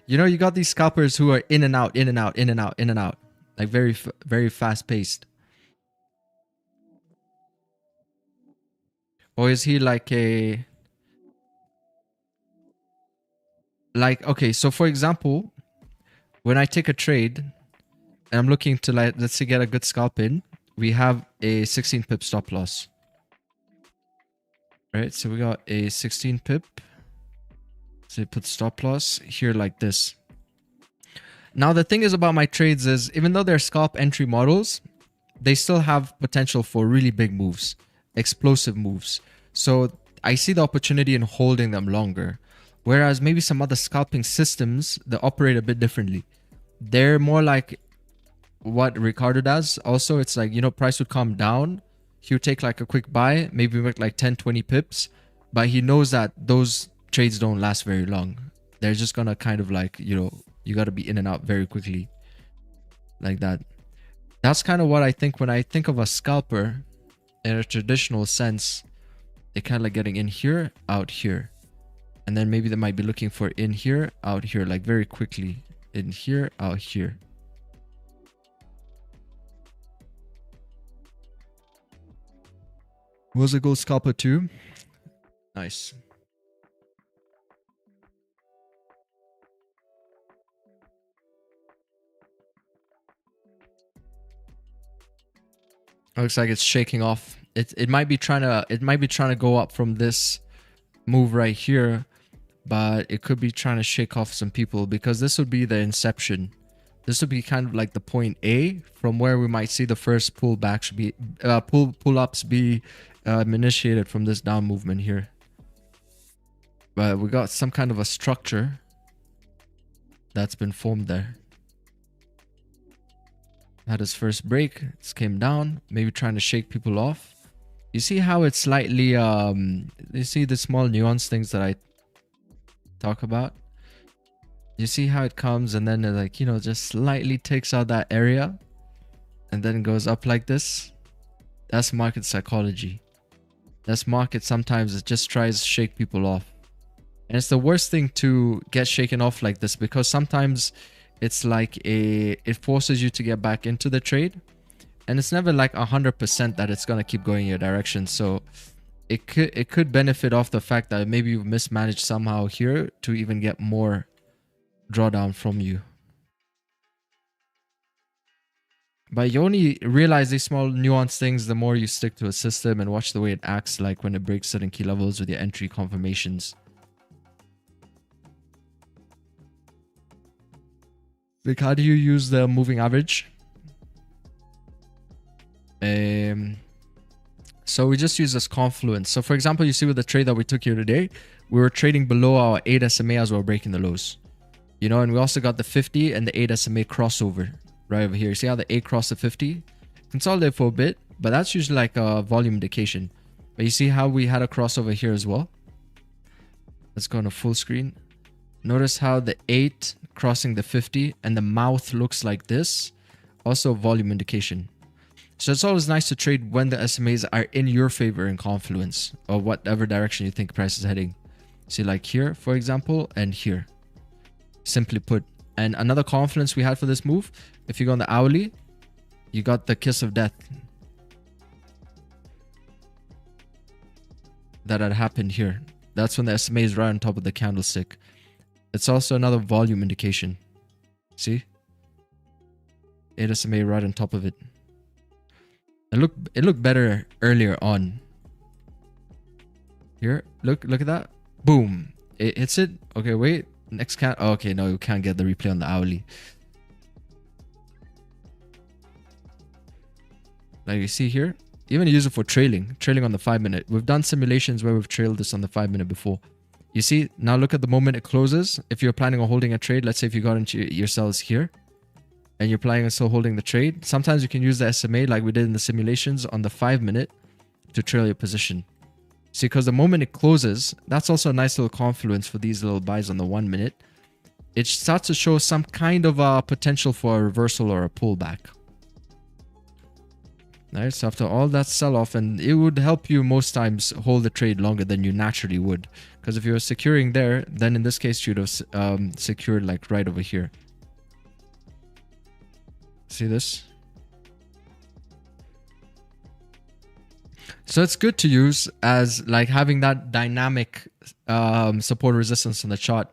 You know, you got these scalpers who are in and out, in and out, in and out, in and out, like very fast paced. Or is he like a okay, so for example, when I take a trade and I'm looking to, like, let's say, get a good scalp in, we have a 16 pip stop loss. Right, so we got a 16 pip. So put stop loss here like this. Now the thing is about my trades is, even though they're scalp entry models, they still have potential for really big moves, explosive moves. So I see the opportunity in holding them longer. Whereas maybe some other scalping systems, they operate a bit differently. They're more like what Ricardo does. Also, it's like, you know, price would come down, he would take like a quick buy, maybe make like 10-20 pips, but he knows that those trades don't last very long. They're just gonna kind of like, you know, you got to be in and out very quickly. like that. That's kind of what I think when I think of a scalper in a traditional sense. They're kind of like getting in here, out here. And then maybe they might be looking for in here, out here, like very quickly. In here, out here. Was a gold scalper too? Nice. Looks like it's shaking off. It might be trying to go up from this move right here, but it could be trying to shake off some people because this would be the inception. This would be kind of like the point A from where we might see the first pullbacks be pull-ups be initiated from this down movement here. But we got some kind of a structure that's been formed there. Had his first break, it came down, maybe trying to shake people off. You see how it's slightly you see the small nuance things that I talk about? You see how it comes and then it, like, you know, just slightly takes out that area and then goes up like this. That's market psychology. That's market sometimes it just tries to shake people off. And it's the worst thing to get shaken off like this because sometimes it's like it forces you to get back into the trade. And it's never like 100% that it's going to keep going your direction. So it could benefit off the fact that maybe you mismanaged somehow here to even get more drawdown from you. But you only realize these small nuanced things the more you stick to a system and watch the way it acts like when it breaks certain key levels with your entry confirmations. Like, how do you use the moving average? So we just use this confluence. So for example, you see with the trade that we took here today, we were trading below our 8 SMA as we were breaking the lows. You know, and we also got the 50 and the 8 SMA crossover right over here. See how the 8 crossed the 50? Consolidate for a bit, but that's usually like a volume indication. But you see how we had a crossover here as well? Let's go on a full screen. Notice how the 8 crossing the 50 and the mouth looks like this. Also a volume indication. So it's always nice to trade when the SMAs are in your favor in confluence or whatever direction you think price is heading. See, like here, for example, and here. Simply put. And another confluence we had for this move, if you go on the hourly, you got the kiss of death. That had happened here. That's when the SMA is right on top of the candlestick. It's also another volume indication. See? 8 SMA right on top of it. It looked better earlier on. Here, look at that. Boom. It hits it. Okay, wait. Next count. Oh, okay, no, you can't get the replay on the hourly. Like you see here, even use it for trailing on the 5-minute. We've done simulations where we've trailed this on the 5-minute before. You see, now look at the moment it closes. If you're planning on holding a trade, let's say if you got into your cells here, and you're planning on still holding the trade, sometimes you can use the SMA like we did in the simulations on the 5-minute to trail your position. See, because the moment it closes, that's also a nice little confluence for these little buys on the 1-minute. It starts to show some kind of potential for a reversal or a pullback. Right, so after all that sell-off, and it would help you most times hold the trade longer than you naturally would. Because if you were securing there, then in this case, you'd have secured like right over here. See this? So it's good to use as like having that dynamic support resistance on the chart.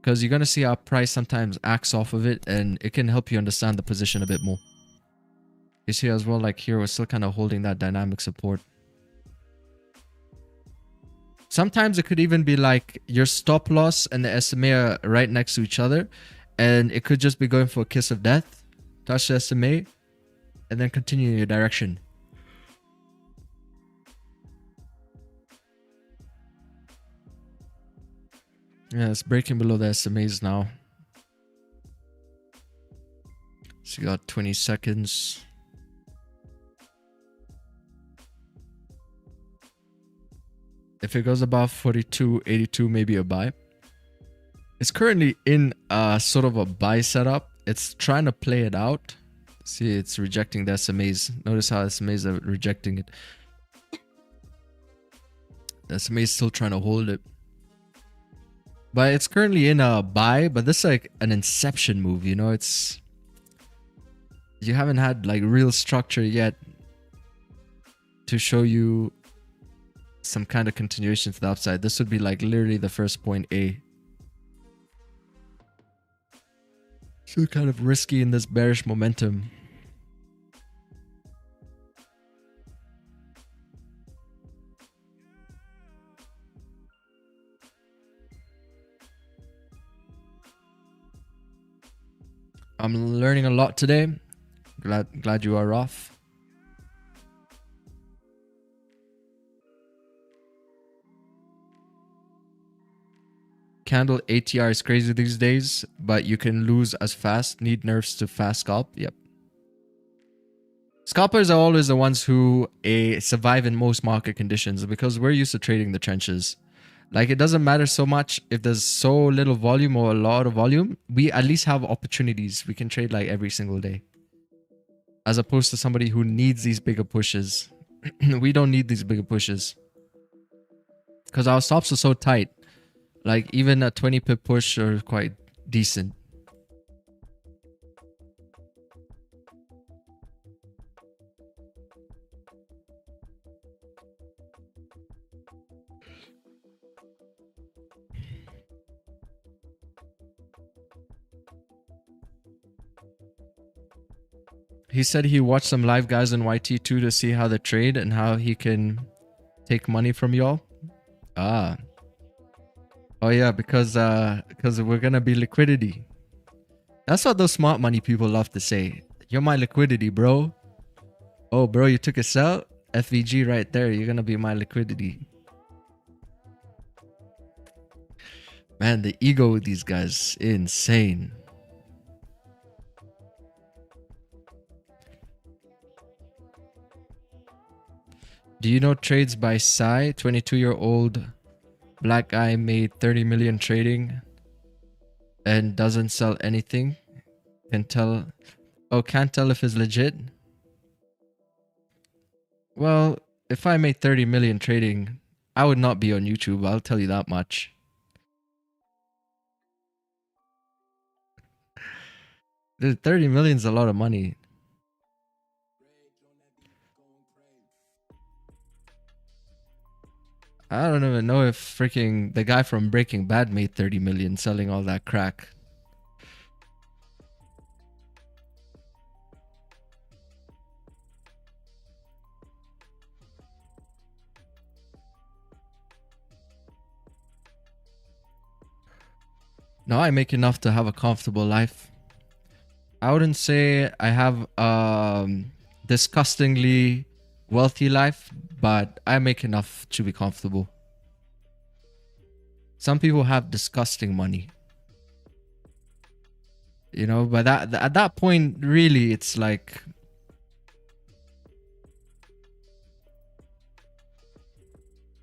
Because you're going to see how price sometimes acts off of it and it can help you understand the position a bit more. You see as well, like here, we're still kind of holding that dynamic support. Sometimes it could even be like your stop loss and the SMA are right next to each other. And it could just be going for a kiss of death, touch the SMA, and then continue in your direction. Yeah, it's breaking below the SMAs now. So you got 20 seconds. If it goes above 42.82, maybe a buy. It's currently in sort of a buy setup. it's trying to play it out. See, it's rejecting the SMAs. Notice how SMAs are rejecting it. The SMA is still trying to hold it. But it's currently in a buy, but this is like an inception move, you know? It's... You haven't had like real structure yet to show you some kind of continuation to the upside. This would be like literally the first point A. So kind of risky in this bearish momentum. I'm learning a lot today. Glad you are off. Candle ATR is crazy these days, but you can lose as fast. Need nerfs to fast scalp. Yep. Scalpers are always the ones who survive in most market conditions because we're used to trading the trenches. Like, it doesn't matter so much if there's so little volume or a lot of volume. We at least have opportunities. We can trade like every single day. As opposed to somebody who needs these bigger pushes. We don't need these bigger pushes. Because our stops are so tight. Like, even a 20 pip push are quite decent. He said he watched some live guys on YT2 to see how they trade and how he can take money from y'all. Ah. Oh yeah, because we're gonna be liquidity. That's what those smart money people love to say. You're my liquidity, bro. Oh, bro, you took a sell? FVG right there. You're gonna be my liquidity. Man, the ego with these guys, insane. Do you know trades by Sai? 22-year-old black guy made 30 million trading and doesn't sell anything. Can tell. Oh, can't tell if it's legit. Well, if I made 30 million trading, I would not be on YouTube. I'll tell you that much. Dude, 30 million is a lot of money. I don't even know if freaking the guy from Breaking Bad made 30 million selling all that crack. No, I make enough to have a comfortable life. I wouldn't say I have disgustingly wealthy life, but I make enough to be comfortable. Some people have disgusting money. You know, but at that point, really, it's like...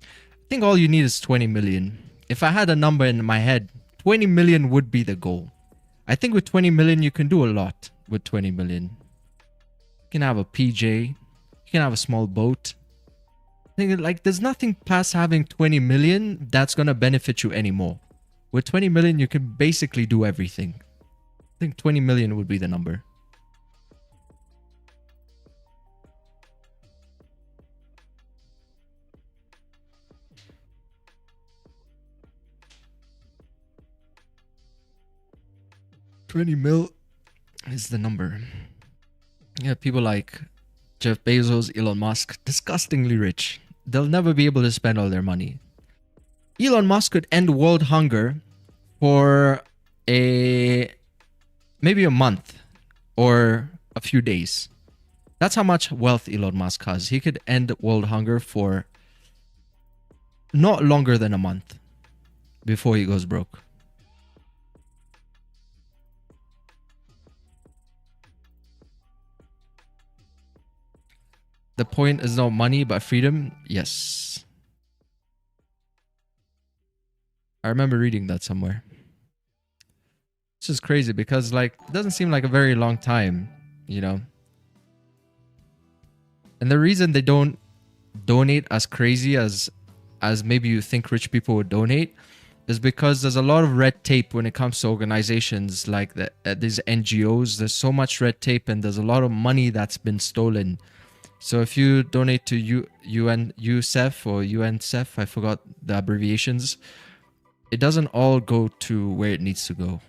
I think all you need is 20 million. If I had a number in my head, 20 million would be the goal. I think with 20 million, you can do a lot with 20 million. You can have a PJ. You can have a small boat. I think, like, there's nothing past having 20 million that's going to benefit you anymore. With 20 million, you can basically do everything. I think 20 million would be the number. $20 million is the number. Yeah, people like Jeff Bezos, Elon Musk, disgustingly rich. They'll never be able to spend all their money. Elon Musk could end world hunger for maybe a month or a few days. That's how much wealth Elon Musk has. He could end world hunger for not longer than a month before he goes broke. The point is not money, but freedom. Yes. I remember reading that somewhere. It's which is crazy because like it doesn't seem like a very long time, you know. And the reason they don't donate as crazy as maybe you think rich people would donate is because there's a lot of red tape when it comes to organizations like these NGOs. There's so much red tape and there's a lot of money that's been stolen. So if you donate to UNICEF or UNICEF, I forgot the abbreviations, it doesn't all go to where it needs to go.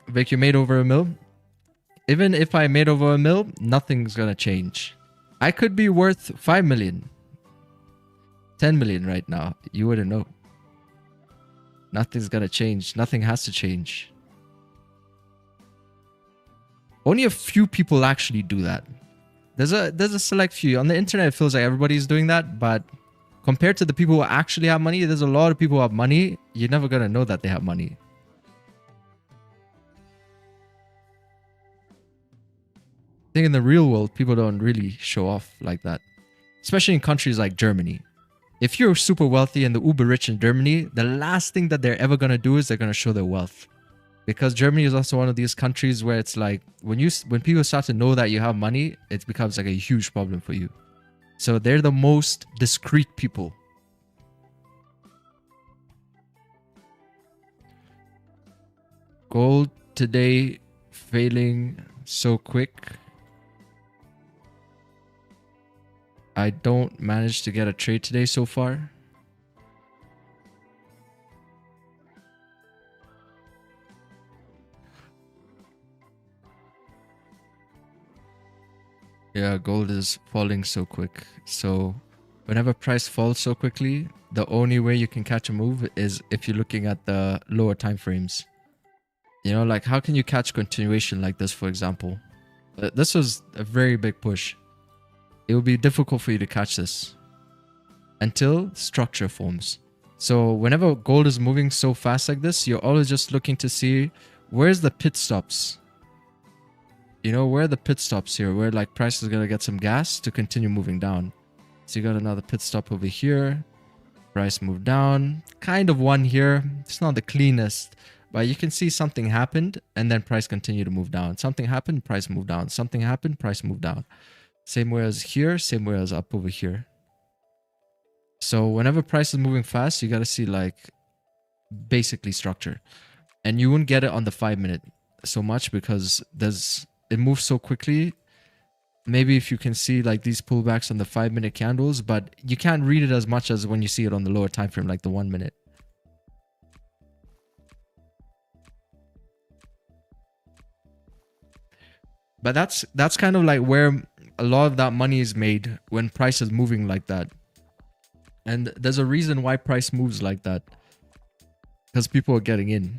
Vic, you made over $1 million? Even if I made over $1 million, nothing's gonna change. I could be worth 5 million, 10 million right now. You wouldn't know. Nothing's gonna change. Nothing has to change. Only a few people actually do that. There's a select few. On the internet, it feels like everybody's doing that, but compared to the people who actually have money, there's a lot of people who have money. You're never gonna know that they have money. I think in the real world, people don't really show off like that. Especially in countries like Germany. If you're super wealthy and the uber rich in Germany, the last thing that they're ever going to do is they're going to show their wealth. Because Germany is also one of these countries where it's like, when people start to know that you have money, it becomes like a huge problem for you. So they're the most discreet people. Gold today failing so quick. I don't manage to get a trade today so far. Yeah, gold is falling so quick. So whenever price falls so quickly, the only way you can catch a move is if you're looking at the lower time frames. You know, like how can you catch continuation like this, for example? This was a very big push. It will be difficult for you to catch this until structure forms. So whenever gold is moving so fast like this, you're always just looking to see where's the pit stops. You know, where are the pit stops here? Where like price is going to get some gas to continue moving down. So you got another pit stop over here. Price moved down. Kind of one here. It's not the cleanest, but you can see something happened and then price continued to move down. Something happened, price moved down. Something happened, price moved down. Same way as here, same way as up over here. So whenever price is moving fast, you got to see like basically structure. And you won't get it on the 5 minute so much because it moves so quickly. Maybe if you can see like these pullbacks on the 5 minute candles, but you can't read it as much as when you see it on the lower time frame, like the 1 minute. But that's kind of like where a lot of that money is made when price is moving like that. And there's a reason why price moves like that. Because people are getting in.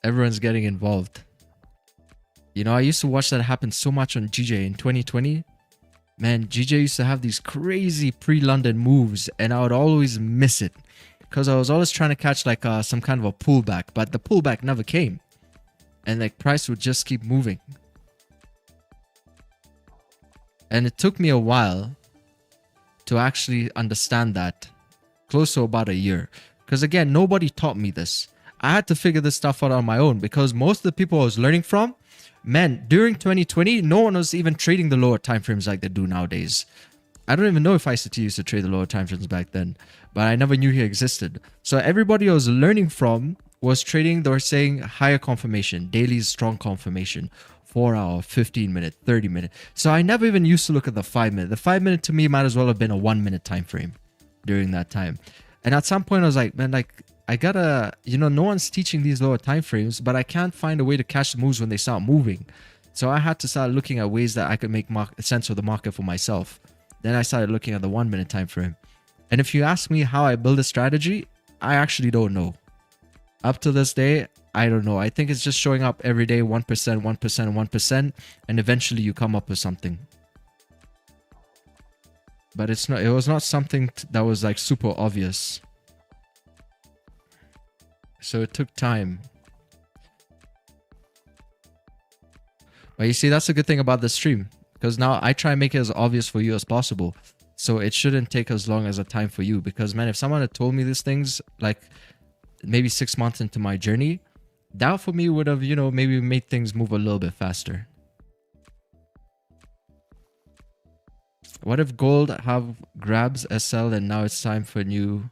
Everyone's getting involved. You know, I used to watch that happen so much on GJ in 2020. Man, GJ used to have these crazy pre-London moves and I would always miss it. Because I was always trying to catch like some kind of a pullback. But the pullback never came. And like price would just keep moving. And it took me a while to actually understand that. Close to about a year. Because again, nobody taught me this. I had to figure this stuff out on my own. Because most of the people I was learning from, man, during 2020, no one was even trading the lower time frames like they do nowadays. I don't even know if ICT used to trade the lower time frames back then. But I never knew he existed. So everybody I was learning from was trading, they were saying higher confirmation, daily strong confirmation. 4 hour, 15 minute, 30 minute. So I never even used to look at the 5 minute. The 5 minute to me might as well have been a 1 minute time frame during that time. And at some point I was like, man, like I gotta, you know, no one's teaching these lower time frames, but I can't find a way to catch the moves when they start moving. So I had to start looking at ways that I could make sense of the market for myself. Then I started looking at the 1 minute time frame. And if you ask me how I build a strategy, I actually don't know. Up to this day, I don't know. I think it's just showing up every day, 1%, 1%, 1%, and eventually you come up with something. But it's not. It was not something that was like super obvious. So it took time. But you see, that's the good thing about the stream, because now I try and make it as obvious for you as possible. So it shouldn't take as long as a time for you. Because man, if someone had told me these things like maybe 6 months into my journey, that for me would have, you know, maybe made things move a little bit faster. What if gold have grabs SL and now it's time for new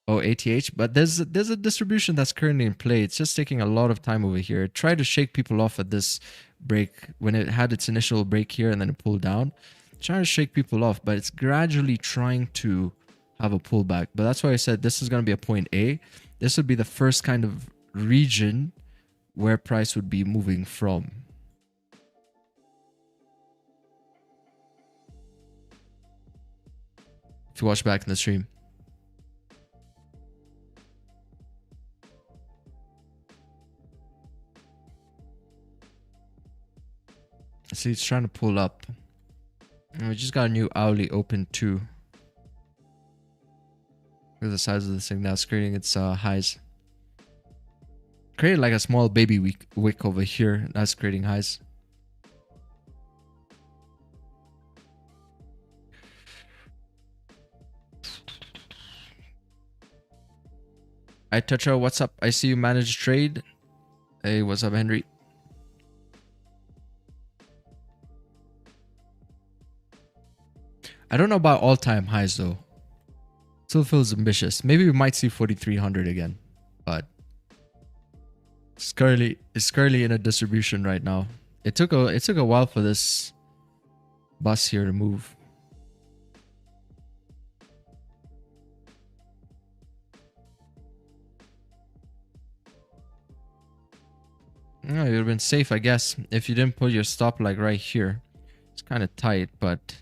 ATH? But there's a distribution that's currently in play. It's just taking a lot of time over here. It tried to shake people off at this break when it had its initial break here and then it pulled down. Trying to shake people off, but it's gradually trying to have a pullback. But that's why I said this is going to be a point A. This would be the first kind of region where price would be moving from. If you watch back in the stream. See, it's trying to pull up. And we just got a new hourly open too. Look at the size of this thing now. It's creating its highs. Created like a small baby wick over here. That's creating highs. Hi Tetra, what's up? I see you manage trade. Hey, what's up, Henry? I don't know about all-time highs though. Still feels ambitious. Maybe we might see 4,300 again, but it's currently in a distribution right now. It took a while for this bus here to move. Yeah, you'd have been safe, I guess, if you didn't put your stop like right here. It's kind of tight, but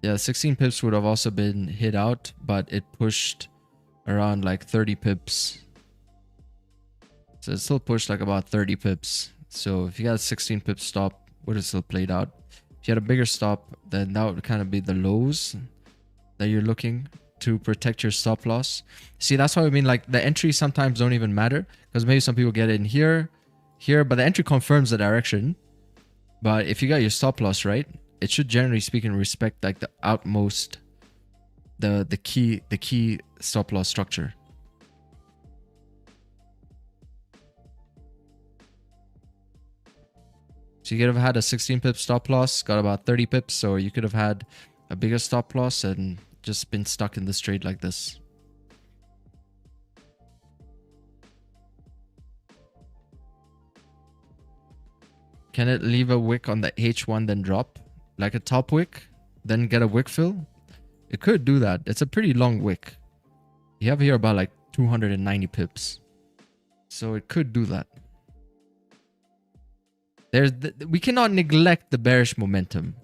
yeah, 16 pips would have also been hit out, but it pushed around like 30 pips. So it still pushed like about 30 pips. So if you got a 16 pip stop, would have still played out. If you had a bigger stop, then that would kind of be the lows that you're looking to protect your stop loss. See, that's what I mean. Like the entries sometimes don't even matter, because maybe some people get in here, but the entry confirms the direction. But if you got your stop loss right, it should generally speaking respect like the outmost, the key stop loss structure. So you could have had a 16 pip stop loss, got about 30 pips, or you could have had a bigger stop loss and just been stuck in this trade like this. Can it leave a wick on the H1 then drop? Like a top wick, then get a wick fill? It could do that. It's a pretty long wick. You have here about like 290 pips. So it could do that. We cannot neglect the bearish momentum.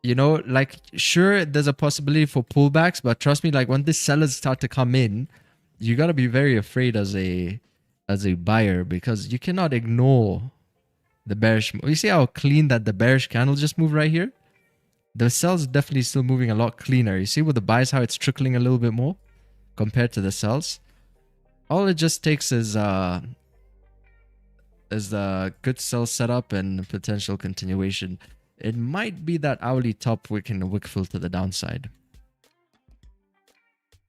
You know, like sure, there's a possibility for pullbacks, but trust me, like when the sellers start to come in, you got to be very afraid as a buyer, because you cannot ignore the bearish. You see how clean that the bearish candle just moved right here? The sells definitely still moving a lot cleaner. You see with the buys how it's trickling a little bit more compared to the sells. All it just takes is the good sell setup and potential continuation. It might be that hourly top wick and a wick fill to the downside.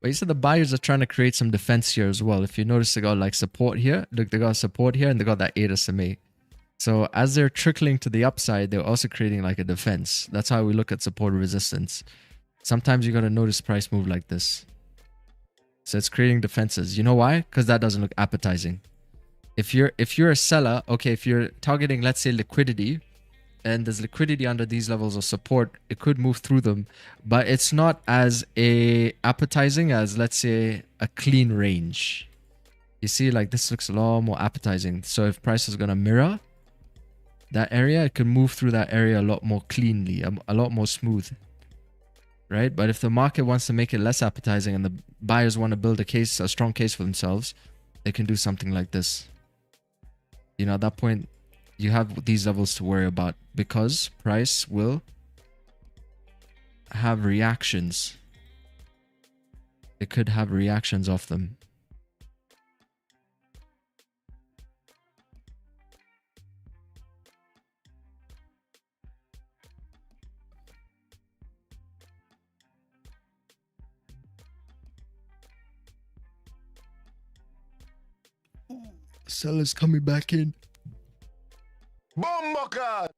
But you said the buyers are trying to create some defense here as well. If you notice, they got like support here. Look, they got support here and they got that 8 SMA. So as they're trickling to the upside, they're also creating like a defense. That's how we look at support and resistance. Sometimes you got to notice price move like this. So it's creating defenses. You know why? Because that doesn't look appetizing. If you're a seller, okay, if you're targeting, let's say, liquidity, and there's liquidity under these levels of support, it could move through them, but it's not as appetizing as, let's say, a clean range. You see, like this looks a lot more appetizing. So if price is gonna mirror, that area, it can move through that area a lot more cleanly, a lot more smooth, right? But if the market wants to make it less appetizing and the buyers want to build a strong case for themselves, they can do something like this. You know, at that point, you have these levels to worry about because price will have reactions. It could have reactions off them. Sellers coming back in. Bomboka!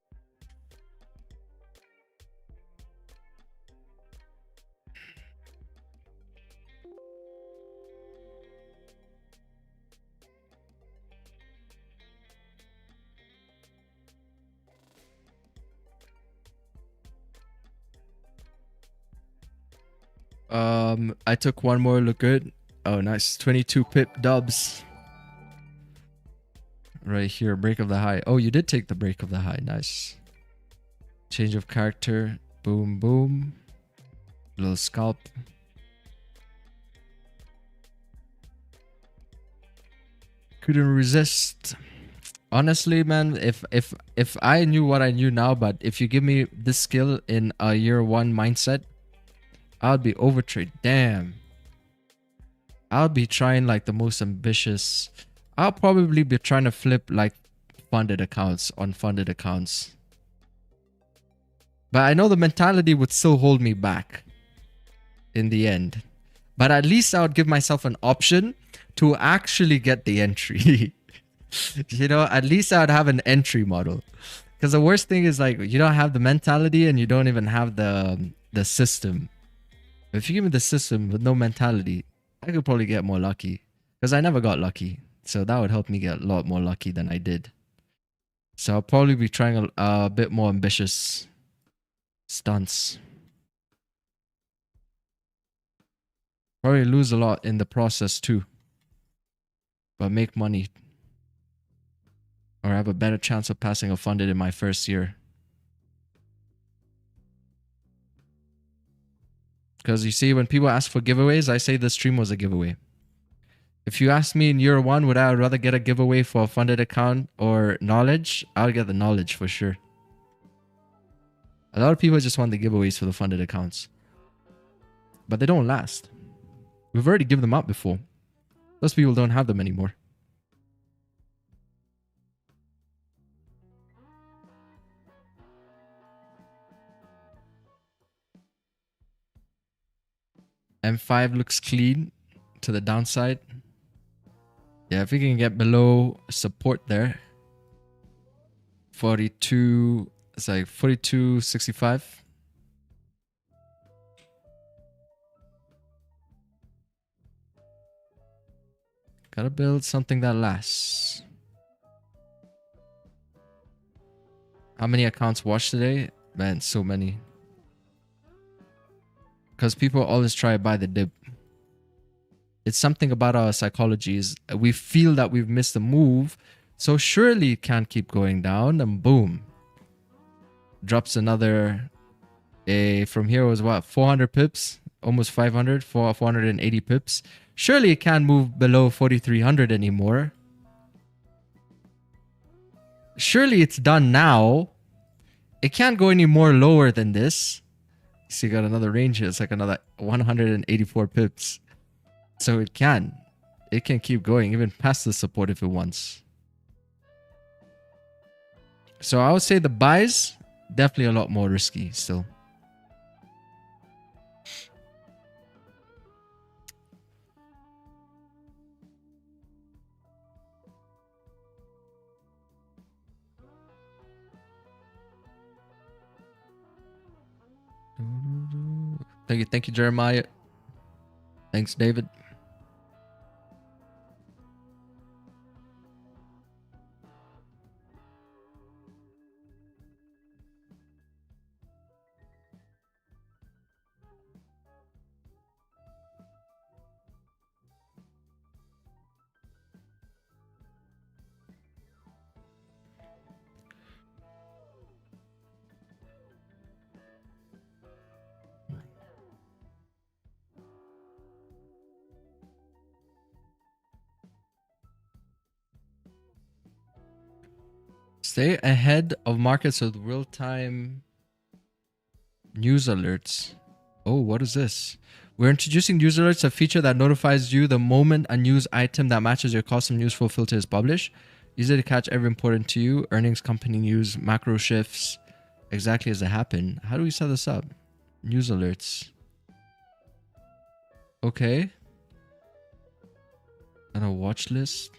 I took one more, look good. Oh, nice. 22 pip dubs. Right here, break of the high. Oh, you did take the break of the high. Nice. Change of character. Boom, boom. Little scalp. Couldn't resist. Honestly, man, if I knew what I knew now, but if you give me this skill in a year one mindset, I'll be overtrade. Damn. I'll be trying like the most ambitious. I'll probably be trying to flip like funded accounts on funded accounts. But I know the mentality would still hold me back in the end. But at least I would give myself an option to actually get the entry. You know, at least I would have an entry model. Because the worst thing is like you don't have the mentality and you don't even have the system. If you give me the system with no mentality, I could probably get more lucky. Because I never got lucky. So that would help me get a lot more lucky than I did. So I'll probably be trying a bit more ambitious stunts. Probably lose a lot in the process too. But make money. Or have a better chance of passing a funded in my first year. Because you see, when people ask for giveaways, I say the stream was a giveaway. If you ask me in year one, would I rather get a giveaway for a funded account or knowledge? I would get the knowledge for sure. A lot of people just want the giveaways for the funded accounts. But they don't last. We've already given them out before. Those people don't have them anymore. M5 looks clean to the downside. Yeah, if we can get below support there. 42, it's like 42.65. Gotta build something that lasts. How many accounts watched today? Man, so many. Because people always try to buy the dip. It's something about our psychology is we feel that we've missed a move, so surely it can't keep going down, and boom. Drops another, from here was what, 400 pips? Almost 500, 480 pips. Surely it can't move below 4,300 anymore. Surely it's done now. It can't go any more lower than this. So you got another range here. It's like another 184 pips. So it can keep going even past the support if it wants. So I would say the buys, definitely a lot more risky still. Thank you, Jeremiah. Thanks, David. Stay ahead of markets with real-time news alerts. Oh, what is this? We're introducing news alerts, a feature that notifies you the moment a news item that matches your custom newsful filter is published. Easy to catch every important to you. Earnings, company news, macro shifts, exactly as they happen. How do we set this up? News alerts. Okay. And a watch list.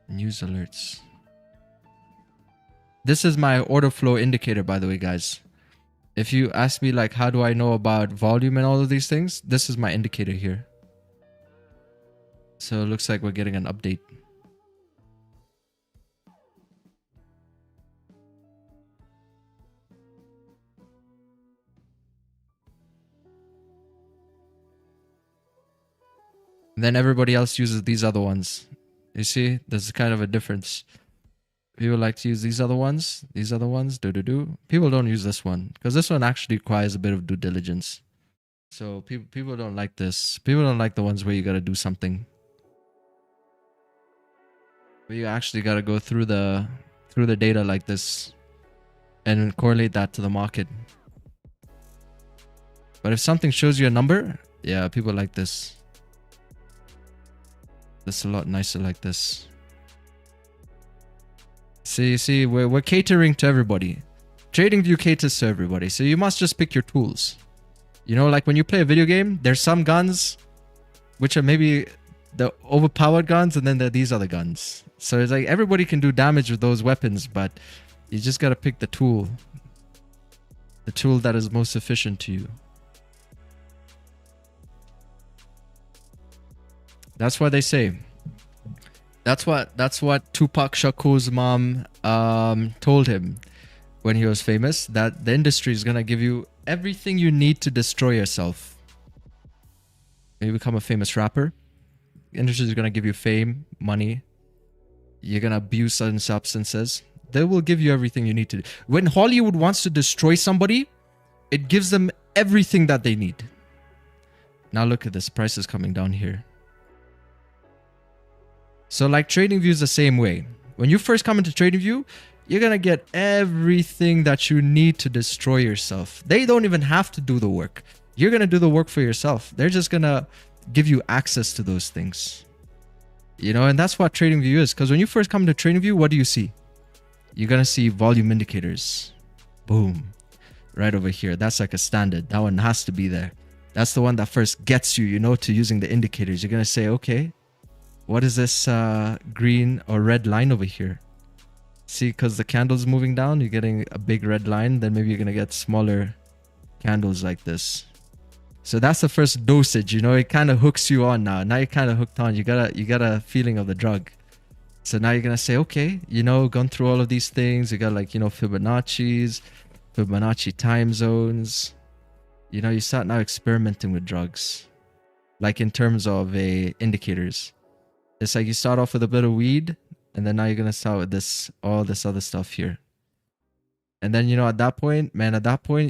News alerts. This is my order flow indicator, by the way, guys. If you ask me like, how do I know about volume and all of these things? This is my indicator here. So it looks like we're getting an update. And then everybody else uses these other ones. You see, there's kind of a difference. People like to use these other ones. These other ones, do. People don't use this one because this one actually requires a bit of due diligence. So people don't like this. People don't like the ones where you gotta do something. Where you actually gotta go through the data like this and correlate that to the market. But if something shows you a number, yeah, people like this. This is a lot nicer like this. See, we're catering to everybody. TradingView caters to everybody. So you must just pick your tools. You know, like when you play a video game, there's some guns which are maybe the overpowered guns, and then there are these other guns. So it's like everybody can do damage with those weapons, but you just gotta pick the tool. The tool that is most efficient to you. That's what they say. That's what Tupac Shakur's mom told him when he was famous, that the industry is gonna give you everything you need to destroy yourself. When you become a famous rapper, the industry is gonna give you fame, money. You're gonna abuse certain substances. They will give you everything you need to. When Hollywood wants to destroy somebody, it gives them everything that they need. Now look at this, price is coming down here. So like TradingView is the same way. When you first come into TradingView, you're going to get everything that you need to destroy yourself. They don't even have to do the work. You're going to do the work for yourself. They're just going to give you access to those things. You know, and that's what TradingView is. Because when you first come to TradingView, what do you see? You're going to see volume indicators. Boom. Right over here. That's like a standard. That one has to be there. That's the one that first gets you, you know, to using the indicators. You're going to say, okay, what is this green or red line over here? See, because the candle's moving down, you're getting a big red line. Then maybe you're going to get smaller candles like this. So that's the first dosage, you know, it kind of hooks you on now. Now you're kind of hooked on. You got a feeling of the drug. So now you're going to say, okay, you know, gone through all of these things. You got like, you know, Fibonacci time zones. You know, you start now experimenting with drugs. Like in terms of indicators. It's like you start off with a bit of weed, and then now you're going to start with this, all this other stuff here. And then, you know, at that point,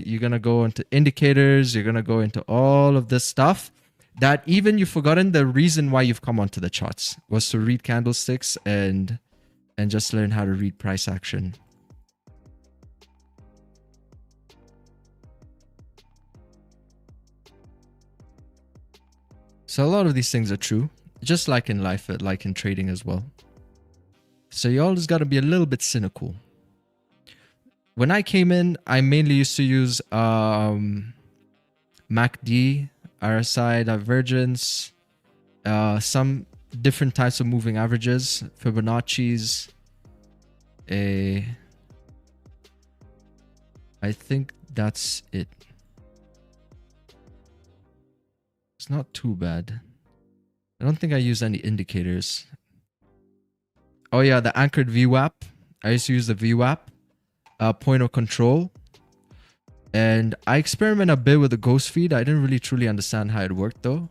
you're going to go into indicators. You're going to go into all of this stuff that even you've forgotten the reason why you've come onto the charts was to read candlesticks and just learn how to read price action. So a lot of these things are true. Just like in life, like in trading as well. So you always got to be a little bit cynical. When I came in, I mainly used to use MACD, RSI divergence, some different types of moving averages, Fibonacci's. I think that's it. It's not too bad. I don't think I use any indicators. Oh yeah, the anchored VWAP. I used to use the VWAP, point of control. And I experiment a bit with the ghost feed. I didn't really truly understand how it worked though.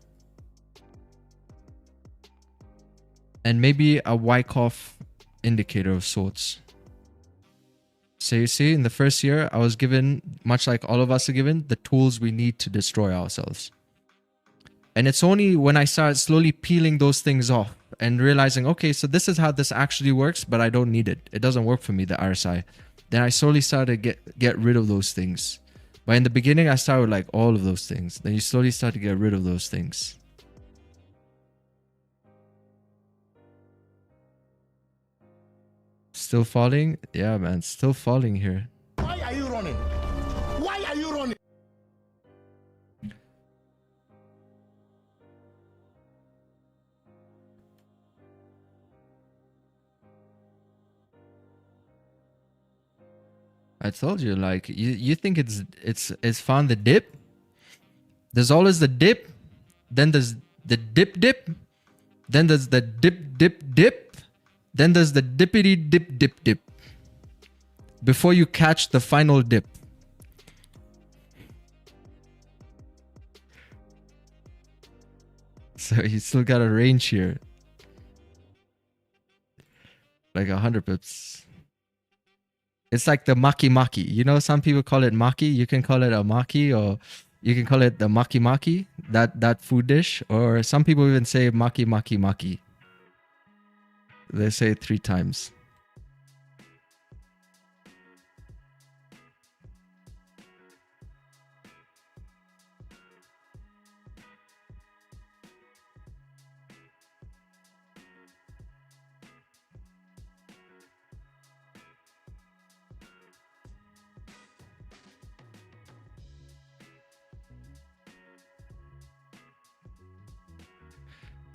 And maybe a Wyckoff indicator of sorts. So you see, in the first year, I was given, much like all of us are given, the tools we need to destroy ourselves. And it's only when I started slowly peeling those things off and realizing, okay, so this is how this actually works, but I don't need it. It doesn't work for me, the RSI. Then I slowly started to get rid of those things. But in the beginning, I started with like all of those things. Then you slowly start to get rid of those things. Still falling? Yeah, man, still falling here. Why are you running? Why are you running? I told you, like, you think it's found the dip? There's always the dip, then there's the dip, then there's the dip, then there's the dippity dip. Before you catch the final dip. So you still got a range here. Like 100 pips. It's like the maki. You know, some people call it maki. You can call it a maki, or you can call it the maki. That food dish. Or some people even say maki. They say it 3 times.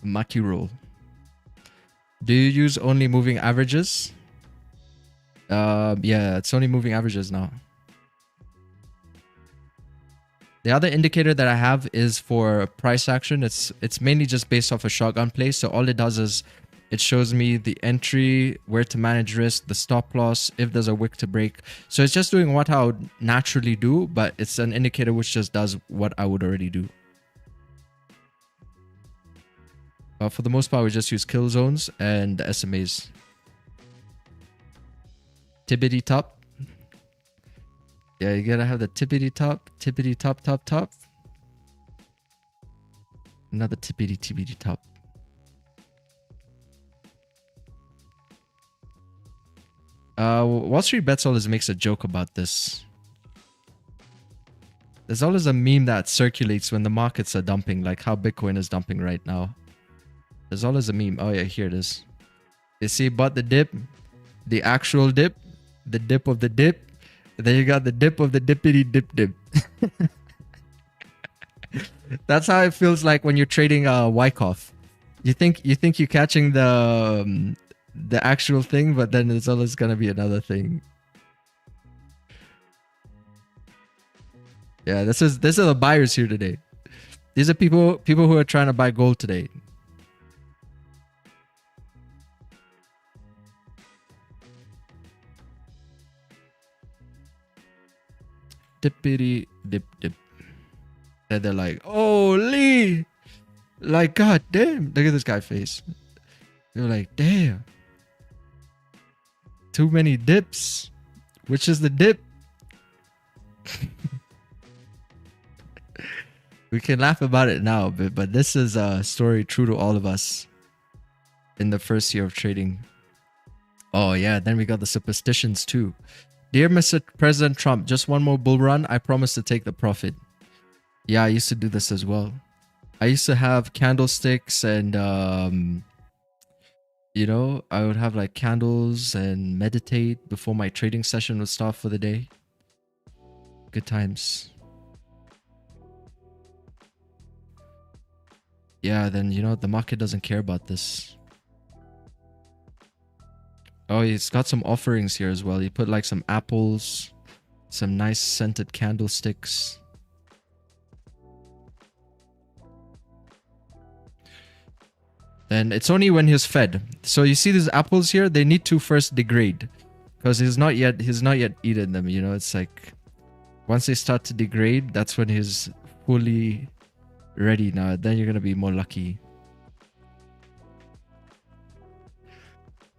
Maki roll. Do you use only moving averages? Yeah, it's only moving averages now. The other indicator that I have is for price action. It's mainly just based off a shotgun play. So all it does is it shows me the entry, where to manage risk, the stop loss, if there's a wick to break. So it's just doing what I would naturally do, but it's an indicator which just does what I would already do. For the most part, we just use kill zones and the SMAs. Tippity top. Yeah, you gotta have the tippity top, top. Another tippity top. Wall Street Bets always makes a joke about this. There's always a meme that circulates when the markets are dumping, like how Bitcoin is dumping right now. There's always a meme. Oh yeah, here it is. You see, but the dip, the actual dip, the dip of the dip. Then you got the dip of the dippity dip. That's how it feels like when you're trading Wyckoff. You think you're catching the actual thing, but then there's always gonna be another thing. Yeah, this is the buyers here today. These are people who are trying to buy gold today. Dippity dip. And they're like, oh Lee, like god damn, look at this guy's face. They're like, damn, too many dips. Which is the dip? We can laugh about it now, but this is a story true to all of us in the first year of trading. Oh yeah, then we got the superstitions too. Dear Mr. President Trump, just one more bull run. I promise to take the profit. Yeah, I used to do this as well. I used to have candlesticks and, you know, I would have like candles and meditate before my trading session would start for the day. Good times. Yeah, then, you know, the market doesn't care about this. Oh, he's got some offerings here as well. He put like some apples, some nice scented candlesticks. And it's only when he's fed. So you see these apples here, they need to first degrade because he's not yet eaten them, you know. It's like once they start to degrade, that's when he's fully ready. Now then you're going to be more lucky.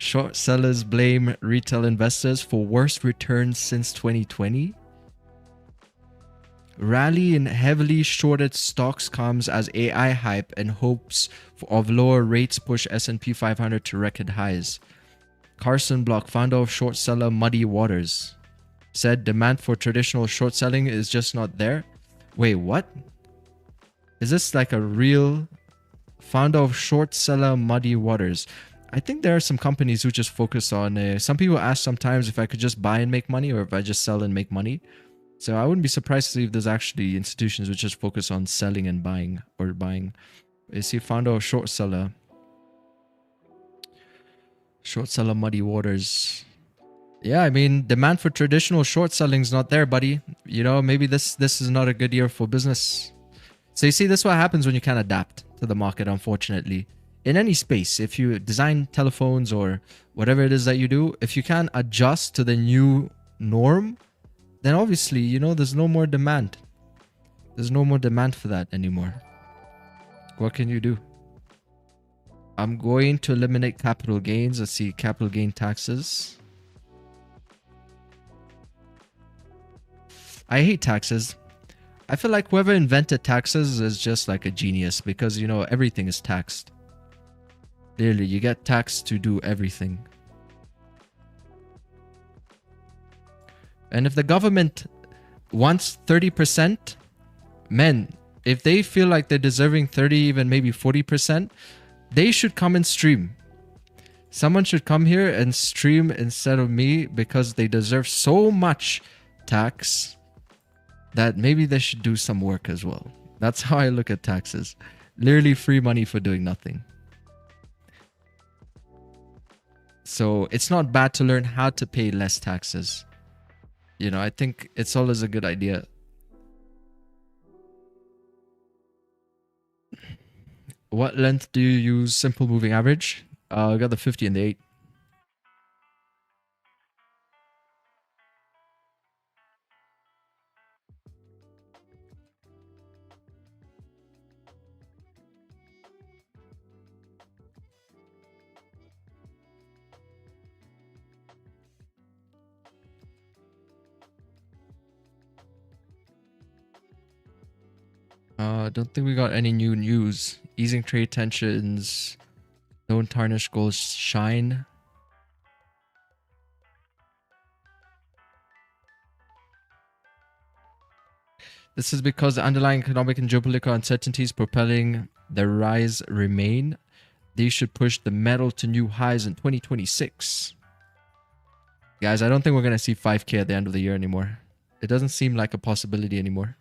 Short sellers blame retail investors for worst returns since 2020. Rally in heavily shorted stocks comes as AI hype and hopes of lower rates push S&P 500 to record highs. Carson Block, founder of short seller Muddy Waters, said demand for traditional short selling is just not there. Wait, what? Is this like a real founder of short seller Muddy Waters? I think there are some companies who just focus on... some people ask sometimes if I could just buy and make money or if I just sell and make money. So I wouldn't be surprised to see if there's actually institutions which just focus on selling and buying or buying. Is he founder of short seller? Short seller Muddy Waters. Yeah, I mean, demand for traditional short selling is not there, buddy. You know, maybe this is not a good year for business. So you see, this is what happens when you can't adapt to the market, unfortunately. In any space, if you design telephones or whatever it is that you do, if you can't adjust to the new norm, then obviously, you know, there's no more demand. There's no more demand for that anymore. What can you do? I'm going to eliminate capital gains. Let's see, capital gain taxes. I hate taxes. I feel like whoever invented taxes is just like a genius because, you know, everything is taxed. Literally, you get taxed to do everything. And if the government wants 30%, men, if they feel like they're deserving 30, even maybe 40%, they should come and stream. Someone should come here and stream instead of me because they deserve so much tax that maybe they should do some work as well. That's how I look at taxes. Literally free money for doing nothing. So it's not bad to learn how to pay less taxes. You know, I think it's always a good idea. What length do you use? Simple moving average. I got the 50 and the 8. Don't think we got any new news. Easing trade tensions. Don't tarnish gold's shine. This is because the underlying economic and geopolitical uncertainties propelling the rise remain. These should push the metal to new highs in 2026. Guys, I don't think we're going to see 5K at the end of the year anymore. It doesn't seem like a possibility anymore.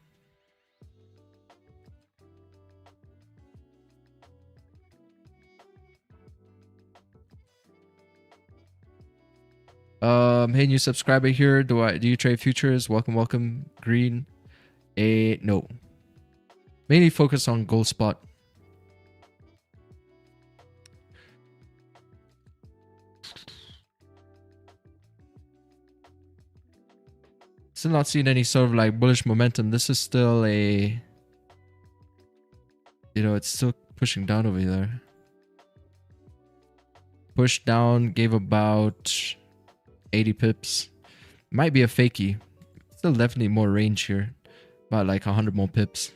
Hey, new subscriber here. Do you trade futures? Welcome. Green. No. Mainly focus on gold spot. Still not seeing any sort of like bullish momentum. This is still a... You know, it's still pushing down over there. Pushed down, gave about 80 pips. Might be a fakie. Still definitely more range here. About like 100 more pips.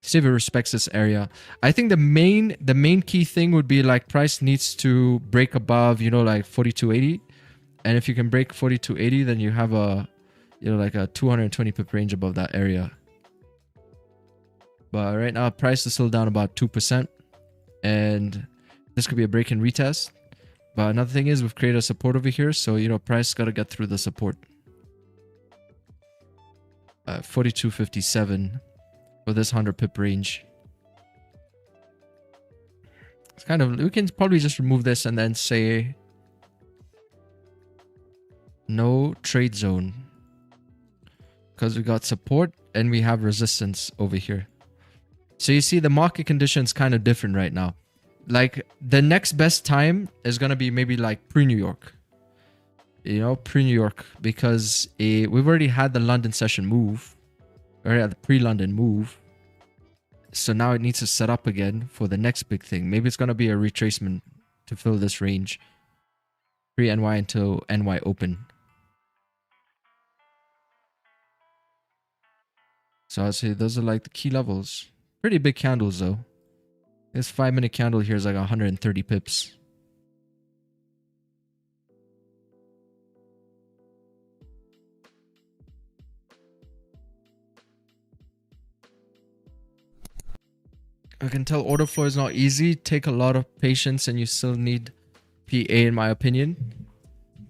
See if it respects this area. I think the main key thing would be like price needs to break above, you know, like 4280. And if you can break 4280, then you have a, you know, like a 220 pip range above that area. But right now, price is still down about 2%. And this could be a break and retest. But another thing is we've created a support over here. So, you know, price got to get through the support. 42.57 for this 100 pip range. It's kind of, we can probably just remove this and then say no trade zone. Because we got support and we have resistance over here. So you see the market conditions kind of different right now. Like the next best time is going to be maybe like pre-New York. You know, pre-New York. Because we've already had the London session move. Or the pre-London move. So now it needs to set up again for the next big thing. Maybe it's going to be a retracement to fill this range. Pre-NY until NY open. So I'd say those are like the key levels. Pretty big candles though. This 5-minute candle here is like 130 pips. I can tell order flow is not easy. Take a lot of patience and you still need PA in my opinion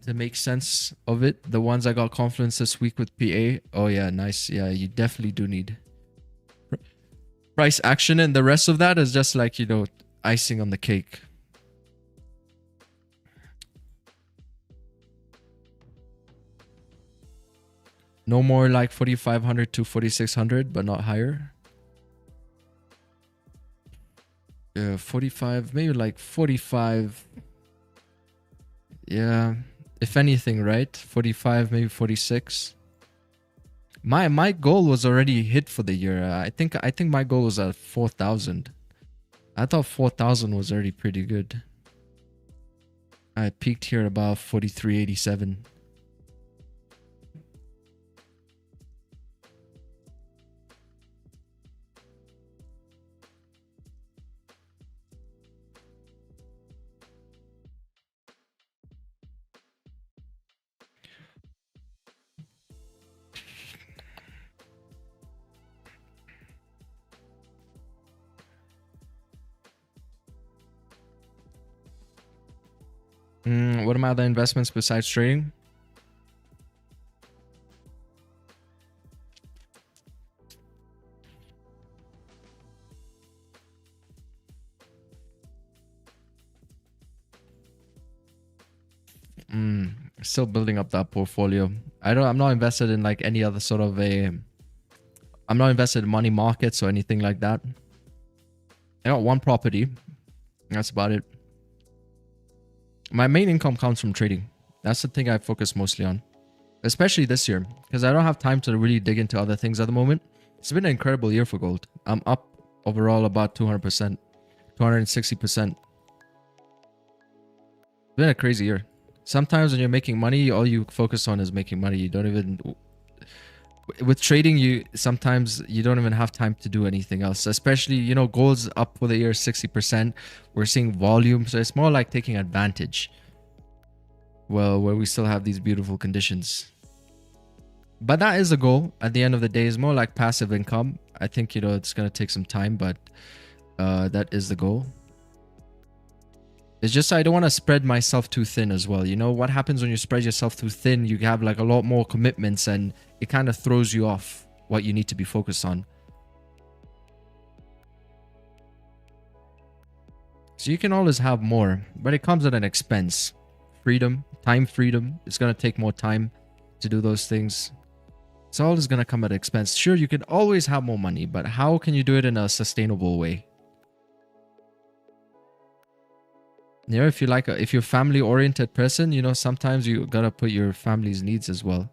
to make sense of it. The ones I got confidence this week with PA. Oh yeah, nice. Yeah, you definitely do need price action, and the rest of that is just like, you know, icing on the cake. No more like 4,500 to 4,600, but not higher. 45, maybe like 45. Yeah, if anything, right? 45, maybe 46. My goal was already hit for the year. I think my goal was at 4,000. I thought 4,000 was already pretty good. I peaked here about 43.87. What are my other investments besides trading? Still building up that portfolio. I'm not invested in like any other sort of I'm not invested in money markets or anything like that. I got one property. That's about it. My main income comes from trading. That's the thing I focus mostly on, especially this year, because I don't have time to really dig into other things at the moment. It's been an incredible year for gold. I'm up overall about 200%, 260%. It's been a crazy year. Sometimes when you're making money, all you focus on is making money. You don't even... With trading, sometimes you don't even have time to do anything else. Especially, you know, gold's up for the year 60%. We're seeing volume, so it's more like taking advantage. Well, where we still have these beautiful conditions. But that is the goal at the end of the day. It's more like passive income. I think, you know, it's going to take some time, but that is the goal. It's just I don't want to spread myself too thin as well. You know, what happens when you spread yourself too thin? You have like a lot more commitments and it kind of throws you off what you need to be focused on. So you can always have more, but it comes at an expense. Freedom, time freedom. It's going to take more time to do those things. It's always going to come at an expense. Sure, you can always have more money, but how can you do it in a sustainable way? You know, if you're a family-oriented person, you know, sometimes you gotta put your family's needs as well.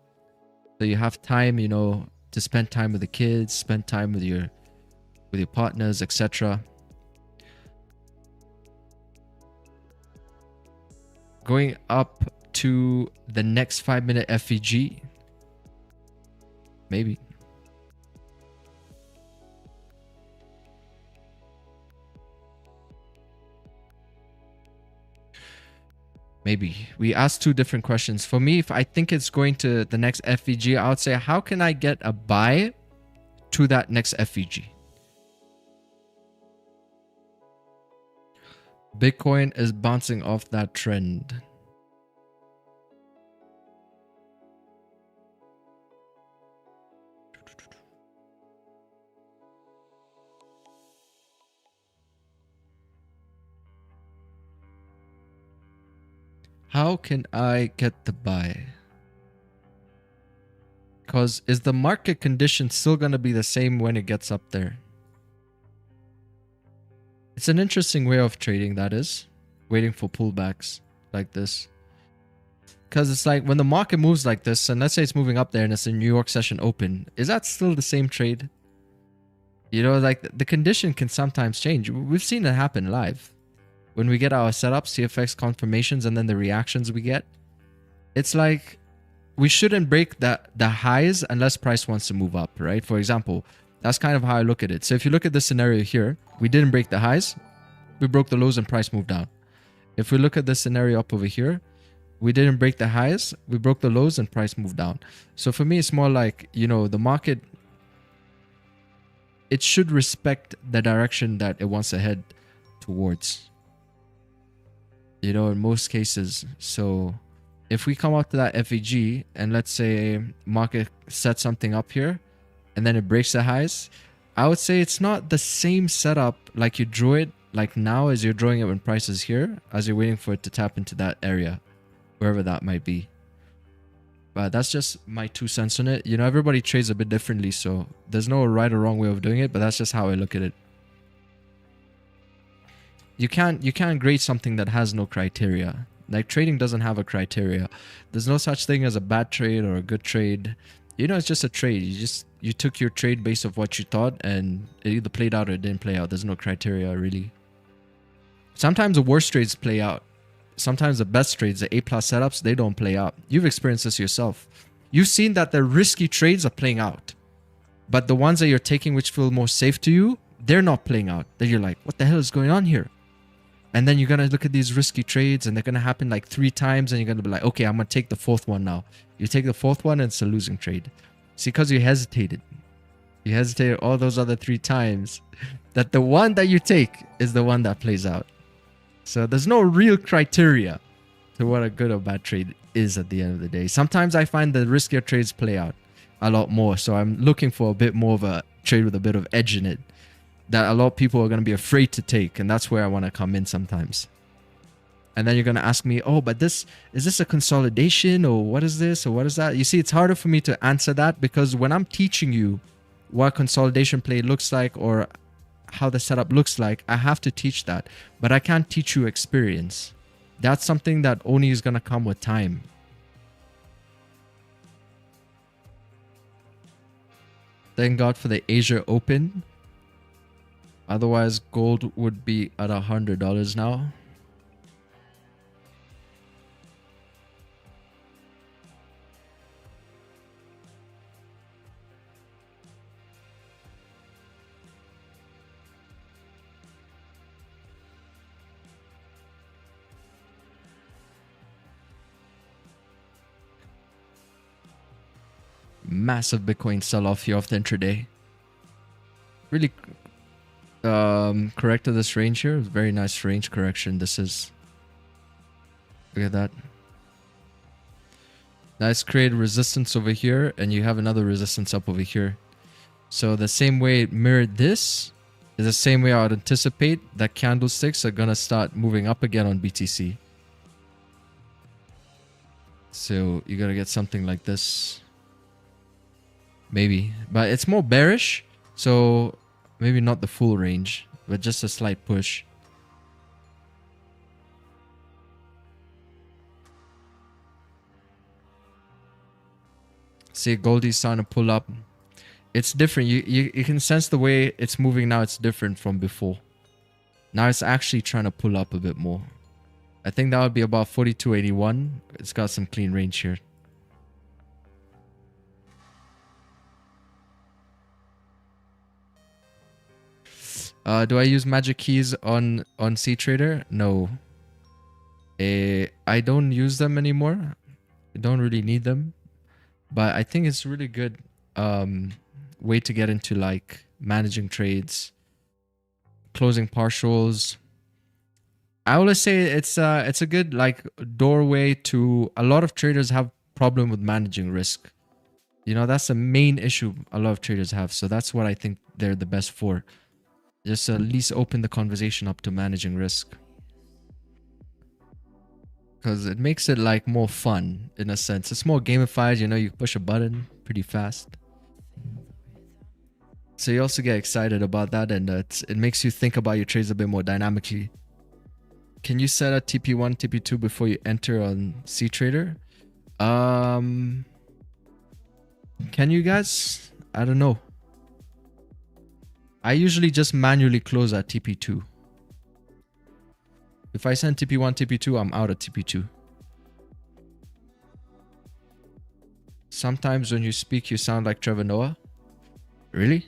So you have time, you know, to spend time with the kids, spend time with your partners, etc. Going up to the next 5-minute FVG, maybe. Maybe. We asked two different questions. For me, if I think it's going to the next FVG, I would say, how can I get a buy to that next FVG? Bitcoin is bouncing off that trend. How can I get the buy? Because is the market condition still going to be the same when it gets up there? It's an interesting way of trading, that is. Waiting for pullbacks like this. Because it's like when the market moves like this, and let's say it's moving up there and it's a New York session open, is that still the same trade? You know, like the condition can sometimes change. We've seen it happen live. When we get our setups, TFX confirmations, and then the reactions we get, it's like we shouldn't break the highs unless price wants to move up, right? For example, that's kind of how I look at it. So if you look at this scenario here, we didn't break the highs, we broke the lows and price moved down. If we look at this scenario up over here, we didn't break the highs, we broke the lows and price moved down. So for me, it's more like, you know, the market, it should respect the direction that it wants to head towards, you know, in most cases. So if we come up to that FEG and let's say market sets something up here and then it breaks the highs, I would say it's not the same setup like you drew it like now as you're drawing it when price is here, as you're waiting for it to tap into that area, wherever that might be. But that's just my 2 cents on it. You know, everybody trades a bit differently, so there's no right or wrong way of doing it, but that's just how I look at it. You can't grade something that has no criteria. Like trading doesn't have a criteria. There's no such thing as a bad trade or a good trade. You know, it's just a trade. You took your trade based off what you thought and it either played out or it didn't play out. There's no criteria really. Sometimes the worst trades play out. Sometimes the best trades, the A+ setups, they don't play out. You've experienced this yourself. You've seen that the risky trades are playing out. But the ones that you're taking which feel more safe to you, they're not playing out. Then you're like, what the hell is going on here? And then you're going to look at these risky trades and they're going to happen like 3 times and you're going to be like, okay, I'm going to take the 4th one now. You take the 4th one and it's a losing trade. See, because you hesitated. You hesitated all those other 3 times that the one that you take is the one that plays out. So there's no real criteria to what a good or bad trade is at the end of the day. Sometimes I find the riskier trades play out a lot more. So I'm looking for a bit more of a trade with a bit of edge in it that a lot of people are going to be afraid to take. And that's where I want to come in sometimes. And then you're going to ask me, oh, but is this a consolidation or what is this or what is that? You see, it's harder for me to answer that because when I'm teaching you what consolidation play looks like or how the setup looks like, I have to teach that. But I can't teach you experience. That's something that only is going to come with time. Thank God for the Asia Open. Otherwise, gold would be at $100 now. Massive Bitcoin sell-off here off the intraday. Really corrected this range here. Very nice range correction. This is. Look at that. Nice create resistance over here, and you have another resistance up over here. So the same way it mirrored this is the same way I would anticipate that candlesticks are gonna start moving up again on BTC. So you gotta get something like this. Maybe, but it's more bearish, so maybe not the full range, but just a slight push. See, Goldie's starting to pull up. It's different. You can sense the way it's moving now. It's different from before. Now it's actually trying to pull up a bit more. I think that would be about 42.81. It's got some clean range here. Do I use magic keys on CTrader? No. I don't use them anymore. I don't really need them. But I think it's really good way to get into like managing trades, closing partials. I always say it's a good like doorway to a lot of traders have problem with managing risk. You know, that's the main issue a lot of traders have. So that's what I think they're the best for. Just at least open the conversation up to managing risk. Because it makes it like more fun in a sense. It's more gamified, you know, you push a button pretty fast. So you also get excited about that, and it makes you think about your trades a bit more dynamically. Can you set a TP1, TP2 before you enter on CTrader? Can you guys? I don't know. I usually just manually close at TP2. If I send TP1, TP2, I'm out at TP2. Sometimes when you speak, you sound like Trevor Noah. Really?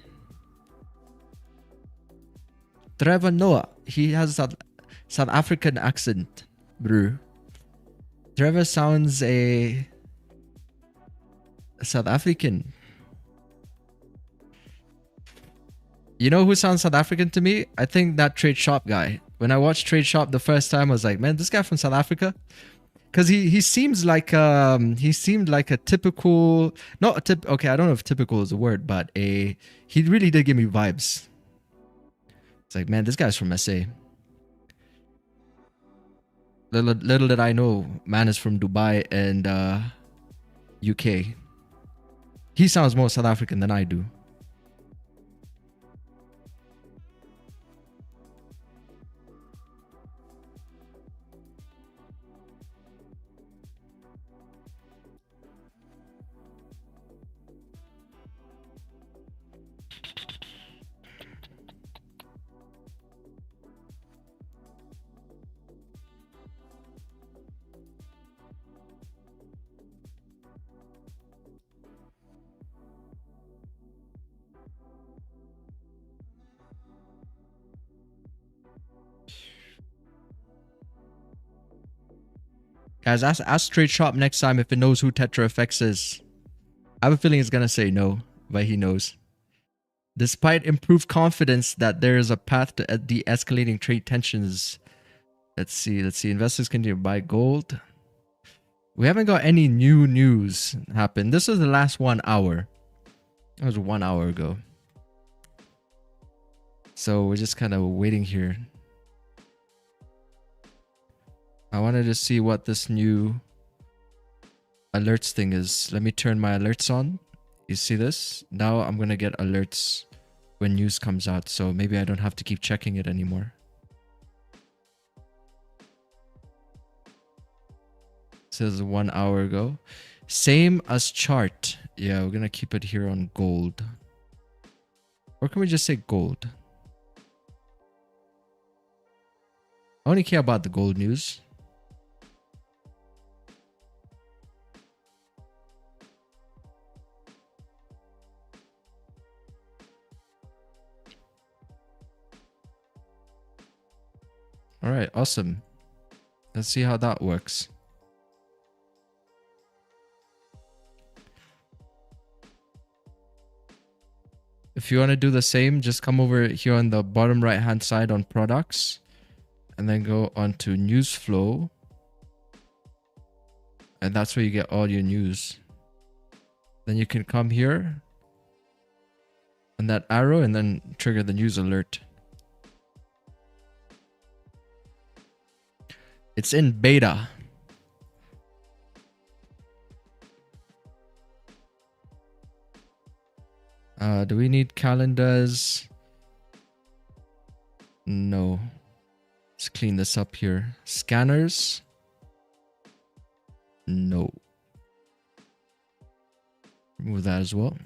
Trevor Noah. He has a South African accent, bro. Trevor sounds a South African. You know who sounds South African to me? I think that Trade Shop guy. When I watched Trade Shop the first time, I was like, man, this guy from South Africa. Because he seems like he seemed like a typical, not a tip. Okay, I don't know if typical is a word, but he really did give me vibes. It's like, man, this guy's from SA. Little did I know, man is from Dubai and UK. He sounds more South African than I do. Guys, ask Trade Shop next time if it knows who TetraFX is. I have a feeling it's gonna say no, but he knows. Despite improved confidence that there is a path to de-escalating trade tensions. Let's see. Investors continue to buy gold. We haven't got any new news happen. This was the last 1 hour. That was 1 hour ago. So we're just kind of waiting here. I wanted to see what this new alerts thing is. Let me turn my alerts on. You see this? Now I'm going to get alerts when news comes out. So maybe I don't have to keep checking it anymore. This is 1 hour ago. Same as chart. Yeah, we're going to keep it here on gold. Or can we just say gold? I only care about the gold news. All right, awesome. Let's see how that works. If you want to do the same, just come over here on the bottom right hand side on products and then go on to news flow. And that's where you get all your news. Then you can come here and that arrow and then trigger the news alert. It's in beta. Do we need calendars? No. Let's clean this up here. Scanners? No. Remove that as well.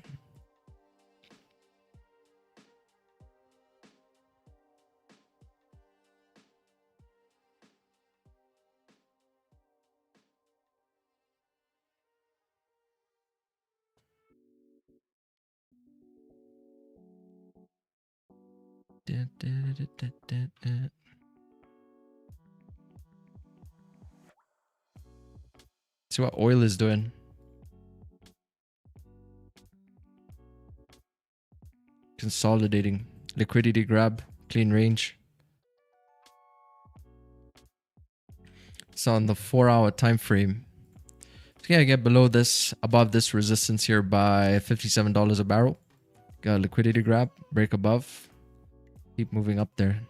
See what oil is doing. Consolidating. Liquidity grab. Clean range. So on the 4-hour time frame. It's gonna get below this, above this resistance here by $57 a barrel. Got a liquidity grab. Break above. Keep moving up there.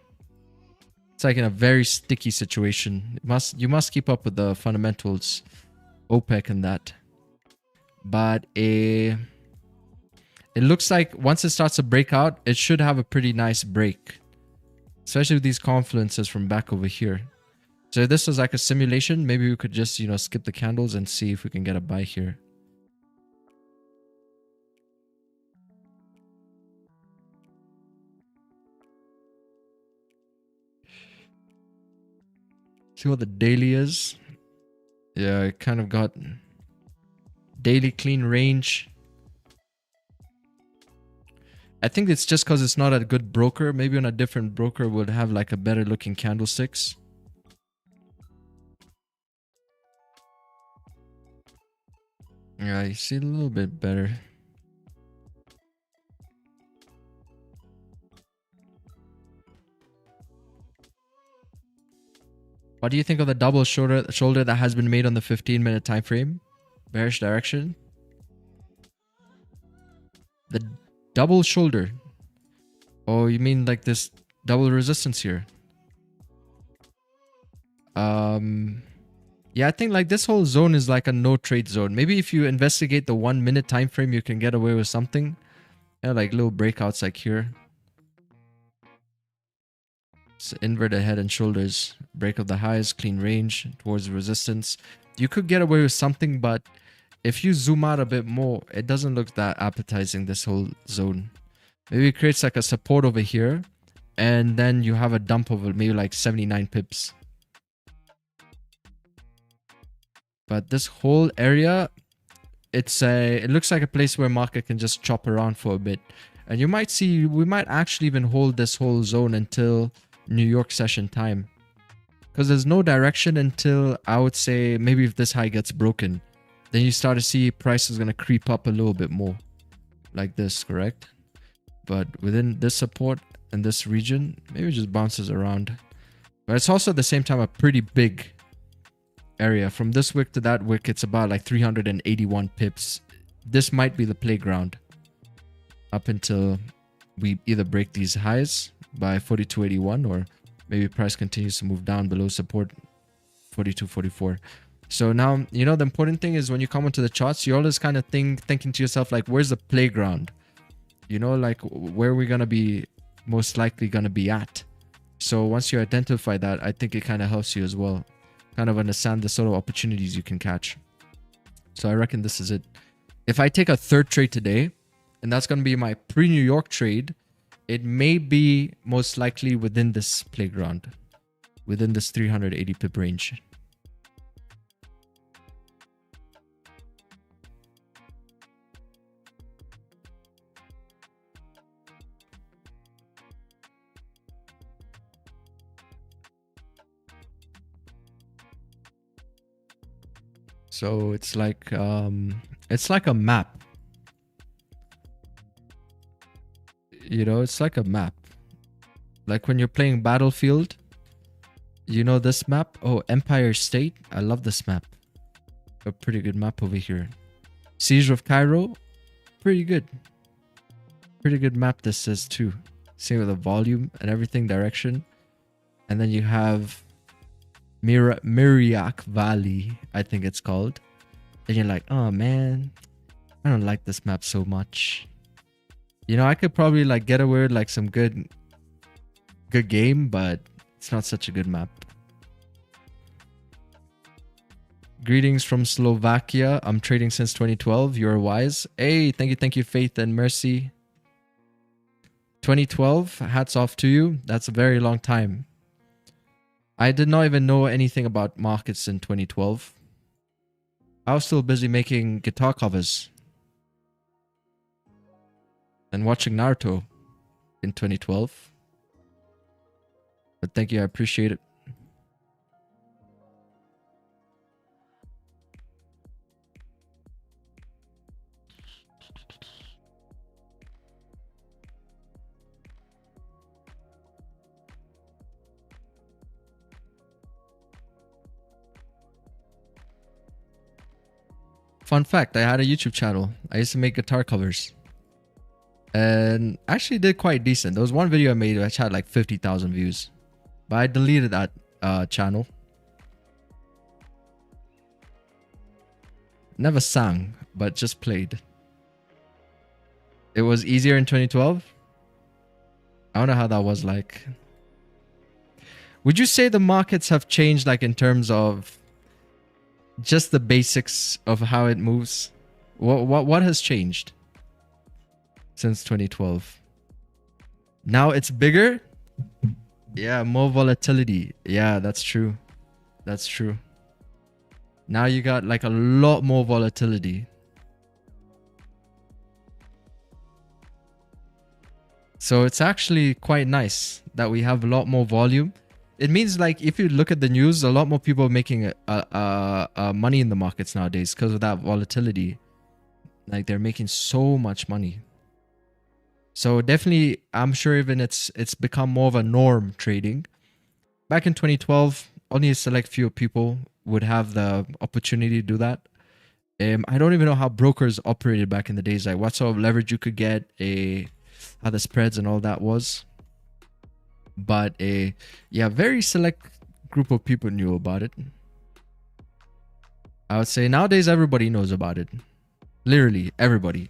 It's like in a very sticky situation. You must keep up with the fundamentals, OPEC and that. But it looks like once it starts to break out, it should have a pretty nice break, especially with these confluences from back over here. So if this was like a simulation, maybe we could just, skip the candles and see if we can get a buy here. See what the daily is. Yeah, it kind of got Daily clean range. I think it's just because it's not a good broker. Maybe on a different broker would have like a better looking candlesticks. Yeah, you see a little bit better. What do you think of the double shoulder that has been made on the 15-minute time frame? Bearish direction. The double shoulder. Oh, you mean like this double resistance here? Yeah, I think like this whole zone is like a no trade zone. Maybe if you investigate the 1 minute time frame, you can get away with something. Yeah, like little breakouts like here. It's inverted head and shoulders. Break of the highs, clean range towards resistance. You could get away with something, but if you zoom out a bit more, it doesn't look that appetizing, this whole zone. Maybe it creates like a support over here, and then you have a dump of maybe like 79 pips. But this whole area, it looks like a place where market can just chop around for a bit. And you might see, we might actually even hold this whole zone until New York session time. Because there's no direction until, I would say, maybe if this high gets broken. Then you start to see price is going to creep up a little bit more. Like this, correct? But within this support and this region, maybe it just bounces around. But it's also at the same time a pretty big area. From this wick to that wick, it's about like 381 pips. This might be the playground up until we either break these highs by 42.81 or maybe price continues to move down below support 42.44. So now, you know, the important thing is when you come onto the charts, you always kind of thinking to yourself, like, where's the playground? You know, like where are we going to be most likely going to be at? So once you identify that, I think it kind of helps you as well. Kind of understand the sort of opportunities you can catch. So I reckon this is it. If I take a third trade today, and that's going to be my pre-New York trade, it may be most likely within this playground, within this 380 pip range. So it's like a map. You know, it's like a map. Like when you're playing Battlefield, you know this map? Oh, Empire State. I love this map. A pretty good map over here. Siege of Cairo. Pretty good. Pretty good map this is too. Same with the volume and everything, direction. And then you have Miriak Valley, I think it's called. And you're like, oh man, I don't like this map so much. You know, I could probably like get away with like some good game, but it's not such a good map. Greetings from Slovakia. I'm trading since 2012. You're wise. Hey, thank you, Faith and Mercy. 2012, hats off to you. That's a very long time. I did not even know anything about markets in 2012. I was still busy making guitar covers and watching Naruto in 2012. But thank you, I appreciate it. Fun fact, I had a YouTube channel. I used to make guitar covers. And actually did quite decent. There was one video I made which had like 50,000 views. But I deleted that channel. Never sang, but just played. It was easier in 2012. I don't know how that was like. Would you say the markets have changed like in terms of just the basics of how it moves? What has changed since 2012? Now it's bigger? Yeah, more volatility. Yeah, that's true. That's true. Now you got like a lot more volatility. So it's actually quite nice that we have a lot more volume. It means like if you look at the news, a lot more people are making money in the markets nowadays because of that volatility. Like they're making so much money. So definitely, I'm sure even it's become more of a norm trading. Back in 2012, only a select few people would have the opportunity to do that. I don't even know how brokers operated back in the days, like what sort of leverage you could get, how the spreads and all that was. But yeah, very select group of people knew about it. I would say nowadays everybody knows about it. Literally everybody.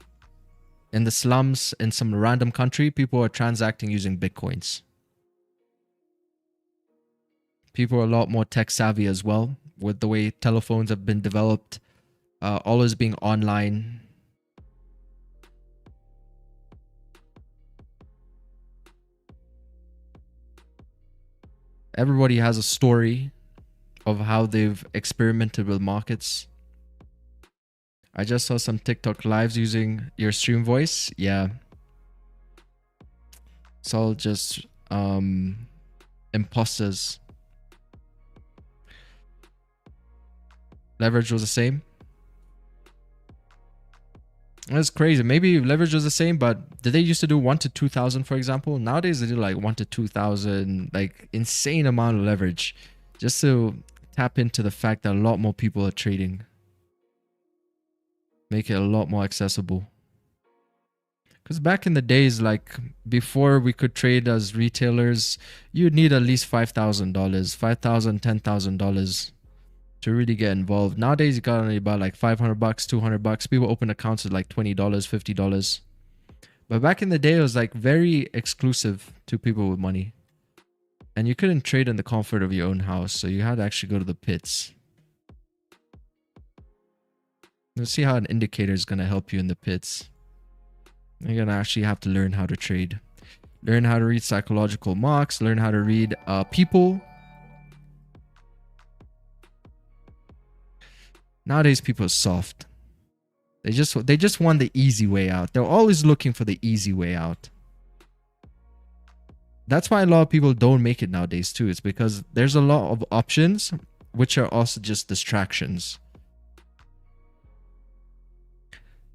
In the slums, in some random country, people are transacting using Bitcoins. People are a lot more tech savvy as well, with the way telephones have been developed, always being online. Everybody has a story of how they've experimented with markets. I just saw some TikTok lives using your stream voice. Yeah. It's all just imposters. Leverage was the same. That's crazy. Maybe leverage was the same, but did they used to do 1 to 2,000, for example? Nowadays they do like 1 to 2,000, like insane amount of leverage, just to tap into the fact that a lot more people are trading. Make it a lot more accessible. Because back in the days, like before we could trade as retailers, you'd need at least $5,000, $5,000, $10,000 to really get involved. Nowadays, you got only about like $500, $200. People open accounts at like $20, $50. But back in the day, it was like very exclusive to people with money. And you couldn't trade in the comfort of your own house. So you had to actually go to the pits. Let's see how an indicator is going to help you in the pits. You're going to actually have to learn how to trade. Learn how to read psychological marks. Learn how to read people. Nowadays, people are soft. They just want the easy way out. They're always looking for the easy way out. That's why a lot of people don't make it nowadays too. It's because there's a lot of options, which are also just distractions.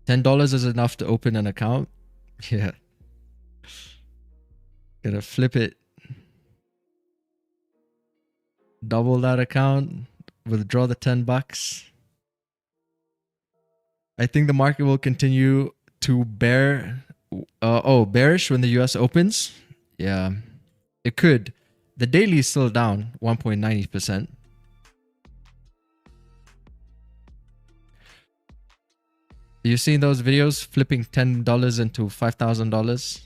$10 is enough to open an account. Yeah. Gotta flip it. Double that account. Withdraw the $10. I think the market will continue to bearish when the US opens. Yeah, it could. The daily is still down 1.90%. You seen those videos flipping $10 into $5,000?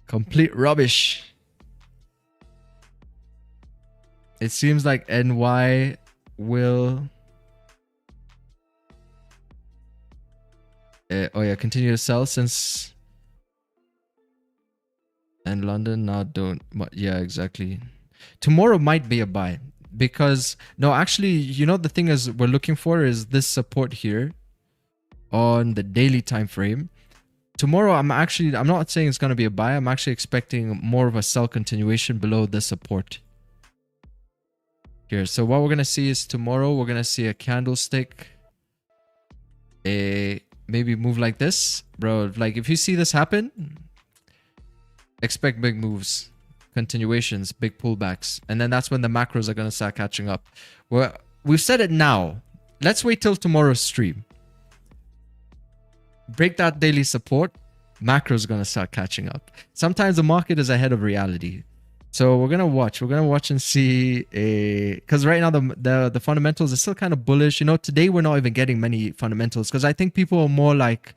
Complete rubbish. It seems like NY will continue to sell since, and London now don't. Yeah, exactly. Tomorrow might be a buy because no, actually, you know, the thing is we're looking for is this support here on the daily time frame. Tomorrow, I'm not saying it's going to be a buy. I'm actually expecting more of a sell continuation below this support here. So what we're going to see is tomorrow, we're going to see a candlestick, maybe move like this, bro. Like if you see this happen, expect big moves, continuations, big pullbacks, and then that's when the macros are gonna start catching up. Well, we've said it now. Let's wait till tomorrow's stream. Break that daily support. Macros are gonna start catching up. Sometimes the market is ahead of reality. So we're gonna watch. We're gonna watch and see. Because right now the fundamentals are still kind of bullish. You know, today we're not even getting many fundamentals because I think people are more like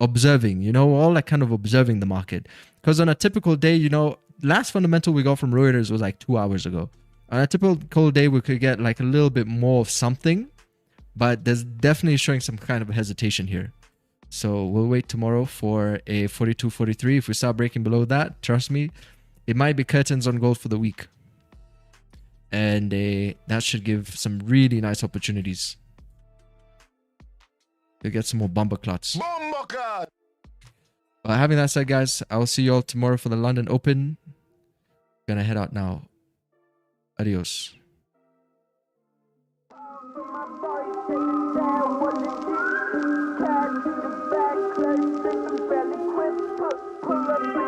observing. You know, all like kind of observing the market. Because on a typical day, you know, last fundamental we got from Reuters was like 2 hours ago. On a typical day, we could get like a little bit more of something, but there's definitely showing some kind of hesitation here. So we'll wait tomorrow for a 42.43. If we start breaking below that, trust me, it might be curtains on gold for the week. And that should give some really nice opportunities to get some more bumper clots. Well, having that said, guys, I will see you all tomorrow for the London Open. Gonna head out now. Adios. Pull up